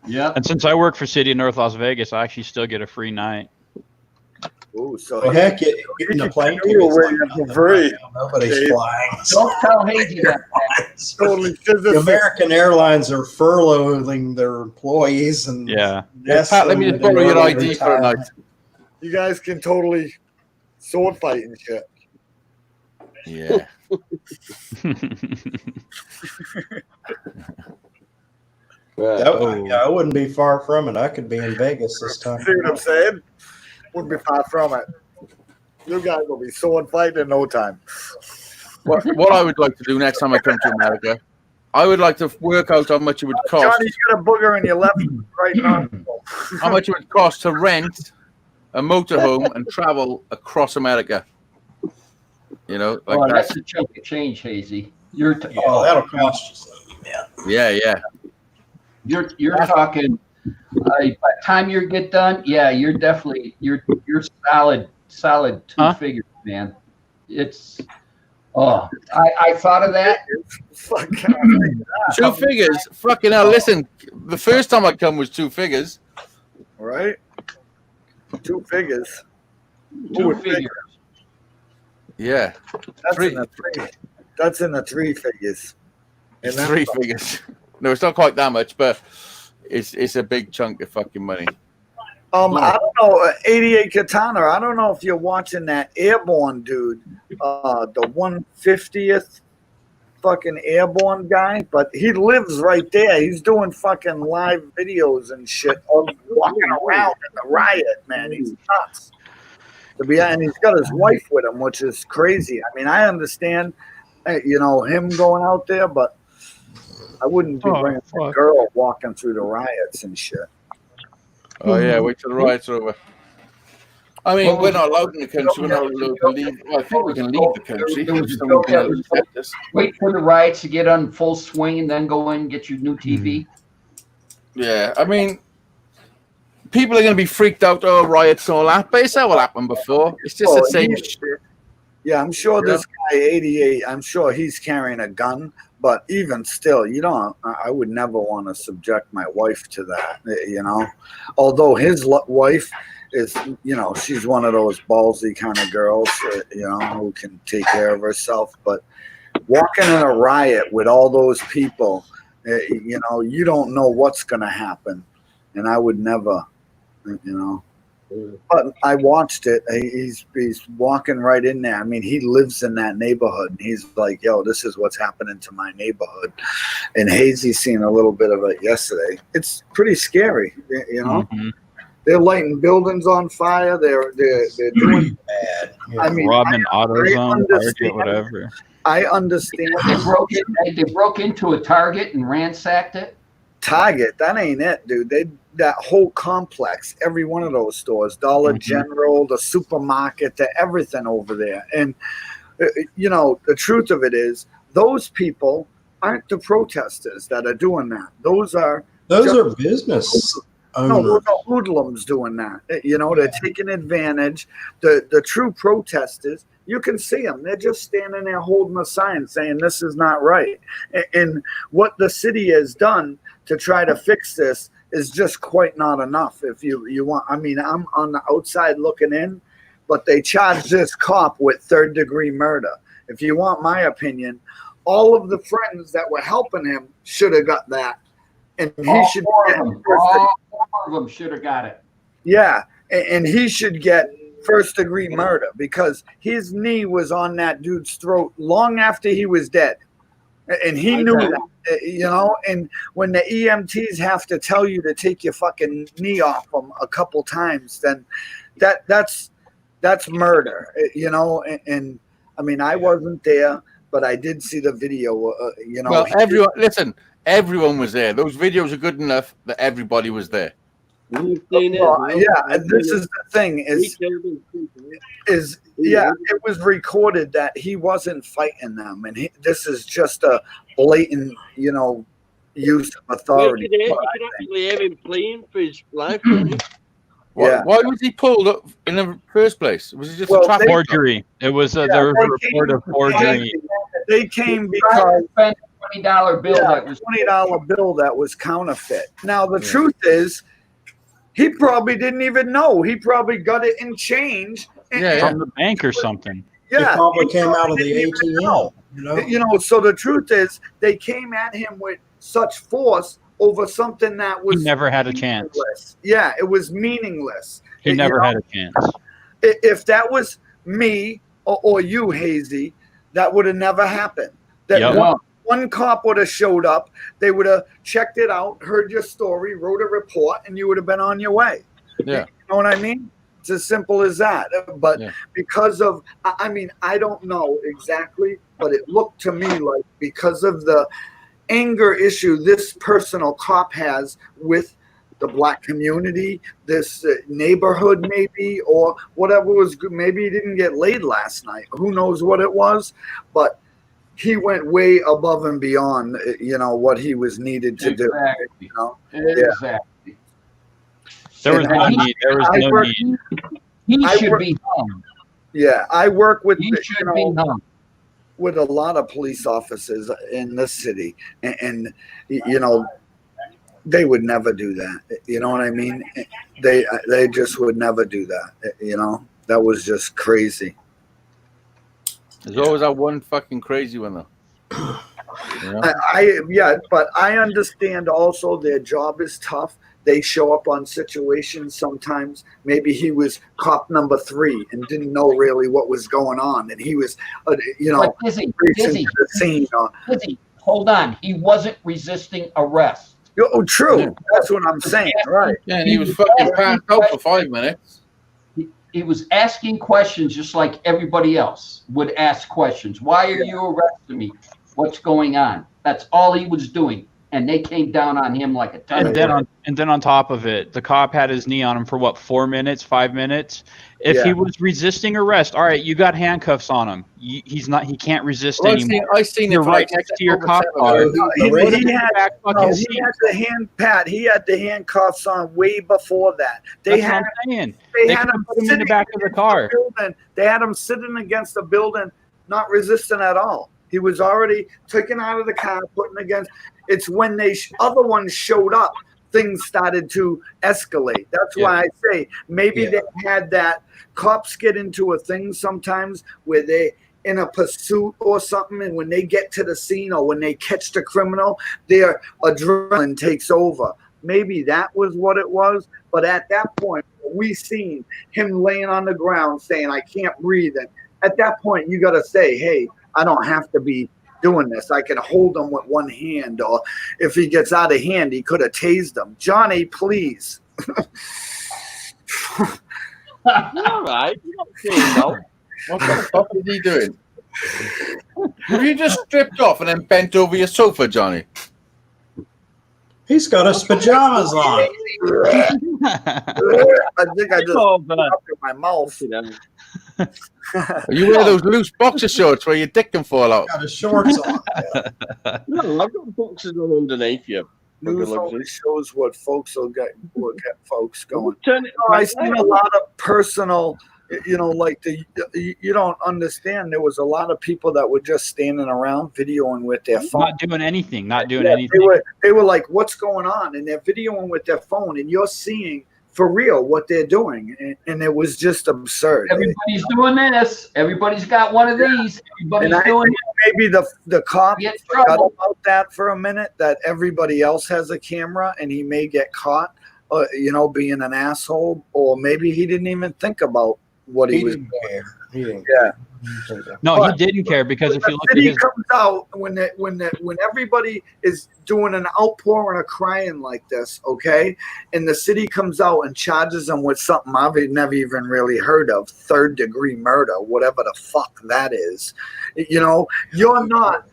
Speaker 2: Yeah.
Speaker 1: And since I work for City of North Las Vegas, I actually still get a free night.
Speaker 4: "Ooh, so
Speaker 6: well, heck, getting a plane ticket like
Speaker 9: free.
Speaker 6: Nobody's flying.
Speaker 2: Don't tell Hazy that.
Speaker 9: Totally.
Speaker 6: The American Airlines are furloughing their employees, and
Speaker 1: Yeah.
Speaker 5: Pat, let me just borrow your ID for a night.
Speaker 9: You guys can totally sword fight and shit.
Speaker 5: Yeah.
Speaker 6: I wouldn't be far from it. I could be in Vegas this time.
Speaker 9: See what I'm saying? Wouldn't be far from it. You guys will be sword fighting in no time.
Speaker 5: What I would like to do next time I come to America, I would like to work out how much it would cost.
Speaker 9: Johnny's got a booger in your left right now.
Speaker 5: How much it would cost to rent a motorhome and travel across America. You know, like
Speaker 2: Oh, that's a chunk of change, Hazy. You're
Speaker 6: that'll cost you something.
Speaker 5: Yeah.
Speaker 2: You're talking. By the time you get done, yeah, you're definitely you're solid two figures, man. It's I thought of that.
Speaker 5: Two figures, fucking hell! Listen, the first time I come was 2 figures.
Speaker 9: Right? 2 figures.
Speaker 2: Two figures.
Speaker 5: Yeah,
Speaker 9: that's in the 3 figures. And
Speaker 5: 3 figures. No, it's not quite that much, but it's a big chunk of fucking money.
Speaker 4: I don't know, 88 Katana. I don't know if you're watching that Airborne dude, the 150th fucking Airborne guy, but he lives right there. He's doing fucking live videos and shit, walking around in the riot, man. He's nuts. And he's got his wife with him, which is crazy. I mean, I understand, him going out there, but I wouldn't be bringing a girl walking through the riots and shit.
Speaker 5: Oh yeah, wait till the riots are over. I mean, we're not allowed in the country. We're not allowed to leave. Well, I think we can leave the country. Just don't accept us.
Speaker 2: Wait for the riots to get on full swing and then go in and get your new TV.
Speaker 5: Yeah, I mean, people are going to be freaked out. Oh, riots and all that. But it's how it happened before. It's just the same shit.
Speaker 4: Yeah, I'm sure this guy, 88, I'm sure he's carrying a gun. But even still, I would never want to subject my wife to that, Although his wife is, she's one of those ballsy kind of girls, who can take care of herself. But walking in a riot with all those people, you don't know what's going to happen. And I would never, But I watched it. He's walking right in there. I mean, he lives in that neighborhood. And he's like, yo, this is what's happening to my neighborhood. And Hazy's seen a little bit of it yesterday. It's pretty scary, Mm-hmm. They're lighting buildings on fire. They're doing bad.
Speaker 1: I mean, robbing AutoZone, Target, whatever.
Speaker 4: I understand.
Speaker 2: They broke into a Target and ransacked it.
Speaker 4: Target, that ain't it, dude. That whole complex, every one of those stores, Dollar General, the supermarket, everything over there. And the truth of it is, those people aren't the protesters that are doing that. Those are
Speaker 6: business owners.
Speaker 4: No, those are hoodlums doing that. They're taking advantage. The true protesters, you can see them. They're just standing there holding a sign saying this is not right. And what the city has done to try to fix this is just quite not enough. If you want, I mean, I'm on the outside looking in, but they charged this cop with 3rd-degree murder. If you want my opinion, all of the friends that were helping him should have got that. And he should get
Speaker 2: all 4 of them should have got it.
Speaker 4: Yeah, and he should get 1st-degree murder because his knee was on that dude's throat long after he was dead. And he knew that, and when the EMTs have to tell you to take your fucking knee off them a couple times, then that's murder, and I mean, I wasn't there, but I did see the video,
Speaker 5: Well, everyone was there. Those videos are good enough that everybody was there.
Speaker 8: You've seen it,
Speaker 4: Well,
Speaker 8: bro.
Speaker 4: yeah,
Speaker 8: I've
Speaker 4: this
Speaker 8: seen
Speaker 4: is the thing
Speaker 8: it. We killed him too, bro.
Speaker 4: it was recorded that he wasn't fighting them, and this is just a blatant, use of authority.
Speaker 8: You could actually hear him pleading for his life, couldn't you?
Speaker 4: Yeah.
Speaker 5: Why was he pulled up in the first place? Was it just
Speaker 4: Well,
Speaker 5: a traffic
Speaker 1: Forgery. It was there was a report of forgery.
Speaker 4: They came
Speaker 2: He tried
Speaker 4: because
Speaker 2: to spend a $20 bill that was
Speaker 4: $20 bill that was counterfeit. Now the truth is, he probably didn't even know. He probably got it in change.
Speaker 1: From the bank or something.
Speaker 4: Yeah,
Speaker 6: it probably
Speaker 4: he
Speaker 6: came out of the
Speaker 4: didn't even
Speaker 6: ATM.
Speaker 4: know. So the truth is, they came at him with such force over something that was
Speaker 1: He never had a chance.
Speaker 4: meaningless. Yeah, it was meaningless.
Speaker 1: He never had a chance.
Speaker 4: If that was me or you, Hazy, that would have never happened. That
Speaker 1: Yep.
Speaker 4: one cop would have showed up. They would have checked it out, heard your story, wrote a report, and you would have been on your way.
Speaker 5: Yeah.
Speaker 4: You know what I mean? It's as simple as that. But because of, I don't know exactly, but it looked to me like because of the anger issue this personal cop has with the black community, this neighborhood maybe, or whatever was good. Maybe he didn't get laid last night. Who knows what it was? But he went way above and beyond, what he was needed to do.
Speaker 2: Exactly.
Speaker 1: There was no need. There was no need.
Speaker 2: He should be hung.
Speaker 4: Yeah, I work with
Speaker 2: He should be hung.
Speaker 4: with a lot of police officers in this city, and they would never do that. You know what I mean? They just would never do that. That was just crazy.
Speaker 5: There's always that one fucking crazy one though.
Speaker 4: But I understand also their job is tough. They show up on situations sometimes. Maybe he was cop number 3 and didn't know really what was going on, and he was,
Speaker 2: Dizzy,
Speaker 4: racing to the scene.
Speaker 2: Dizzy, hold on. He wasn't resisting arrest.
Speaker 4: Oh, true. Yeah. That's what I'm saying. Right.
Speaker 5: Yeah, and he was fucking passed out for 5 minutes.
Speaker 2: He was asking questions just like everybody else would ask questions. Why are you arresting me? What's going on? That's all he was doing. And they came down on him like a ton.
Speaker 1: And then on top of it, the cop had his knee on him for 4 minutes, 5 minutes. If he was resisting arrest, all right, you got handcuffs on him. He can't resist anymore.
Speaker 5: I seen
Speaker 1: You're
Speaker 5: it
Speaker 1: right next to your cop car.
Speaker 4: He had the handcuffs on way before that. They had him
Speaker 1: put him in the back of the car.
Speaker 4: They had him sitting against the building, not resisting at all. He was already taken out of the car, putting against. It's when other ones showed up, things started to escalate. That's why I say maybe they had that. Cops get into a thing sometimes where they in a pursuit or something, and when they get to the scene or when they catch the criminal, their adrenaline takes over. Maybe that was what it was. But at that point, we seen him laying on the ground saying, "I can't breathe." And at that point, you got to say, "Hey, I don't have to be doing this. I can hold him with one hand, or if he gets out of hand, he could have tased him." Johnny, please.
Speaker 8: All right.
Speaker 5: What the fuck is he doing? Have you just stripped off and then bent over your sofa, Johnny?
Speaker 6: He's got his pajamas on.
Speaker 4: I think I just up in my mouth.
Speaker 5: You wear those loose boxer shorts where your dick can fall out.
Speaker 6: Got his shorts on.
Speaker 8: No, I've got boxes on underneath you.
Speaker 4: News only shows what folks will get folks going.
Speaker 8: I
Speaker 4: seen a lot of personal, like you don't understand. There was a lot of people that were just standing around videoing with their phone,
Speaker 1: not doing anything.
Speaker 4: They were like, "What's going on?" And they're videoing with their phone, and you're seeing for real what they're doing, and it was just absurd.
Speaker 2: Everybody's doing this. Everybody's got one of these. Everybody's doing it.
Speaker 4: Maybe the cop forgot about that for a minute, that everybody else has a camera and he may get caught, being an asshole, or maybe he didn't even think about what he was doing.
Speaker 1: No, he didn't care, because if you look at
Speaker 4: his comes out when everybody is doing an outpouring of crying like this, okay, and the city comes out and charges them with something I've never even really heard of, 3rd-degree murder, whatever the fuck that is. You're not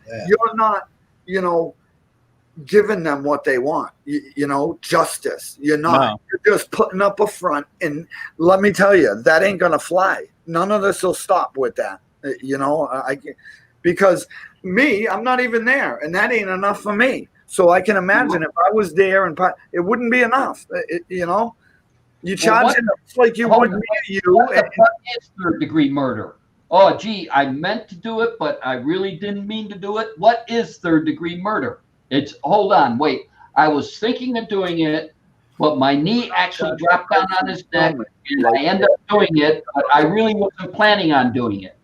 Speaker 4: giving them what they want. You know, justice. You're not.
Speaker 1: No.
Speaker 4: You're just putting up a front, and let me tell you, that ain't gonna fly. None of this will stop with that. You know, because me, I'm not even there, and that ain't enough for me. So I can imagine if I was there, and it wouldn't be enough. You know, you charge it like you would me or you.
Speaker 2: What is third-degree murder? Oh, gee, I meant to do it, but I really didn't mean to do it. What is third-degree murder? It's, hold on, wait. I was thinking of doing it, but my knee actually dropped down on his neck, and I ended up doing it, but I really wasn't planning on doing it.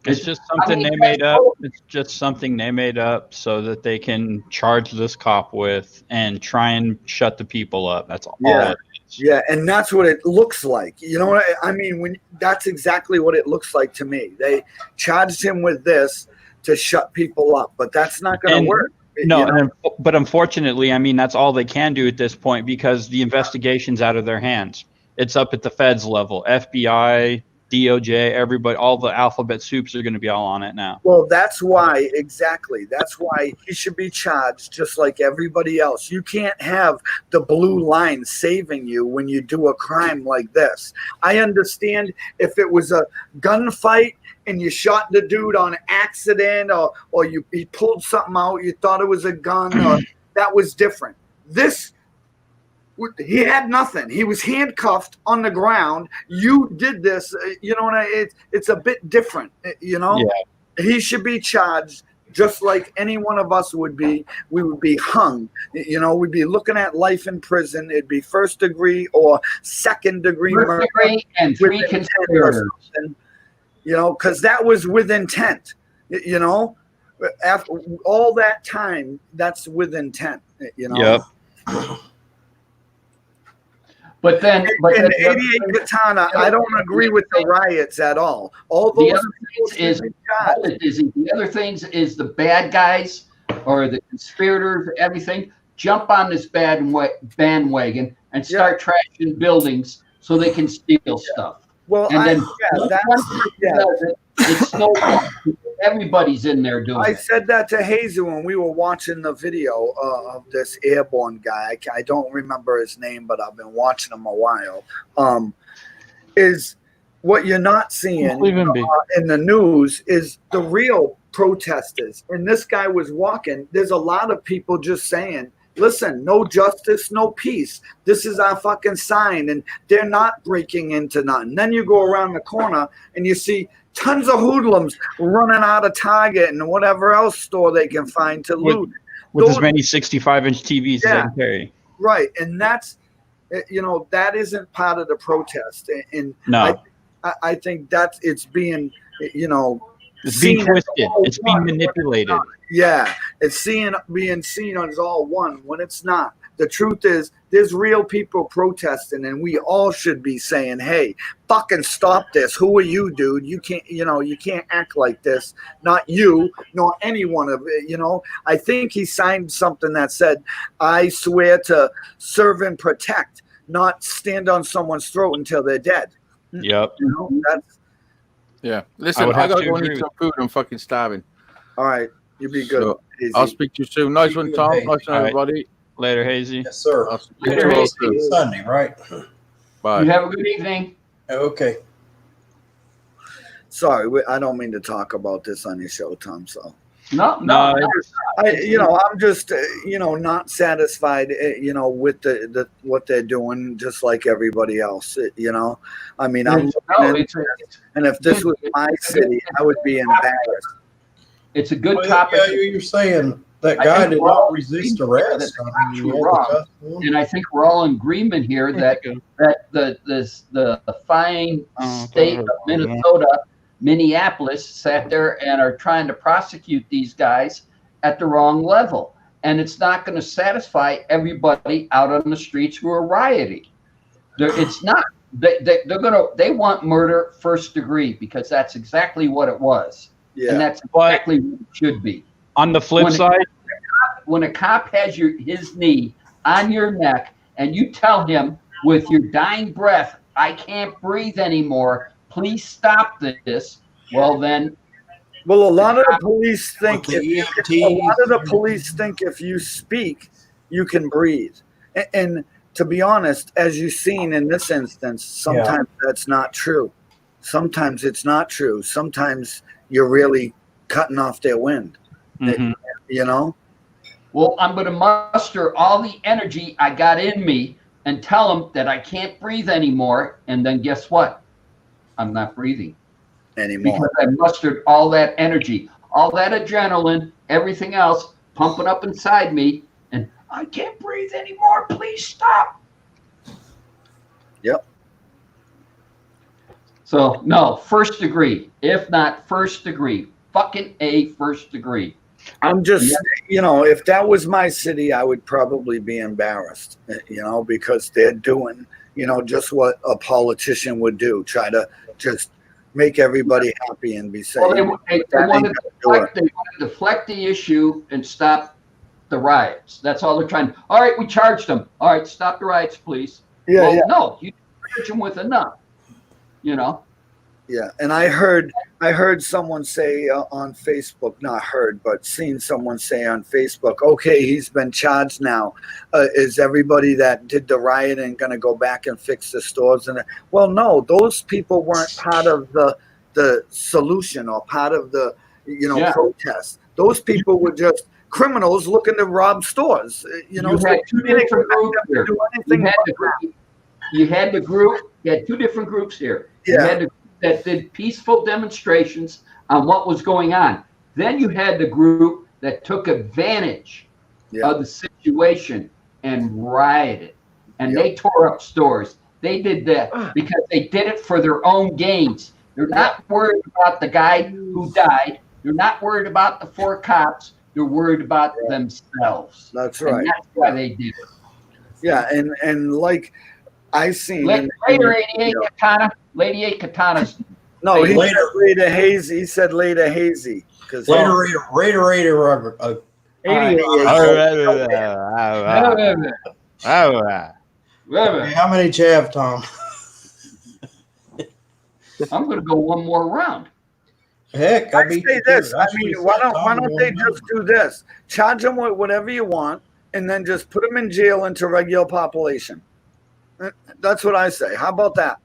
Speaker 1: It's just something they made up. It's just something they made up so that they can charge this cop with and try and shut the people up. That's all it is.
Speaker 4: Yeah, and that's what it looks like. You know what I mean? That's exactly what it looks like to me. They charged him with this to shut people up, but that's not going to work.
Speaker 1: No, you know? But unfortunately, I mean, that's all they can do at this point because the investigation's out of their hands. It's up at the feds level, FBI, DOJ, everybody, all the alphabet soups are going to be all on it now.
Speaker 4: Well, that's why, exactly. That's why he should be charged just like everybody else. You can't have the blue line saving you when you do a crime like this. I understand if it was a gunfight and you shot the dude on accident or he pulled something out, you thought it was a gun, or that was different. This, he had nothing. He was handcuffed on the ground. You did this. You know, it's a bit different. You know, He should be charged just like any one of us would be. We would be hung. You know, we'd be looking at life in prison. It'd be first degree or second degree murder
Speaker 2: and 3 conspirators.
Speaker 4: You know, because that was with intent. You know, after all that time, that's with intent. You know.
Speaker 1: Yep.
Speaker 4: But then, in 88 Katana, I don't agree with the riots at all. All those
Speaker 2: the other things is the bad guys or the conspirators, everything, jump on this bandwagon and start trashing buildings so they can steal stuff.
Speaker 4: Well,
Speaker 2: and then it's snowballs. Everybody's in there doing it.
Speaker 4: I said that to Hazel when we were watching the video of this airborne guy. I don't remember his name, but I've been watching him a while. Is what you're not seeing in the news is the real protesters. And this guy was walking. There's a lot of people just saying, listen, no justice, no peace. This is our fucking sign. And they're not breaking into nothing. Then you go around the corner and you see tons of hoodlums running out of Target and whatever else store they can find to loot.
Speaker 1: With as many 65-inch TVs as they can carry.
Speaker 4: Right. And that's, you know, that isn't part of the protest. And
Speaker 1: no.
Speaker 4: I think that's, it's being, you know,
Speaker 1: it's being twisted. It's being manipulated.
Speaker 4: Yeah. It's being seen as all one when it's not. The truth is, there's real people protesting, and we all should be saying, hey, fucking stop this. Who are you, dude? You can't act like this. Not you, nor any one of it, you know. I think he signed something that said, I swear to serve and protect, not stand on someone's throat until they're dead.
Speaker 1: Yep.
Speaker 4: You know, that's...
Speaker 5: Yeah. Listen, I got to go eat some food. I'm fucking starving.
Speaker 4: All right. You be good.
Speaker 5: So, I'll speak to you soon. Nice one, Tom. Nice one, everybody.
Speaker 1: Later, Hazy.
Speaker 6: Yes, sir.
Speaker 1: Later, Hazy.
Speaker 6: Sunday, right?
Speaker 5: Bye.
Speaker 2: You have a good evening.
Speaker 6: Okay.
Speaker 4: Sorry, I don't mean to talk about this on your show, Tom. So
Speaker 2: no.
Speaker 4: I'm just, not satisfied, with the what they're doing, just like everybody else. I mean, and if this was my city, I would be embarrassed.
Speaker 2: It's a good topic.
Speaker 6: Yeah, you're saying that guy did not resist arrest.
Speaker 2: And I think we're all in agreement here that the fine state of Minnesota, Minneapolis, sat there and are trying to prosecute these guys at the wrong level, and it's not going to satisfy everybody out on the streets who are rioting. It's not. They want murder first degree because that's exactly what it was. Yeah. And that's exactly what it should be.
Speaker 1: On the flip side,
Speaker 2: when a cop has his knee on your neck and you tell him with your dying breath, I can't breathe anymore, please stop this. Well, then
Speaker 4: Well, a lot of the police think
Speaker 6: With the
Speaker 4: a
Speaker 6: EMTs.
Speaker 4: lot of the police think if you speak, you can breathe. And to be honest, as you've seen in this instance, sometimes that's not true. Sometimes it's not true. Sometimes you're really cutting off their wind.
Speaker 1: Mhm.
Speaker 4: You know?
Speaker 2: Well, I'm going to muster all the energy I got in me and tell them that I can't breathe anymore. And then guess what? I'm not breathing
Speaker 4: Anymore.
Speaker 2: because I mustered all that energy, all that adrenaline, everything else pumping up inside me. And I can't breathe anymore. Please stop.
Speaker 4: Yep.
Speaker 2: So, no, first degree. If not first degree, fucking A, first degree.
Speaker 4: I'm just, you know, if that was my city, I would probably be embarrassed, you know, because they're doing, you know, just what a politician would do, try to just make everybody happy and be safe.
Speaker 2: Well, they want to deflect the issue and stop the riots. That's all they're trying. All right, we charged them. All right, stop the riots, please.
Speaker 4: Yeah,
Speaker 2: well,
Speaker 4: yeah.
Speaker 2: No, you charge them with enough. You know.
Speaker 4: Yeah, and I heard someone say on Facebook, not heard, but seen someone say on Facebook, okay, he's been charged now. Is everybody that did the rioting going to go back and fix the stores? And well, no, those people weren't part of the solution or part of the protest. Those people were just criminals looking to rob stores. You know,
Speaker 2: you had two different groups here. You had two different groups here.
Speaker 4: Yeah.
Speaker 2: You had the that did peaceful demonstrations on what was going on. Then you had the group that took advantage of the situation and rioted. And they tore up stores. They did that because they did it for their own gains. They're not worried about the guy who died. They're not worried about the 4 cops. They're worried about themselves.
Speaker 4: That's right.
Speaker 2: And that's why they did it.
Speaker 4: Yeah, and like I seen
Speaker 2: later 88 Katana. Lady 8 Katanas.
Speaker 4: No, he said Raider Hazy. He said later Hazy.
Speaker 6: Raider.
Speaker 4: 88.
Speaker 6: How many you have, Tom?
Speaker 2: I'm going to go one more round.
Speaker 6: Heck,
Speaker 4: I say this. I mean, why don't they just do this? Charge them with whatever you want, and then just put them in jail into regular population. That's what I say. How about that?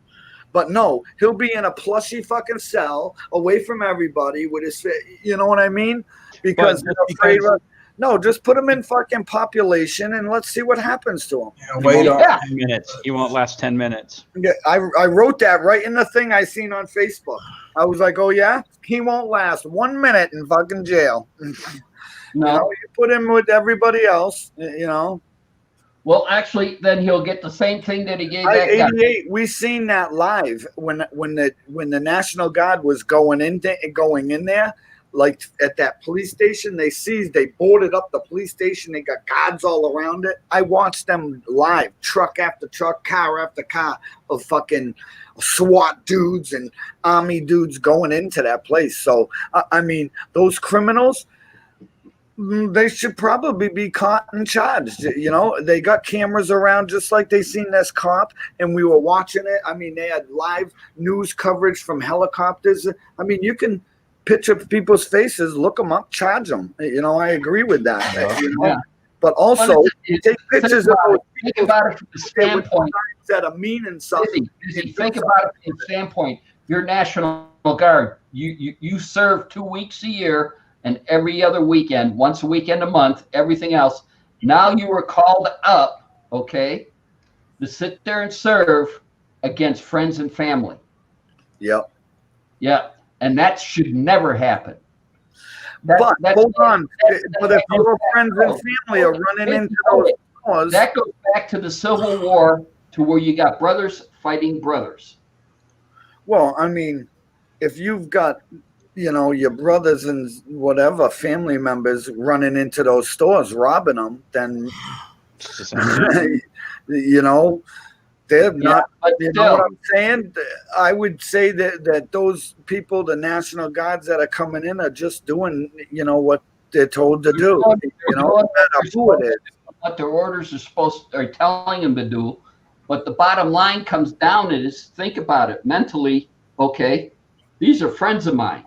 Speaker 4: But no, he'll be in a plushy fucking cell away from everybody with his, you know what I mean? Because they're afraid of, no, just put him in fucking population and let's see what happens to him.
Speaker 1: Wait 10 minutes. He won't last 10 minutes.
Speaker 4: Yeah, I wrote that right in the thing I seen on Facebook. I was like, oh yeah, he won't last 1 minute in fucking jail.
Speaker 2: No,
Speaker 4: you know, you put him with everybody else, you know.
Speaker 2: Well, actually, then he'll get the same thing that he gave that
Speaker 4: 88. We seen that live when the National Guard was going in there, like at that police station. They boarded up the police station. They got guards all around it. I watched them live, truck after truck, car after car of fucking SWAT dudes and army dudes going into that place. So I mean, those criminals, they should probably be caught and charged. You know, they got cameras around just like they seen this cop, and we were watching it. I mean, they had live news coverage from helicopters. I mean, you can picture people's faces, look them up, charge them. You know, I agree with that. You know? But also, take pictures of those people.
Speaker 2: Think about it from the standpoint
Speaker 4: that are meaning something.
Speaker 2: Think about it from the standpoint. Your National Guard, you serve 2 weeks a year. And every other weekend, once a weekend a month, everything else. Now you were called up, okay, to sit there and serve against friends and family.
Speaker 4: Yep.
Speaker 2: Yeah. And that should never happen.
Speaker 4: But hold on. But if your friends and family are running into those stores.
Speaker 2: That goes back to the Civil War, to where you got brothers fighting brothers.
Speaker 4: Well, I mean, if you've got, you know, your brothers and whatever family members running into those stores, robbing them, then, you know, they're not, you know what I'm saying? I would say that those people, the National Guards that are coming in, are just doing, you know, what they're told to do. You know, no matter who it is.
Speaker 2: What their orders are telling them to do. But the bottom line comes down is, think about it mentally, okay, these are friends of mine.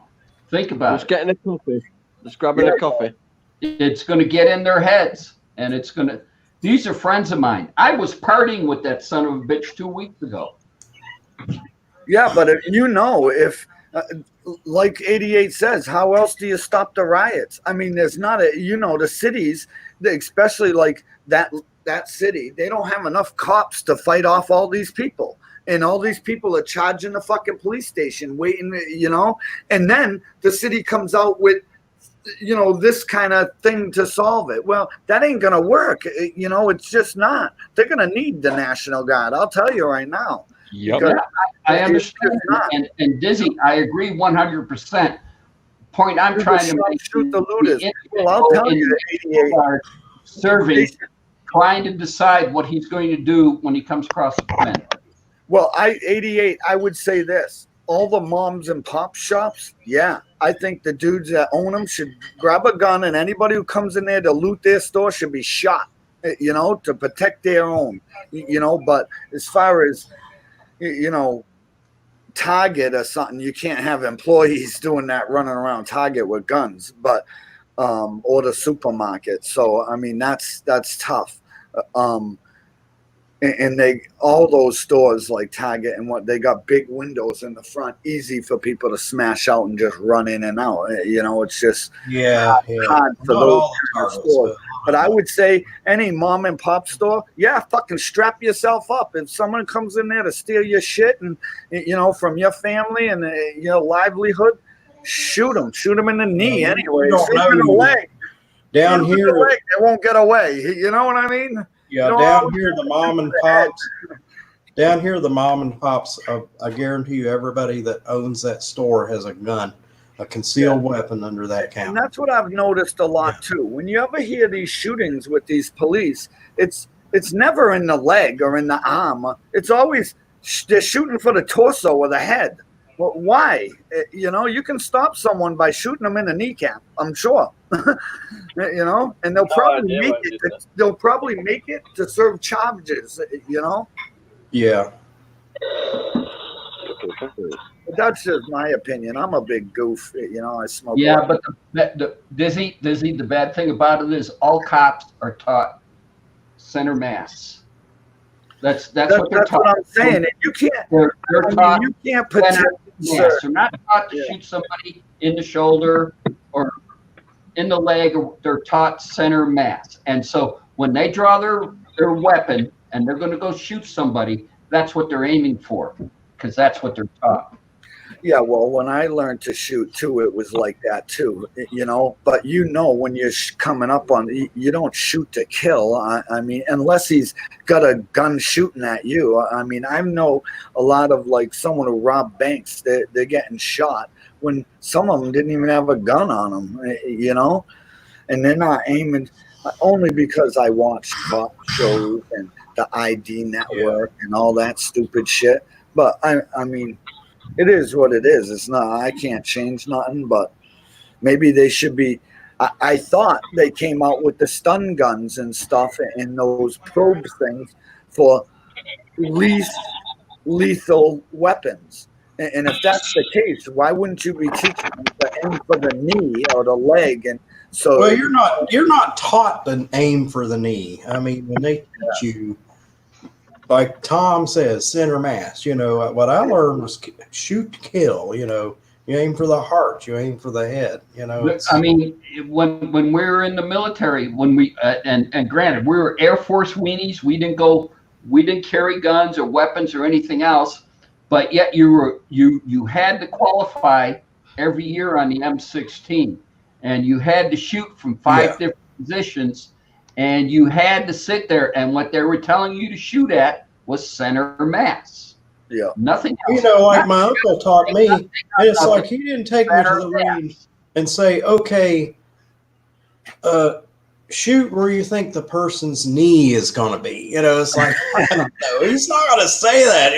Speaker 2: Think about
Speaker 8: Just getting a coffee. Just grabbing a coffee.
Speaker 2: It's going to get in their heads, and it's going to. These are friends of mine. I was partying with that son of a bitch 2 weeks ago.
Speaker 4: Yeah, but if like 88 says, how else do you stop the riots? I mean, there's not the cities, especially like that city, they don't have enough cops to fight off all these people. And all these people are charging the fucking police station, waiting, and then the city comes out with, this kind of thing to solve it. Well, that ain't going to work. It's just not. They're going to need the National Guard. I'll tell you right now.
Speaker 1: Yep.
Speaker 2: Yeah, I understand. And Dizzy, I agree 100%. Point I'm trying to make.
Speaker 4: Shoot the looters. Well, I'll tell you, 88.
Speaker 2: Serving, trying to decide what he's going to do when he comes across the fence.
Speaker 4: Well, 88, I would say this. All the moms and pop shops, yeah, I think the dudes that own them should grab a gun, and anybody who comes in there to loot their store should be shot, to protect their own, But as far as, Target or something, you can't have employees doing that, running around Target with guns, but or the supermarket. So, I mean, that's tough. And all those stores like Target and they got big windows in the front, easy for people to smash out and just run in and out. It's just hard for those kind of stores. But I would say any mom and pop store, fucking strap yourself up. If someone comes in there to steal your shit and from your family and your livelihood, shoot them in the knee anyway. Shoot them in the leg.
Speaker 6: Down here,
Speaker 4: they won't get away. You know what I mean?
Speaker 6: Yeah, down here the mom and pops. Down here the mom and pops. I guarantee you, everybody that owns that store has a gun, a concealed weapon under that counter.
Speaker 4: And that's what I've noticed a lot too. When you ever hear these shootings with these police, it's never in the leg or in the arm. It's always they're shooting for the torso or the head. Well, why? You can stop someone by shooting them in the kneecap, I'm sure. And they'll probably make it. They'll probably make it to serve charges.
Speaker 6: Yeah.
Speaker 4: But that's just my opinion. I'm a big goof. I smoke.
Speaker 2: Yeah, but the Dizzy, the bad thing about it is all cops are taught center mass. That's what they're taught.
Speaker 4: What I'm saying. You can't.
Speaker 2: They're taught
Speaker 4: you can't protect.
Speaker 2: Yes, they're not taught to shoot somebody in the shoulder or in the leg. They're taught center mass. And so when they draw their weapon and they're going to go shoot somebody, that's what they're aiming for, because that's what they're taught.
Speaker 4: Yeah, well, when I learned to shoot too, it was like that too, But when you're coming up on, you don't shoot to kill. I mean, unless he's got a gun shooting at you. I mean, I know a lot of like someone who robbed banks. They're getting shot when some of them didn't even have a gun on them, and they're not aiming. Only because I watch cop shows and the ID network and all that stupid shit. But I mean. It is what it is. It's not. I can't change nothing. But maybe they should be. I thought they came out with the stun guns and stuff and those probe things for least lethal weapons. And if that's the case, why wouldn't you be teaching them to aim for the knee or the leg? And so,
Speaker 6: well, you're not taught to aim for the knee. I mean, when they teach you. Like Tom says, center mass. What I learned was shoot to kill. You aim for the heart, you aim for the head.
Speaker 2: I mean, when we were in the military, when we and granted, we were Air Force weenies. We didn't carry guns or weapons or anything else, but yet you had to qualify every year on the M16, and you had to shoot from 5 different positions. And you had to sit there, and what they were telling you to shoot at was center mass.
Speaker 4: Yeah.
Speaker 2: Nothing else.
Speaker 6: Like my uncle taught me, and it's like he didn't take me to the range and say, okay, shoot where you think the person's knee is going to be. It's like, I don't know. He's not going to say that.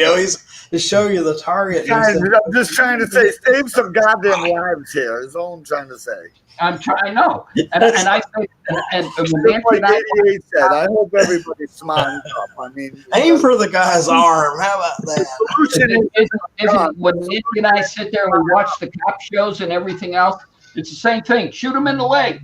Speaker 6: to show you the target.
Speaker 9: I'm just trying to say, save some goddamn lives here. Is all I'm trying to say.
Speaker 2: I'm trying. I know, and I say, and when Nancy
Speaker 9: Like
Speaker 2: and I
Speaker 9: 88 said, I hope everybody's smiling up. I mean,
Speaker 6: Aim for the guy's arm. How about that?
Speaker 2: when Nancy and I sit there and we watch the cop shows and everything else, it's the same thing. Shoot him in the leg,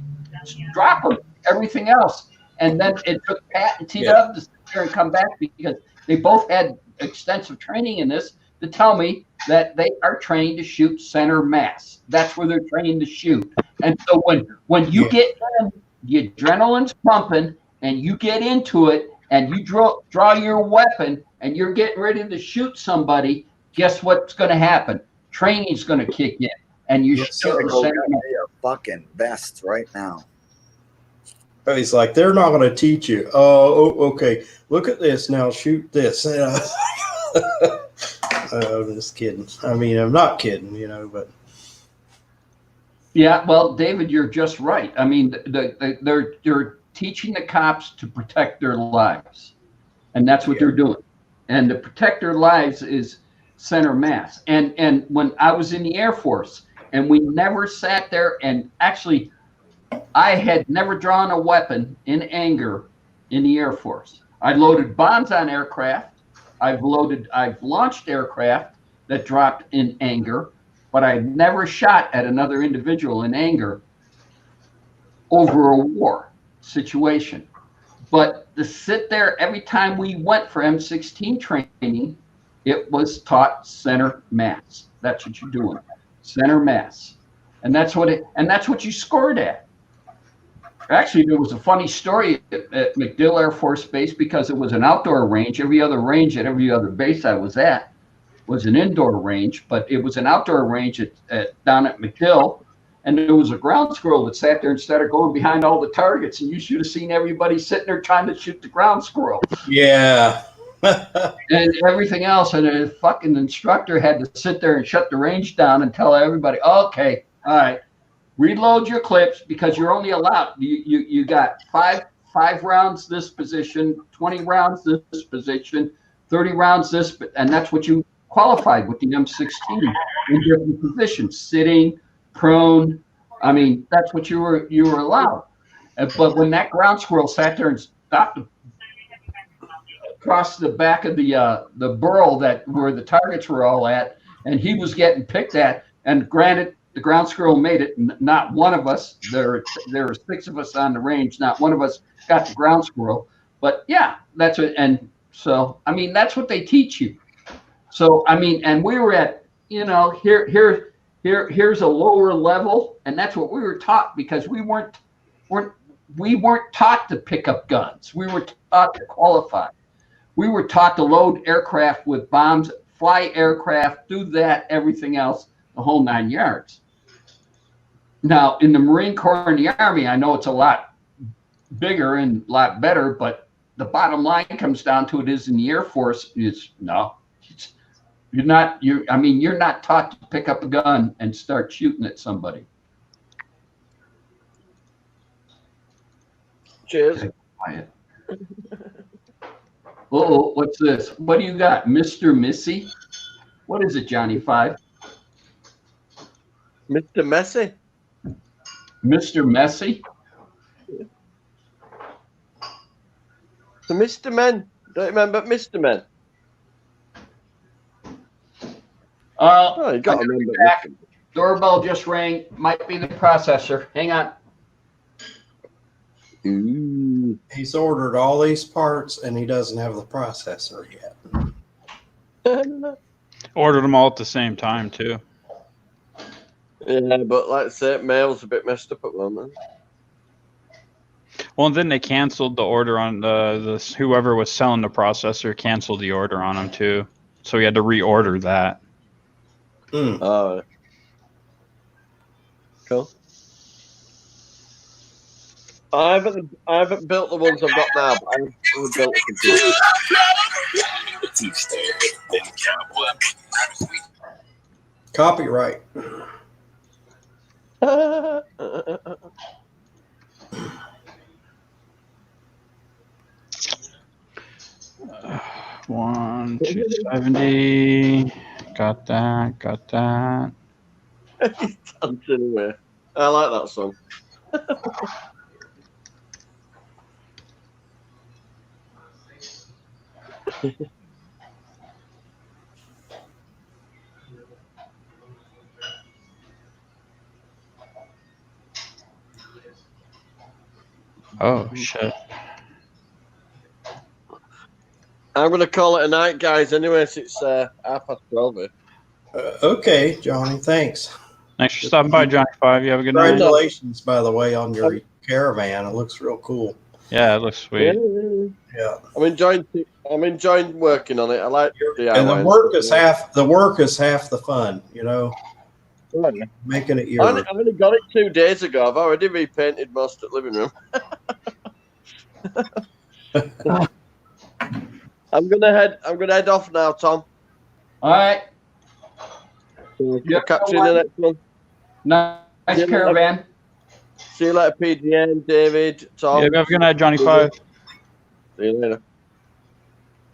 Speaker 2: drop him, everything else. And then it took Pat and T-Dub to sit there and come back because they both had extensive training in this to tell me that they are trained to shoot center mass. That's where they're trained to shoot. And so when you get in, the adrenaline's pumping and you get into it and you draw your weapon and you're getting ready to shoot somebody, guess what's going to happen? Training's going to kick in, and you shoot center mass.
Speaker 9: a fucking vest right now.
Speaker 6: He's like, they're not going to teach you. Oh, okay. Look at this now. Shoot this. I'm just kidding. I mean, I'm not kidding, but.
Speaker 2: Yeah, well, David, you're just right. I mean, they're teaching the cops to protect their lives, and that's what they're doing. And to protect their lives is center mass. And when I was in the Air Force, and we never sat there, and actually, I had never drawn a weapon in anger in the Air Force. I loaded bombs on aircraft. I've launched aircraft that dropped in anger, but I never shot at another individual in anger over a war situation. But to sit there every time we went for M16 training, it was taught center mass. That's what you're doing, center mass, and that's what you scored at. Actually, there was a funny story at MacDill Air Force Base because it was an outdoor range. Every other range at every other base I was at was an indoor range, but it was an outdoor range down at MacDill. And there was a ground squirrel that sat there instead of going behind all the targets. And you should have seen everybody sitting there trying to shoot the ground squirrel.
Speaker 6: Yeah.
Speaker 2: And everything else. And the fucking instructor had to sit there and shut the range down and tell everybody, okay, all right, reload your clips because you're only allowed, you got five rounds this position, 20 rounds this position, 30 rounds this, and that's what you qualified with the M16 in different positions, sitting, prone. I mean, that's what you were allowed. But when that ground squirrel sat there and stopped across the back of the burrow where the targets were all at, and he was getting picked at, and granted, the ground squirrel made it. Not one of us. There were 6 of us on the range. Not one of us got the ground squirrel. But yeah, that's it. And so I mean, that's what they teach you. So I mean, and we were at here's a lower level, and that's what we were taught because we weren't taught to pick up guns. We were taught to qualify. We were taught to load aircraft with bombs, fly aircraft, do that, everything else, the whole 9 yards. Now, in the Marine Corps and the Army, I know it's a lot bigger and a lot better, but the bottom line comes down to it is in the Air Force is you're not taught to pick up a gun and start shooting at somebody.
Speaker 8: Cheers.
Speaker 2: Oh, what's this? What do you got, Mr. Missy? What is it, Johnny Five?
Speaker 8: Mr. Messi.
Speaker 2: Mr. Messy?
Speaker 8: So Mr. Men. Don't you remember Mr. Men? Oh, you got to remember.
Speaker 2: Doorbell just rang. Might be the processor. Hang on.
Speaker 8: Ooh.
Speaker 6: He's ordered all these parts and he doesn't have the processor yet.
Speaker 1: Ordered them all at the same time too.
Speaker 8: Yeah, but like I say, mail's a bit messed up at the moment.
Speaker 1: Well, and then they canceled the order on the whoever was selling the processor canceled the order on them too, so we had to reorder that.
Speaker 8: Oh, cool. I haven't built the ones I've got now, but I've built a computer.
Speaker 6: Copyright.
Speaker 1: 270. Got that. Got that.
Speaker 8: He's dancing away. I like that song.
Speaker 1: Oh shit.
Speaker 8: I'm going to call it a night, guys. Anyways, it's 12:30 here.
Speaker 6: Okay, Johnny. Thanks.
Speaker 1: Thanks for stopping by, Johnny Five. You have a good night.
Speaker 6: Congratulations, by the way, on your caravan. It looks real cool.
Speaker 1: Yeah, it looks sweet.
Speaker 6: Yeah.
Speaker 8: I'm enjoying working on it. I like DIY.
Speaker 6: And the work is half the fun, you know. Making it
Speaker 8: I
Speaker 6: yours.
Speaker 8: only got it 2 days ago. I've already repainted most of the living room. I'm gonna head off now, Tom.
Speaker 2: All right.
Speaker 8: So I'll catch you in the next one.
Speaker 2: Nice caravan.
Speaker 8: See you later, PGN, David, Tom.
Speaker 1: Yeah, have a good night, Johnny Five.
Speaker 8: See you later.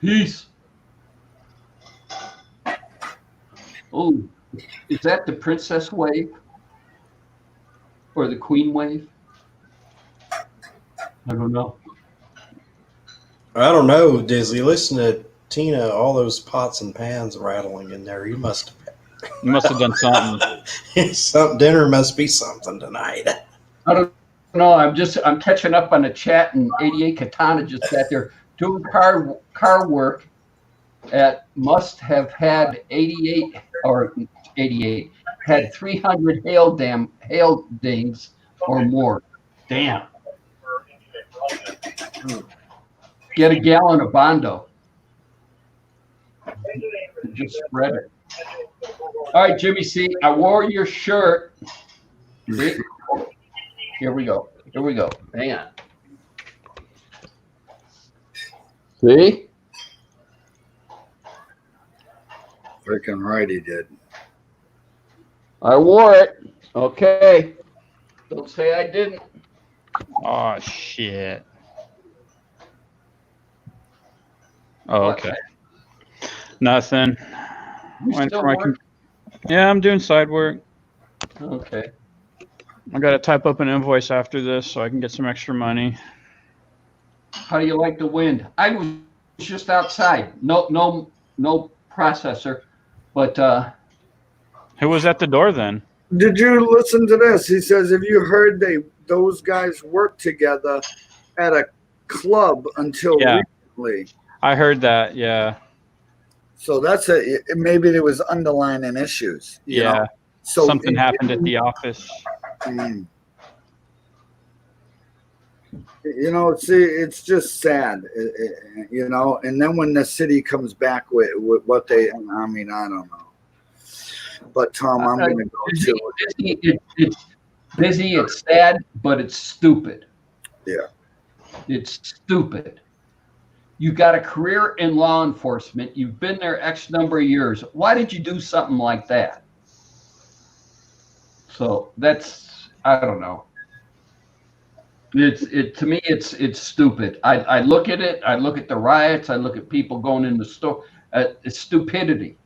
Speaker 2: Peace. Oh, is that the princess wave? Or the queen wave? I don't know.
Speaker 6: I don't know, Dizzy. Listen to Tina, all those pots and pans rattling in there. You must
Speaker 1: have done something.
Speaker 6: Dinner must be something tonight.
Speaker 2: I don't know. I'm catching up on the chat, and 88 Katana just sat there doing car work must have had 88 had 300 hail dings or more. Damn. Get a gallon of Bondo. Just spread it. All right, Jimmy C. I wore your shirt. Here we go. Hang on. See?
Speaker 4: Freaking right he did.
Speaker 2: I wore it. Okay. Don't say I didn't.
Speaker 1: Oh shit. Oh, okay. Nothing. Yeah, I'm doing side work.
Speaker 2: Okay.
Speaker 1: I got to type up an invoice after this so I can get some extra money.
Speaker 2: How do you like the wind? I was just outside. No processor, but
Speaker 1: who was at the door then?
Speaker 4: Did you listen to this? He says, "Have you heard those guys work together at a club until recently?"
Speaker 1: I heard that. Yeah.
Speaker 4: So that's maybe there was underlying issues. You know?
Speaker 1: So something happened at the office.
Speaker 4: You know, see, it's just sad, you know. And then when the city comes back with what I don't know. But Tom, I'm going to go to
Speaker 2: it. It's busy, it's sad, but it's stupid.
Speaker 4: Yeah.
Speaker 2: It's stupid. You got a career in law enforcement. You've been there X number of years. Why did you do something like that? So I don't know. To me, it's stupid. I look at it. I look at the riots. I look at people going in the store. It's stupidity.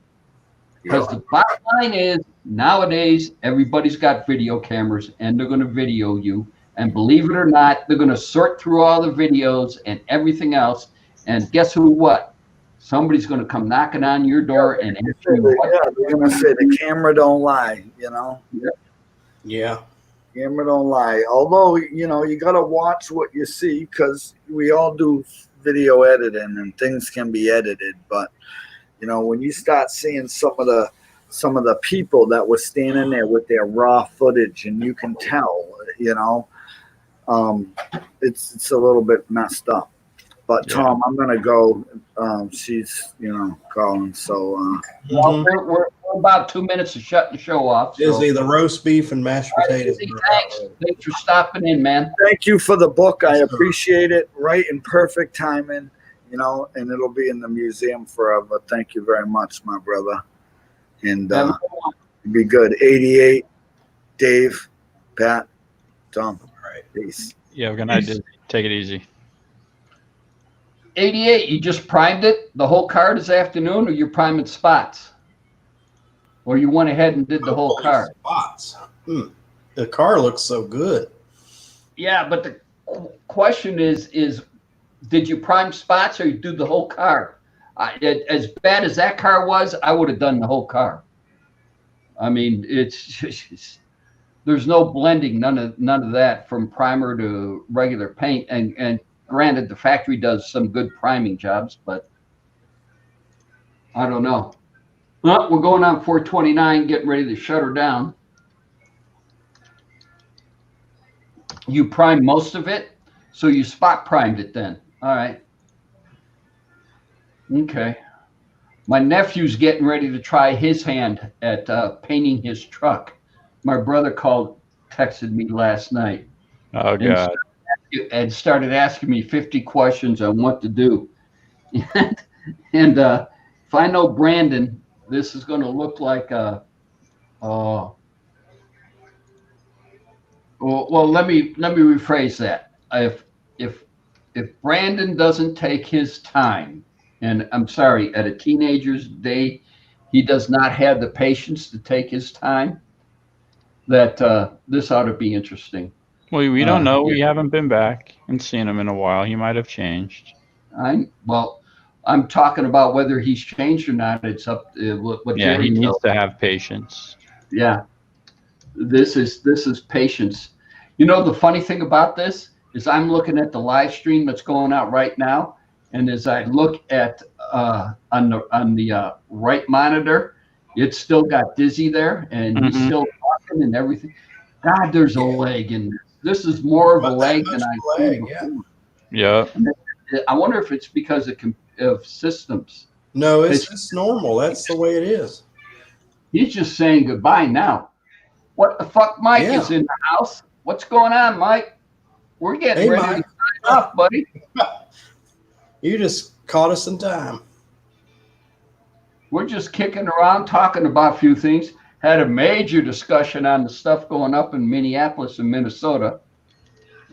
Speaker 2: Because the bottom line is, nowadays, everybody's got video cameras, and they're going to video you. And believe it or not, they're going to sort through all the videos and everything else. And guess what? Somebody's going to come knocking on your door and ask you what.
Speaker 4: Yeah, they're going to say the camera don't lie, you know?
Speaker 6: Yeah.
Speaker 4: Camera don't lie. Although, you know, you got to watch what you see because we all do video editing and things can be edited. But, you know, when you start seeing some of the people that were standing there with their raw footage and you can tell, you know, it's a little bit messed up. But Tom, I'm gonna go. She's, you know, calling. So
Speaker 2: we're about 2 minutes to shut the show off. So.
Speaker 6: Izzy, the roast beef and mashed potatoes.
Speaker 2: Thanks for stopping in, man.
Speaker 4: Thank you for the book. I appreciate it. Right in perfect timing, you know, and it'll be in the museum forever. Thank you very much, my brother. And be good. 88, Dave, Pat, Tom. All right, peace.
Speaker 1: Yeah, we're gonna take it easy.
Speaker 2: 88, you just primed it the whole car this afternoon, or you're priming spots? Or you went ahead and did the whole car?
Speaker 6: Spots. The car looks so good.
Speaker 2: Yeah, but the question is did you prime spots or you do the whole car? As bad as that car was, I would have done the whole car. I mean, there's no blending, none of that from primer to regular paint. And granted, the factory does some good priming jobs, but I don't know. Well, we're going on 429, getting ready to shut her down. You primed most of it, so you spot primed it then. All right. Okay. My nephew's getting ready to try his hand at painting his truck. My brother texted me last night.
Speaker 1: Oh, God.
Speaker 2: And started asking me 50 questions on what to do. And if I know Brandon, this is going to look like well, let me rephrase that. If Brandon doesn't take his time, and I'm sorry, at a teenager's day, he does not have the patience to take his time, that this ought to be interesting.
Speaker 1: Well, we don't know. We haven't been back and seen him in a while. He might have changed.
Speaker 2: I'm talking about whether he's changed or not. It's up to what
Speaker 1: Jerry he needs to have patience.
Speaker 2: Yeah. This is patience. You know, the funny thing about this is I'm looking at the live stream that's going out right now. And as I look at on the right monitor, it's still got Dizzy there and he's still talking and everything. God, there's a lag in this. This is more of a lag than I seen before.
Speaker 1: Yeah.
Speaker 2: I wonder if it's because of systems.
Speaker 6: No, it's normal. That's the way it is.
Speaker 2: He's just saying goodbye now. What the fuck, Mike is in the house? What's going on, Mike? We're getting ready to sign off, buddy.
Speaker 6: You just caught us in time.
Speaker 2: We're just kicking around, talking about a few things. Had a major discussion on the stuff going up in Minneapolis and Minnesota.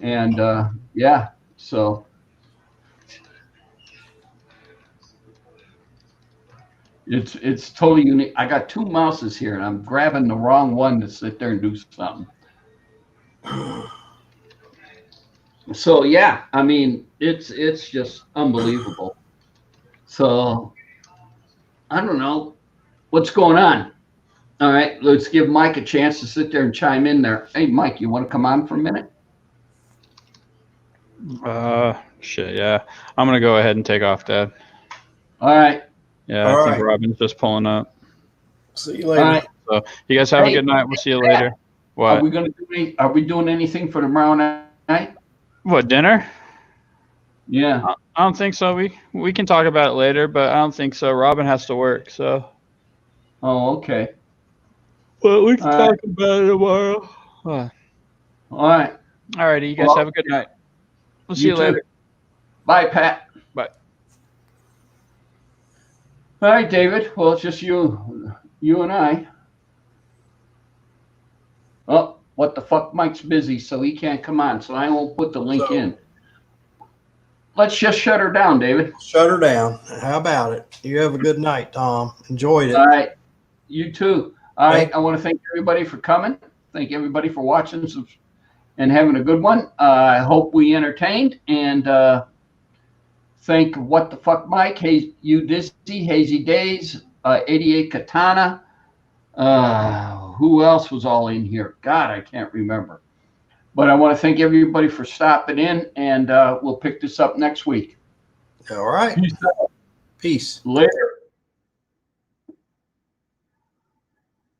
Speaker 2: And so it's totally unique. I got two mouses here and I'm grabbing the wrong one to sit there and do something. So yeah, I mean, it's just unbelievable. So I don't know what's going on. All right, let's give Mike a chance to sit there and chime in there. Hey, Mike, you want to come on for a minute?
Speaker 1: Shit, yeah. I'm going to go ahead and take off, Dad.
Speaker 2: All right.
Speaker 1: Yeah, I think Robin's just pulling up.
Speaker 6: See you later.
Speaker 2: All right.
Speaker 1: So you guys have a good night. We'll see you later. What?
Speaker 2: Are we doing anything for tomorrow night?
Speaker 1: What, dinner?
Speaker 2: Yeah.
Speaker 1: I don't think so. We can talk about it later, but I don't think so. Robin has to work, so.
Speaker 2: Oh, okay.
Speaker 1: Well, we can talk about it tomorrow.
Speaker 2: All right.
Speaker 1: All righty. You guys have a good night. We'll see you later.
Speaker 2: Bye, Pat.
Speaker 1: Bye.
Speaker 2: All right, David. Well, it's just you and I. Oh, what the fuck? Mike's busy, so he can't come on. So I won't put the link in. Let's just shut her down, David.
Speaker 6: Shut her down. How about it? You have a good night, Tom. Enjoyed it.
Speaker 2: All right. You too. All right. I want to thank everybody for coming. Thank everybody for watching and having a good one. I hope we entertained. And thank What the Fuck Mike, You Dizzy, Hazy Days, 88 Katana. Who else was all in here? God, I can't remember. But I want to thank everybody for stopping in, and we'll pick this up next week.
Speaker 6: All right.
Speaker 2: Peace out.
Speaker 6: Peace.
Speaker 2: Later.